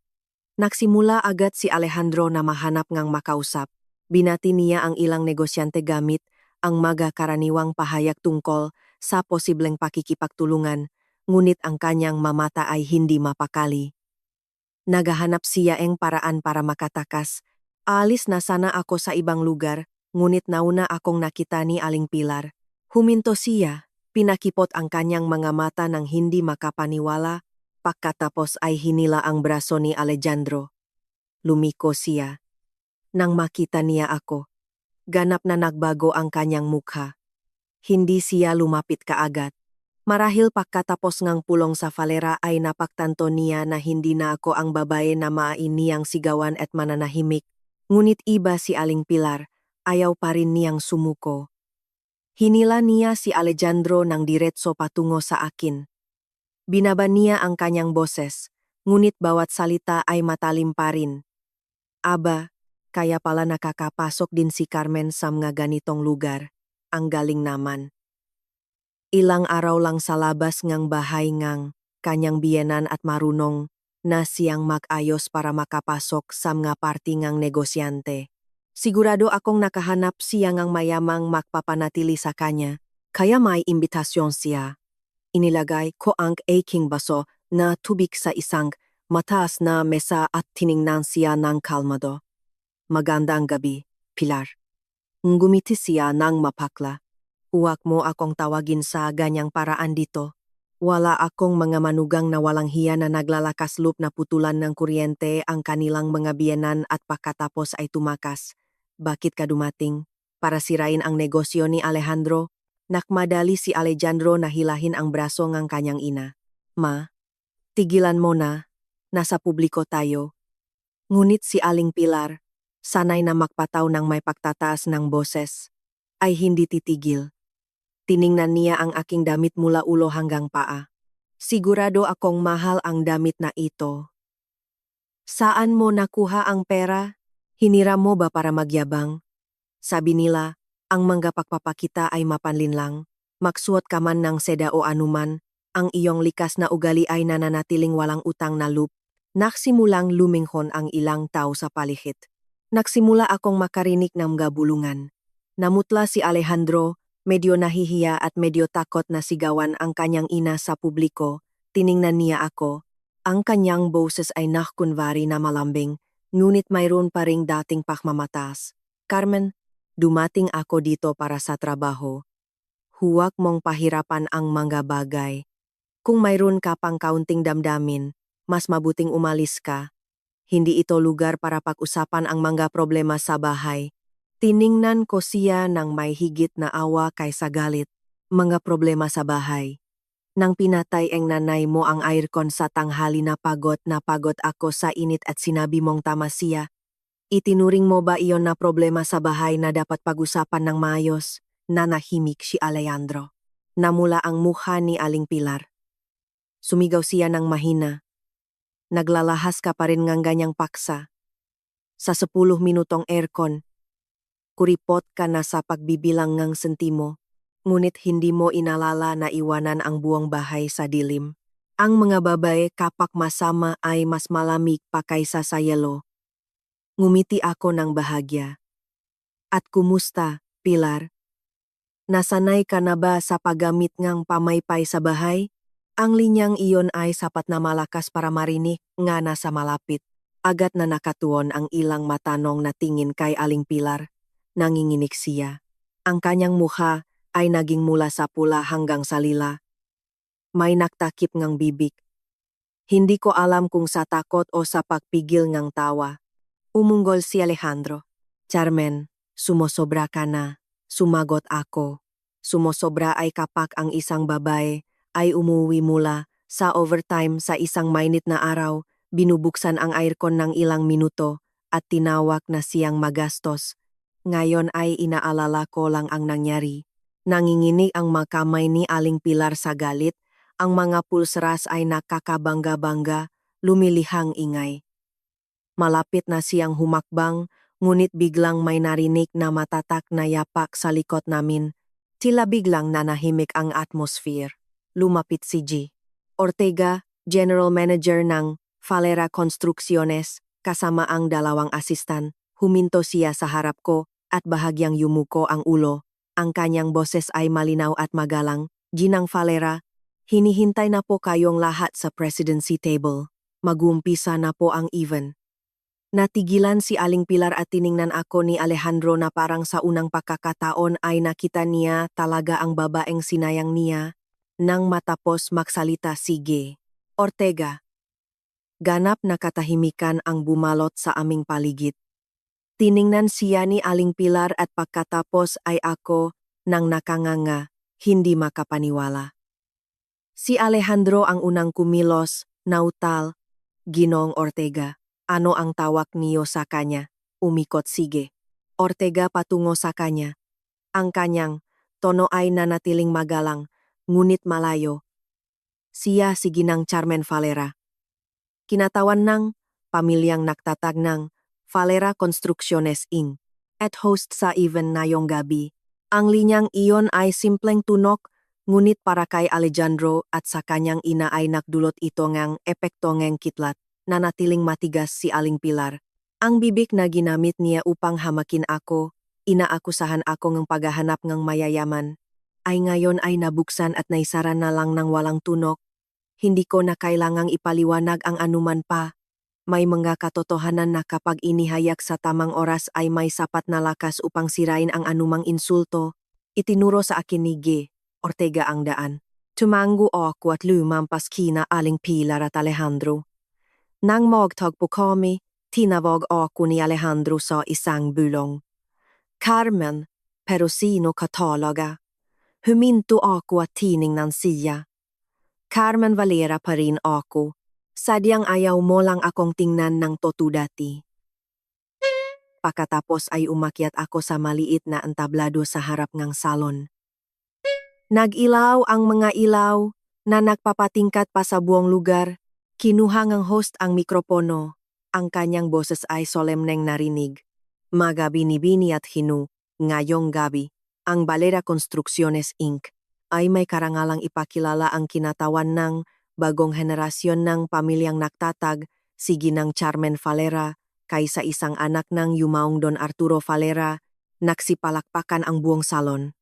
Nagsimula agad si Alejandro na mahanap ngang makausap. Binati niya ang ilang negosyante gamit ang mga karaniwang pahayag tungkol sa posibleng pakikipagtulungan, ngunit ang kanyang mamata ay hindi mapakali. Naghahanap siya ng paraan para makatakas. Aalis na sana ako sa ibang lugar, ngunit nauna akong nakita ni Aling Pilar. Huminto siya, pinakipot ang kanyang mga mata ng hindi makapaniwala, pagkatapos ay hinila ang braso ni Alejandro. Lumiko siya. Nang makita niya ako, ganap na nagbago ang kanyang mukha. Hindi siya lumapit kaagad. Marahil pagkatapos ngang pulong sa Falera ay napagtanto niya na hindi na ako ang babae na maain niyang sigawan at mananahimik. Ngunit iba si Aling Pilar, ayaw pa rin niyang sumuko. Hinila niya si Alejandro ng diretso patungo sa akin. Binaba niya ang kanyang boses, ngunit bawat salita ay matalim pa rin. Aba, kaya pala nakakapasok din si Carmen sa mga ganitong lugar. Ang galing naman. Ilang araw lang sa labas ngang bahay ngang kanyang biyenan at marunong na siyang mag-ayos para makapasok sa mga party ngang negosyante. Sigurado akong nakahanap siya ngang mayamang magpapanatili sa kanya, kaya may imbitasyon siya. Inilagay ko ang aking baso na tubig sa isang mataas na mesa at tiningnan siya ng kalmado. Magandang gabi, Pilar. Ngumiti siya nang mapakla. Huwag mo akong tawagin sa ganyang paraan dito. Wala akong mga manugang na walang hiya na naglalakas loop na putulan ng kuryente ang kanilang mga biyenan at pagkatapos ay tumakas. Bakit ka dumating? Para sirain ang negosyo ni Alejandro? Nakmadali si Alejandro na hilahin ang braso ng kanyang ina. Ma, tigilan mo na. Nasa publiko tayo. Ngunit si Aling Pilar, sanay na magpataw ng may pagtataas ng boses, ay hindi titigil. Tiningnan niya ang aking damit mula ulo hanggang paa. Sigurado akong mahal ang damit na ito. Saan mo nakuha ang pera? Hiniram mo ba para magyabang? Sabi nila, ang mga pagpapakita ay mapanlinlang. Magsuot ka man ng seda o anuman, ang iyong likas na ugali ay nananatiling walang utang na loob. Nagsimulang luminghon ang ilang tao sa palihit. Nagsimula akong makarinig ng mga bulungan. Namutla si Alejandro, medyo nahihiya at medyo takot na sigawan ang kanyang ina sa publiko. Tiningnan niya ako. Ang kanyang boses ay nakunwari na malambing, ngunit mayroon pa ring dating pakmamataas. Carmen, dumating ako dito para sa trabaho. Huwag mong pahirapan ang mga bagay. Kung mayroon ka pang kaunting damdamin, mas mabuting umalis ka. Hindi ito lugar para pag-usapan ang mga problema sa bahay. Tiningnan ko siya ng may higit na awa kaysa galit. Mga problema sa bahay. Nang pinatay ang nanay mo ang aircon sa tanghali na pagod ako sa init at sinabi mong tama siya. Itinuring mo ba iyon na problema sa bahay na dapat pag-usapan ng maayos? Nanahimik si Alejandro. Namula ang mukha ni Aling Pilar. Sumigaw siya ng mahina. Naglalahas ka pa rin ng ganyang paksa. Sa 10 minutong aircon, kuripot ka na sa pagbibilang ng sentimo, ngunit hindi mo inalala na iwanan ang buong bahay sa dilim. Ang mga babae kapag masama ay mas malamig pa kaysa sa yelo. Ngumiti ako ng bahagya. At kumusta, Pilar? Nasanay ka na ba sa paggamit ng pamaypay sa bahay? Ang linyang iyon ay sapat na malakas para marinig nga nasa malapit. Agad na nakatuon ang ilang matanong na tingin kay Aling Pilar. Nanginginig siya. Ang kanyang mukha ay naging mula sa pula hanggang sa lila. May naktakip ngang bibig. Hindi ko alam kung sa takot o sa pagpigil ngang tawa. Umunggol si Alejandro. Carmen, sumosobra ka na. Sumagot ako. Sumosobra ay kapag ang isang babae ay umuwi mula sa overtime sa isang mainit na araw, binubuksan ang aircon ng ilang minuto at tinawag na siyang magastos. Ngayon ay inaalala ko lang ang nangyari. Nanginginig ang mga kamay ni Aling Pilar sa galit, ang mga pulseras ay nakakabangga-bangga, lumilihang ingay. Malapit na siyang humakbang, ngunit biglang may narinig na matatak na yapak sa likod namin. Tila biglang nanahimik ang atmosphere. Lumapit si G. Ortega, General Manager ng Falera Construcciones, kasama ang 2 asistan. Huminto siya sa harap ko at bahagyang yumuko ang ulo. Ang kanyang boses ay malinaw at magalang. Ginang Falera, hinihintay na po kayong lahat sa presidency table. Mag-uumpisa na po ang event. Natigilan si Aling Pilar at tiningnan ako ni Alejandro na parang sa unang pagkakataon ay nakita niya talaga ang babaeng sinayang niya. Nang matapos magsalita si G. Ortega. Ganap na katahimikan ang bumalot sa aming paligid. Tiningnan siya ni Aling Pilar at pagkatapos ay ako nang nakanganga, hindi makapaniwala. Si Alejandro ang unang kumilos, nautal, Ginoong Ortega. Ano ang tawag niyo sa kanya? Umikot sige. Ortega patungo sa kanya. Ang kanyang tono ay nanatiling magalang, ngunit malayo. Siya si Ginang Carmen Falera. Kinatawan ng pamilyang nagtatag ng Falera Construcciones Inc. at host sa event ngayong gabi. Ang linyang iyon ay simpleng tunok, ngunit para kay Alejandro at sa kanyang ina ay nagdulot ito ngang epekto ngang kitlat. Nanatiling matigas si Aling Pilar. Ang bibig na ginamit niya upang hamakin ako, inaakusahan ako ng paghahanap ng mayayaman, ay ngayon ay nabuksan at naisara na lang ng walang tunok. Hindi ko na kailangang ipaliwanag ang anuman pa. May mga katotohanan na kapag inihayag sa tamang oras ay may sapat na lakas upang sirain ang anumang insulto. Itinuro sa akin ni G. Ortega ang daan. Tumango ako at lumampas kina Aling Pilar at Alejandro. Nang magtagpo kami, tinawag ako ni Alejandro sa isang bulong. Carmen, pero sino ka talaga? Huminto ako at tiningnan siya. Carmen Valera pa rin ako. Sadyang ayaw mo lang akong tingnan ng toto dati. Pagkatapos ay umakyat ako sa maliit na entablado sa harap ng salon. Nag-ilaw ang mga ilaw na nagpapatingkat pa sa buong lugar. Kinuha ng host ang mikropono. Ang kanyang boses ay solemneng narinig. Magabini-bini at hinu, ngayong gabi, ang Valera Construcciones Inc. ay may karangalang ipakilala ang kinatawan ng bagong henerasyon ng pamilyang nagtatag, si Ginang Carmen Valera, kaysa isang anak ng yumaong Don Arturo Valera, nagsipalakpakan ang buong salon.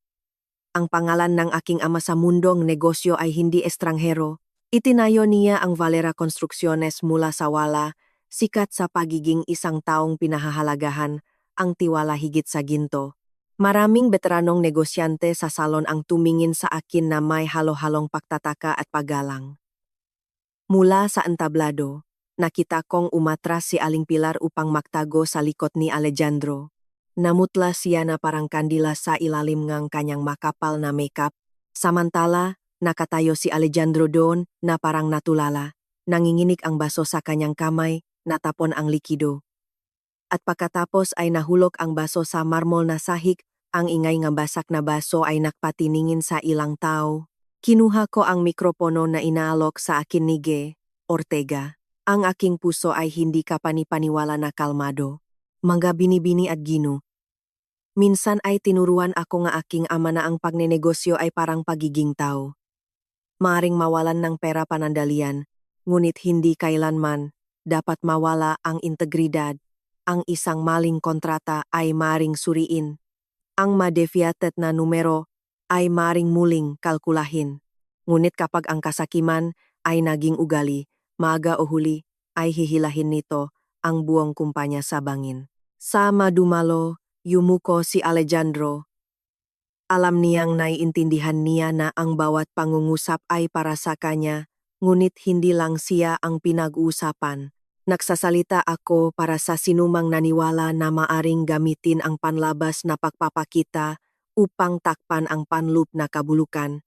Ang pangalan ng aking ama sa mundong negosyo ay hindi estranghero. Itinayo niya ang Valera Construcciones mula sa wala, sikat sa pagiging isang taong pinahahalagahan, ang tiwala higit sa ginto. Maraming veteranong negosyante sa salon ang tumingin sa akin na may halo-halong pagtataka at paggalang. Mula sa entablado, nakita kong umatras si Aling Pilar upang magtago sa likod ni Alejandro. Namutla siya na parang kandila sa ilalim ng kanyang makapal na makeup, samantala nakatayo si Alejandro doon na parang natulala. Nanginginig ang baso sa kanyang kamay, natapon ang likido. At pagkatapos ay nahulog ang baso sa marmol na sahig, ang ingay ng basak na baso ay nakpatiningin sa ilang tao. Kinuha ko ang mikropono na inaalok sa akin ni G. Ortega. Ang aking puso ay hindi kapanipaniwala na kalmado. Mga binibini at gino. Minsan ay tinuruan ako nga aking ama na ang pagnenegosyo ay parang pagiging tao. Maaring mawalan ng pera panandalian, ngunit hindi kailanman dapat mawala ang integridad. Ang isang maling kontrata ay maaring suriin. Ang ma-deviated na numero ay maaring muling kalkulahin. Ngunit kapag ang kasakiman ay naging ugali, maaga o huli ay hihilahin nito ang buong kumpanya sa bangin. Sa madumalo, yumuko si Alejandro. Alam niyang naiintindihan niya na ang bawat pangungusap ay para sa kanya, ngunit hindi lang siya ang pinag-uusapan. Nagsasalita ako para sa sinumang naniwala na maaring gamitin ang panlabas na pagpapakita upang takpan ang panloop na kabulukan.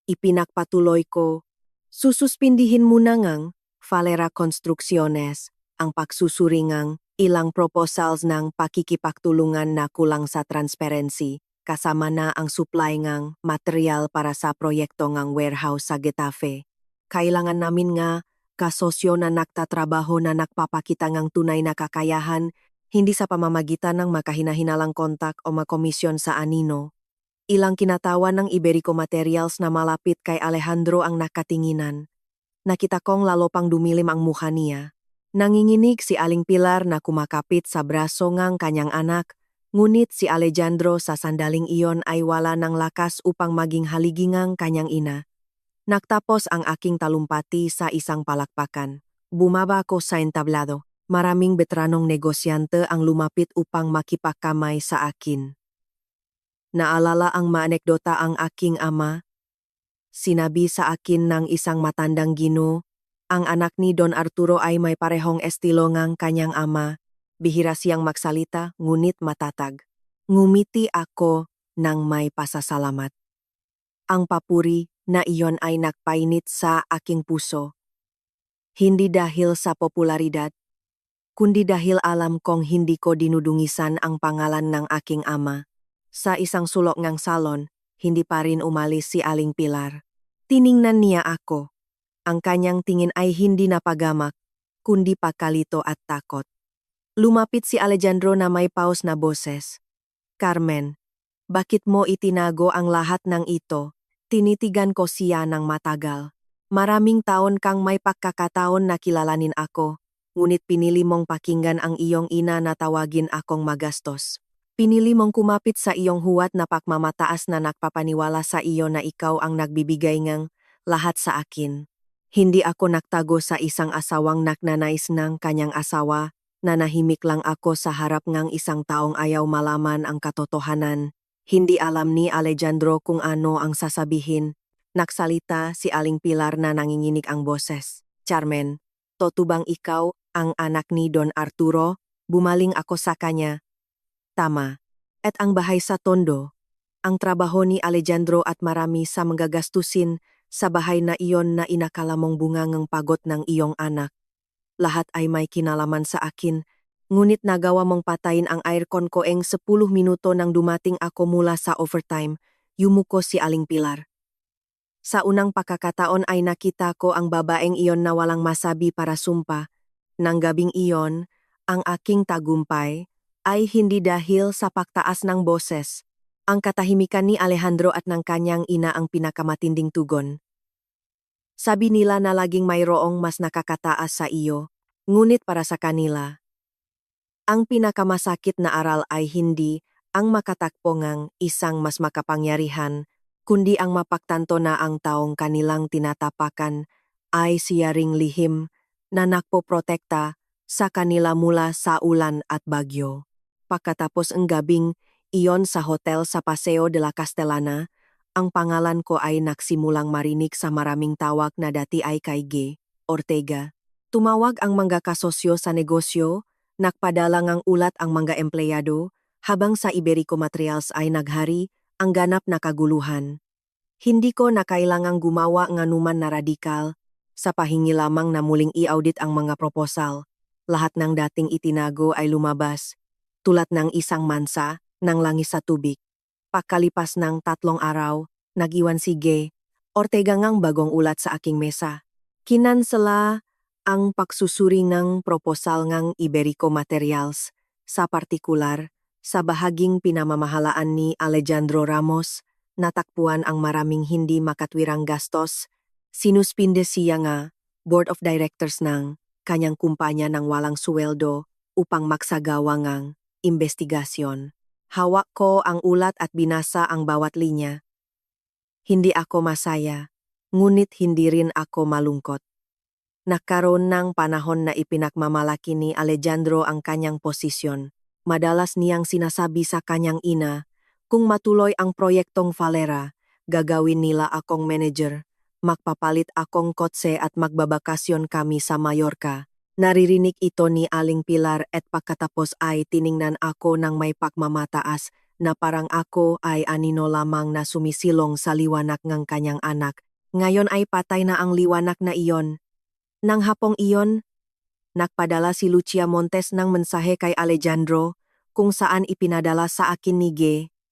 Ipinagpatuloy ko, sususpindihin muna ngang Valera Construcciones ang pagsusuringang ilang proposals ng pakikipagtulungan na kulang sa transparency, kasama na ang supply ngang material para sa proyekto ngang warehouse sa Getafe. Kailangan namin nga kasosyo na nagtatrabaho na nagpapakita ngang tunay na kakayahan, hindi sa pamamagitan ng makahinahinalang kontak o makomisyon sa anino. Ilang kinatawan ng Iberico Materials na malapit kay Alejandro ang nakatinginan. Nakita kong lalo pang dumilim ang mukha niya. Nanginginig si Aling Pilar na kumakapit sa braso ngang kanyang anak, ngunit si Alejandro sa sandaling iyon ay wala ng lakas upang maging haligi ngang kanyang ina. Nagtapos ang aking talumpati sa isang palakpakan. Bumaba ako sa entablado. Maraming veteranong negosyante ang lumapit upang makipagkamay sa akin. Naalala ang maanekdota ang aking ama. Sinabi sa akin ng isang matandang gino, ang anak ni Don Arturo ay may parehong estilo ngang kanyang ama. Bihira siyang magsalita, ngunit matatag. Ngumiti ako ng may pasasalamat. Ang papuri na iyon ay nagpainit sa aking puso. Hindi dahil sa popularidad, kundi dahil alam kong hindi ko dinudungisan ang pangalan ng aking ama. Sa isang sulok ng salon, hindi pa rin umalis si Aling Pilar. Tiningnan niya ako. Ang kanyang tingin ay hindi napagamak, kundi pagkalito at takot. Lumapit si Alejandro na may paus na boses. Carmen, bakit mo itinago ang lahat ng ito? Tinitigan ko siya ng matagal. Maraming taon kang may pagkakataon na kilalanin ako, ngunit pinili mong pakinggan ang iyong ina na tawagin akong magastos. Pinili mong kumapit sa iyong huwat na pagmamataas na nagpapaniwala sa iyo na ikaw ang nagbibigay ngang lahat sa akin. Hindi ako naktago sa isang asawang nagnanais ng kanyang asawa, nanahimik lang ako sa harap ng isang taong ayaw malaman ang katotohanan. Hindi alam ni Alejandro kung ano ang sasabihin. Nagsalita si Aling Pilar na nanginginig ang boses. Carmen, totoo bang ikaw ang anak ni Don Arturo? Bumaling ako sa kanya. Tama. At ang bahay sa Tondo, ang trabaho ni Alejandro at marami sa mga gastusin sa bahay na iyon na inakala mong bungangang pagod ng iyong anak. Lahat ay may kinalaman sa akin, ngunit nagawa mong patayin ang aircon ko 10 minuto nang dumating ako mula sa overtime, yumuko si Aling Pilar. Sa unang pakakataon ay nakita ko ang babaeng iyon na walang masabi para sumpa. Nang gabing iyon, ang aking tagumpay ay hindi dahil sa pagtaas ng boses. Ang katahimikan ni Alejandro at ng kanyang ina ang pinakamatinding tugon. Sabi nila na laging mayroong mas nakakataas sa iyo, ngunit para sa kanila, ang pinakamasakit na aral ay hindi ang makatakpo ngang isang mas makapangyarihan, kundi ang mapagtanto na ang taong kanilang tinatapakan ay siya ring lihim na nagpoprotekta sa kanila mula sa ulan at bagyo. Pagkatapos ang gabing iyon sa hotel sa Paseo de la Castellana, ang pangalan ko ay nagsimulang marinig sa maraming tawag na dati ay kay G. Ortega. Tumawag ang mga kasosyo sa negosyo, nagpadala ng ulat ang mga empleyado, habang sa Iberico Materials ay naghari ang ganap na kaguluhan. Hindi ko na kailangang gumawa ng anuman na radikal, sa pahingi lamang na muling i-audit ang mga proposal. Lahat ng dating itinago ay lumabas, tulad ng isang mansa ng langis sa tubig. Pagkalipas ng 3 araw, nag-iwan si G. Ortega ngang bagong ulat sa aking mesa. Kinansela ang pagsusuri ng proposal ng Iberico Materials, sa partikular, sa bahaging pinamamahalaan ni Alejandro Ramos, natakpuan ang maraming hindi makatwirang gastos. Sinuspinde siya nga, board of directors ng kanyang kumpanya ng walang suweldo upang magsagawa ng investigasyon. Hawak ko ang ulat at binasa ang bawat linya. Hindi ako masaya, ngunit hindi rin ako malungkot. Nagkaroon ng panahon na ipinagmamalaki ni Alejandro ang kanyang posisyon. Madalas niyang sinasabi sa kanyang ina, kung matuloy ang proyektong Falera, gagawin nila akong manager, magpapalit akong kotse at magbabakasyon kami sa Mallorca. Naririnig ito ni Aling Pilar at pagkatapos ay tiningnan ako ng may pagmamataas na parang ako ay anino lamang na sumisilong sa liwanag ng kanyang anak. Ngayon ay patay na ang liwanag na iyon. Nang hapong iyon, nagpadala si Lucia Montes ng mensahe kay Alejandro kung saan ipinadala sa akin ni G.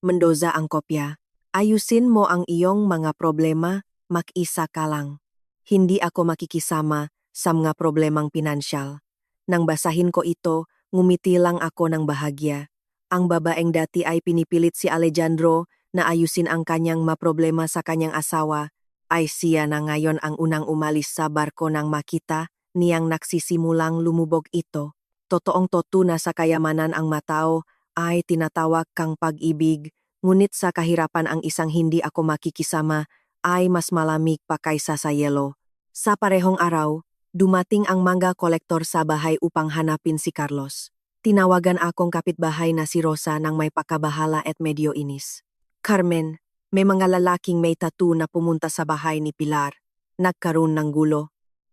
Mendoza ang kopya. Ayusin mo ang iyong mga problema, mag-isa ka lang. Hindi ako makikisama sa mga problemang pinansyal. Nang basahin ko ito, ngumiti lang ako ng bahagya. Ang babaeng dati ay pinipilit si Alejandro na ayusin ang kanyang maproblema sa kanyang asawa, ay siya na ngayon ang unang umalis sa barko nang makita niyang nagsisimulang lumubog ito. Totoong na sa kayamanan ang matao ay tinatawag kang pag-ibig, ngunit sa kahirapan ang isang hindi ako makikisama ay mas malamig pa kaysa sa yelo. Sa parehong araw, dumating ang manga kolektor sa bahay upang hanapin si Carlos. Tinawagan akong kapitbahay na si Rosa nang may pakabahala at medyo inis. Carmen, may mga lalaking may tattoo na pumunta sa bahay ni Pilar. Nagkaroon ng gulo.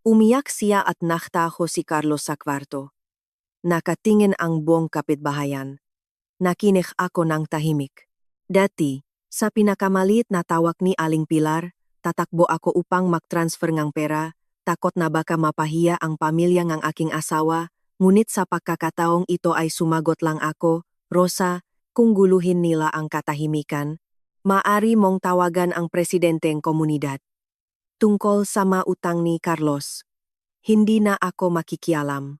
Umiyak siya at naktaho si Carlos sa kwarto. Nakatingin ang buong kapitbahayan. Nakinig ako ng tahimik. Dati, sa pinakamaliit na tawag ni Aling Pilar, tatakbo ako upang mag-transfer ng pera, takot na baka mapahiya ang pamilya ng aking asawa, ngunit sa pagkakataong ito ay sumagot lang ako, Rosa, kung guluhin nila ang katahimikan, maaari mong tawagan ang presidenteng komunidad. Tungkol sa mautang ni Carlos, hindi na ako makikialam.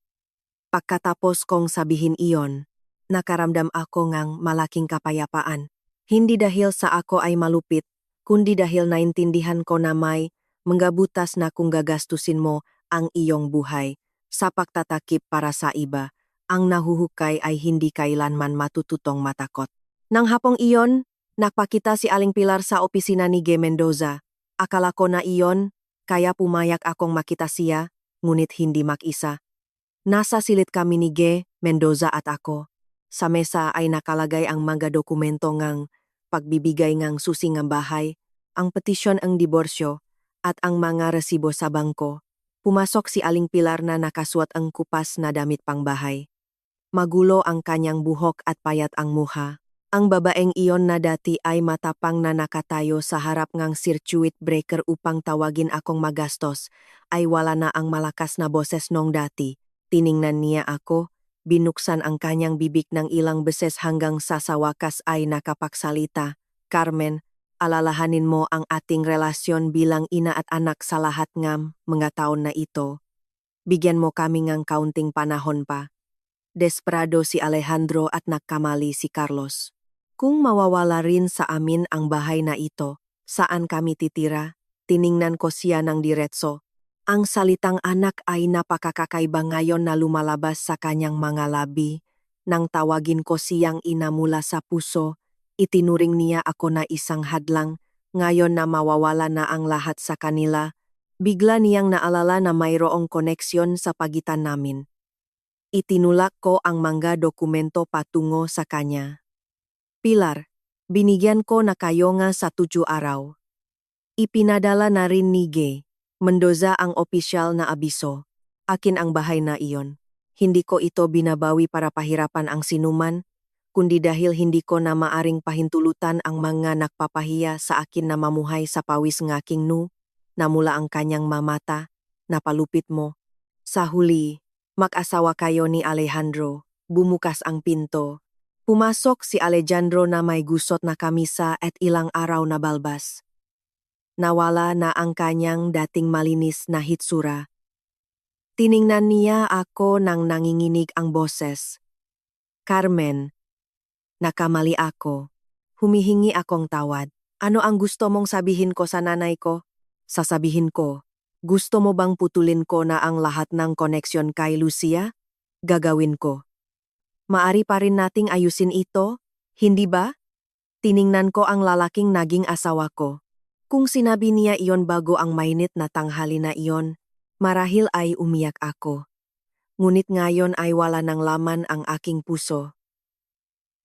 Pagkatapos kong sabihin iyon, nakaramdam ako ng malaking kapayapaan. Hindi dahil sa ako ay malupit, kundi dahil naintindihan ko na may mga butas na kung gagastusin mo ang iyong buhay sa pagtatakip para sa iba, ang nahuhukay ay hindi kailanman matututong matakot. Nang hapong iyon, nagpakita si Aling Pilar sa opisina ni G. Mendoza. Akala ko na iyon kaya pumayak akong makita siya, ngunit hindi mag-isa. Nasa silid kami ni Ge, Mendoza at ako. Sa mesa ay nakalagay ang mga dokumento ngang pagbibigay ngang susi ng bahay, ang petisyon ang diborsyo, at ang mga resibo sa bangko. Pumasok si Aling Pilar na nakasuot ang kupas na damit pangbahay. Magulo ang kanyang buhok at payat ang muha. Ang babaeng iyon na dati ay matapang na nakatayo sa harap ngang circuit breaker upang tawagin akong magastos, ay wala na ang malakas na boses nung dati. Tiningnan niya ako, binuksan ang kanyang bibig ng ilang beses hanggang sa wakas ay nakapagsalita. Carmen, alalahanin mo ang ating relasyon bilang ina at anak sa lahat ng mga taon na ito. Bigyan mo kami ng kaunting panahon pa. Desperado si Alejandro at nagkamali si Carlos. Kung mawawala rin sa amin ang bahay na ito, saan kami titira? Tiningnan ko siya ng diretso. Ang salitang anak ay napakakakaiba ngayon na lumalabas sa kanyang mga labi. Nang tawagin ko siyang ina mula sa puso, itinuring niya ako na isang hadlang. Ngayon na mawawala na ang lahat sa kanila, bigla niyang naalala na mayroong koneksyon sa pagitan namin. Itinulak ko ang mga dokumento patungo sa kanya. Pilar, binigyan ko na kayo nga sa 7 araw. Ipinadala na rin ni Ge, Mendoza ang opisyal na abiso. Akin ang bahay na iyon. Hindi ko ito binabawi para pahirapan ang sinuman, kundi dahil hindi ko na maaring pahintulutan ang mga nagpapahiya sa akin na mamuhay sa pawis ng aking na mula ang kanyang mamata, napalupit mo. Sa huli, mag-asawa kayo ni Alejandro. Bumukas ang pinto. Pumasok si Alejandro na may gusot na kamisa at ilang araw na balbas. Nawala na ang kanyang dating malinis na hitsura. Tiningnan niya ako nang nanginginig ang boses. Carmen, nakamali ako. Humihingi akong tawad. Ano ang gusto mong sabihin ko sa nanay ko? Sasabihin ko, gusto mo bang putulin ko na ang lahat ng koneksyon kay Lucia? Gagawin ko. Maari pa rin nating ayusin ito, hindi ba? Tiningnan ko ang lalaking naging asawa ko. Kung sinabi niya iyon bago ang mainit na tanghali na iyon, marahil ay umiyak ako. Ngunit ngayon ay wala ng laman ang aking puso.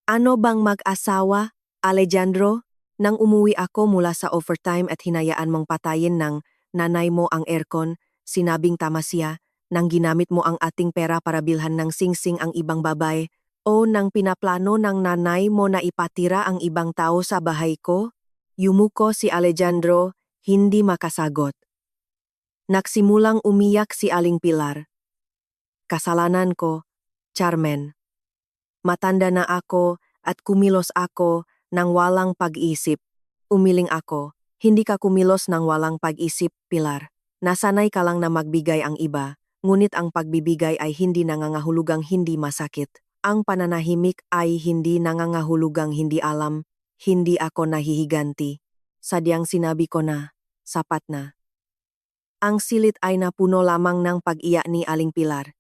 Ano bang mag-asawa, Alejandro? Nang umuwi ako mula sa overtime at hinayaan mong patayin ng nanay mo ang aircon, sinabing tama siya, nang ginamit mo ang ating pera para bilhan ng singsing ang ibang babae, o nang pinaplano ng nanay mo na ipatira ang ibang tao sa bahay ko? Yumuko si Alejandro, hindi makasagot. Nagsimulang umiyak si Aling Pilar. Kasalanan ko, Carmen. Matanda na ako at kumilos ako nang walang pag-isip. Umiling ako, hindi ka kumilos nang walang pag-isip, Pilar. Nasanay ka lang na magbigay ang iba, ngunit ang pagbibigay ay hindi nangangahulugang hindi masakit. Ang pananahimik ay hindi nangangahulugang hindi alam, hindi ako nahihiganti. Sadyang sinabi ko na, sapat na. Ang silid ay napuno lamang ng pag-iyak ni Aling Pilar.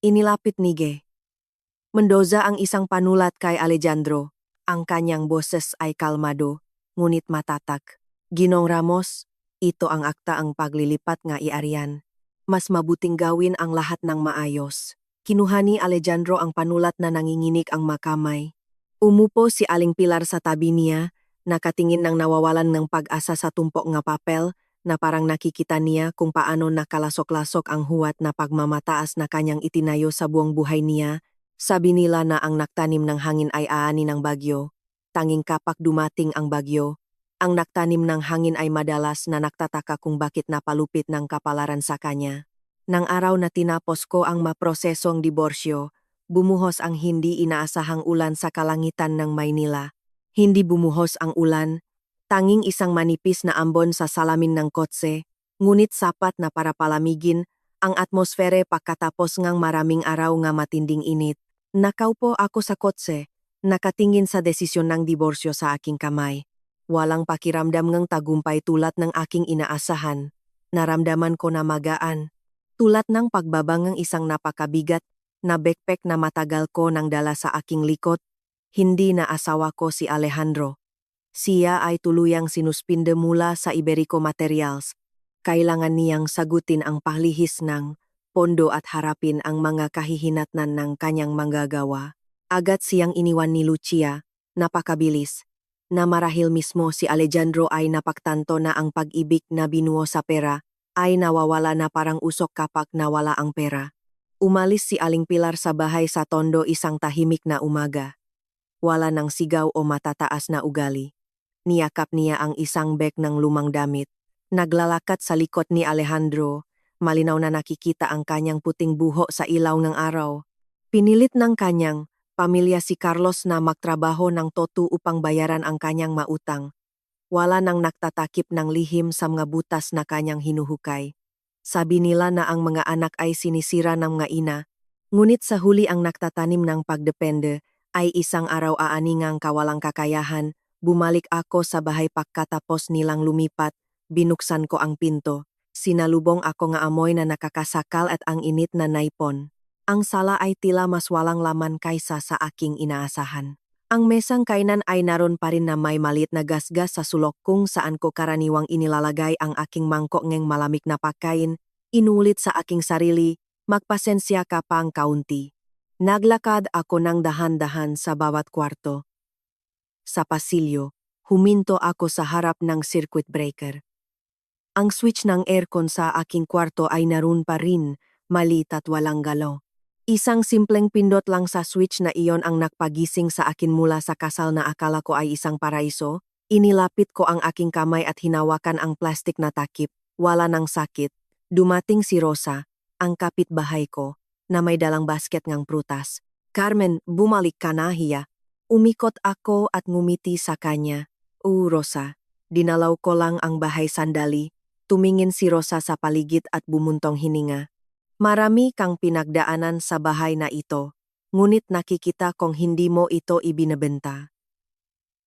Inilapit ni Ge Mendoza ang isang panulat kay Alejandro. Ang kanyang boses ay kalmado, ngunit matatak. Ginong Ramos, ito ang akta ang paglilipat nga iarian. Mas mabuting gawin ang lahat ng maayos. Kinuha ni Alejandro ang panulat na nanginginig ang makamay. Umupo si Aling Pilar sa tabi niya, nakatingin ng nawawalan ng pag-asa sa tumpok nga papel, na parang nakikita niya kung paano nakalasok-lasok ang huwat na pagmamataas na kanyang itinayo sa buong buhay niya. Sabi nila na ang naktanim ng hangin ay aani ng bagyo. Tanging kapak dumating ang bagyo, ang naktanim ng hangin ay madalas na nagtataka kung bakit napalupit ng kapalaran sa kanya. Nang araw na tinapos ko ang maprosesong diborsyo, bumuhos ang hindi inaasahang ulan sa kalangitan ng Maynila. Hindi bumuhos ang ulan, tanging isang manipis na ambon sa salamin ng kotse, ngunit sapat na para palamigin ang atmosfere pagkatapos ngang maraming araw nga matinding init. Nakaupo ako sa kotse, nakatingin sa desisyon ng diborsyo sa aking kamay. Walang pakiramdam ngang tagumpay tulad ng aking inaasahan. Naramdaman ko na magaan. Tulad ng pagbabangang isang napakabigat na backpack na matagal ko nang dala sa aking likod, hindi na asawa ko si Alejandro. Siya ay tuluyang sinuspinde mula sa Iberico Materials. kailangan niyang sagutin ang palihis ng pondo at harapin ang mga kahihinatnan ng kanyang manggagawa. Agad siyang iniwan ni Lucia, napakabilis, na marahil mismo si Alejandro ay napagtanto na ang pag-ibig na binuo sa pera ay nawawala na parang usok kapag nawala ang pera. Umalis si Aling Pilar sa bahay sa Tondo isang tahimik na umaga. Wala ng sigaw o matataas na ugali. Niyakap niya ang isang bag ng lumang damit. Naglalakad sa likod ni Alejandro, malinaw na nakikita ang kanyang puting buho sa ilaw ng araw. Pinilit ng kanyang pamilya si Carlos na magtrabaho ng toto upang bayaran ang kanyang mautang. Wala nang nagtatakip ng lihim sa mga butas na kanyang hinuhukay. Sabi nila na ang mga anak ay sinisira ng mga ina, ngunit sa huli ang nagtatanim ng pagdepende ay isang araw aaningang kawalang kakayahan. Bumalik ako sa bahay pagkatapos nilang lumipat, binuksan ko ang pinto. Sinalubong ako nga amoy na nakakasakal at ang init na naipon. Ang sala ay tila mas walang laman kaysa sa aking inaasahan. Ang mesang kainan ay naroon pa rin na may maliit na gasgas sa sulok kung saan ko karaniwang inilalagay ang aking mangkok ng malamig na pagkain. Inulit sa aking sarili, magpasensya ka pang kaunti. Naglakad ako ng dahan-dahan sa bawat kwarto. Sa pasilyo, huminto ako sa harap ng circuit breaker. Ang switch ng aircon sa aking kwarto ay naroon pa rin, maliit at walang galaw. Isang simpleng pindot lang sa switch na iyon ang nagpagising sa akin mula sa kasal na akala ko ay isang paraiso. Inilapit ko ang aking kamay at hinawakan ang plastik na takip. Wala ng sakit. Dumating si Rosa, ang kapitbahay ko, na may dalang basket ng prutas. Carmen, bumalik ka na hiya. Umikot ako at ngumiti sa kanya. Rosa, dinalaw ko lang ang bahay sandali. Tumingin si Rosa sa paligid at bumuntong hininga. Marami kang pinagdaanan sa bahay na ito, ngunit nakikita kong hindi mo ito ibinebenta.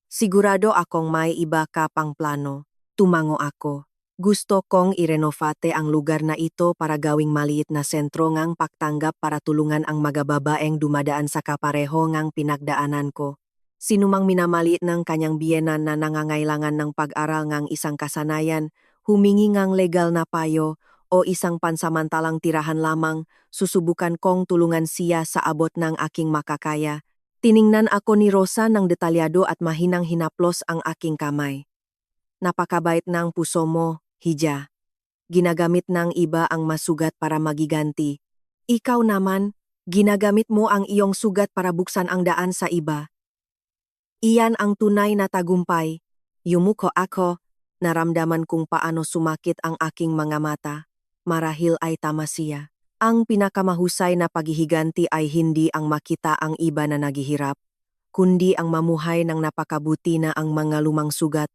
Sigurado akong may iba ka pang plano. Tumango ako. Gusto kong irenovate ang lugar na ito para gawing maliit na sentro ngang pagtanggap para tulungan ang magababaeng dumadaan sa kapareho ngang pinagdaanan ko. Sinumang minamaliit ng kanyang biyenan na nangangailangan ng pag-aral ngang isang kasanayan, humingi ngang legal na payo, o isang pansamantalang tirahan lamang, susubukan kong tulungan siya sa abot ng aking makakaya. Tiningnan ako ni Rosa ng detalyado at mahinang hinaplos ang aking kamay. Napakabait ng puso mo, Hija. Ginagamit ng iba ang masugat para magiganti. Ikaw naman, ginagamit mo ang iyong sugat para buksan ang daan sa iba. Iyan ang tunay na tagumpay. Yumuko ako, naramdaman kung paano sumakit ang aking mga mata. Marahil ay tama siya. Ang pinakamahusay na paghihiganti ay hindi ang makita ang iba na naghihirap, kundi ang mamuhay ng napakabuti na ang mga lumang sugat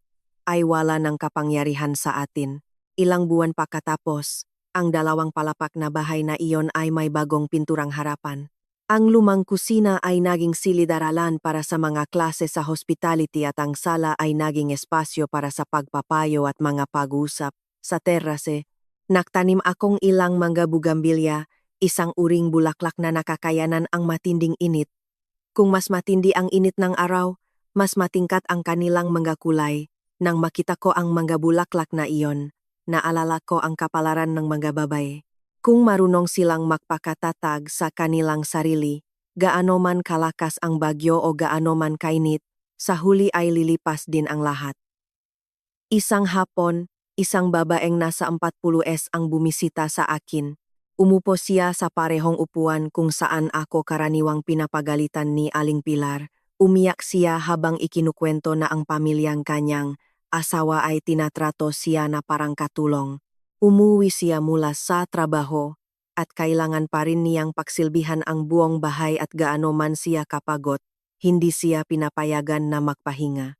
ay wala ng kapangyarihan sa atin. Ilang buwan pagkatapos, ang dalawang palapak na bahay na iyon ay may bagong pinturang harapan. Ang lumang kusina ay naging silid-aralan para sa mga klase sa hospitality at ang sala ay naging espasyo para sa pagpapayo at mga pag-uusap. Sa terase, nagtanim akong ilang mangga bugambilya, isang uring bulaklak na nakakayanan ang matinding init. Kung mas matindi ang init ng araw, mas matingkat ang kanilang mangga kulay. Nang makita ko ang mangga bulaklak na iyon, naalala ko ang kapalaran ng mga babae. Kung marunong silang magpakatatag sa kanilang sarili, gaano man kalakas ang bagyo o gaano man kainit, sa huli ay lilipas din ang lahat. Isang hapon, isang babaeng nasa 40s ang bumisita sa akin. Umupo siya sa parehong upuan kung saan ako karaniwang pinapagalitan ni Aling Pilar. Umiyak siya habang ikinukwento na ang pamilyang kanyang asawa ay tinatrato siya na parang katulong. Umuwi siya mula sa trabaho at kailangan pa rin niyang pagsilbihan ang buong bahay at gaano man siya kapagod, hindi siya pinapayagan na magpahinga.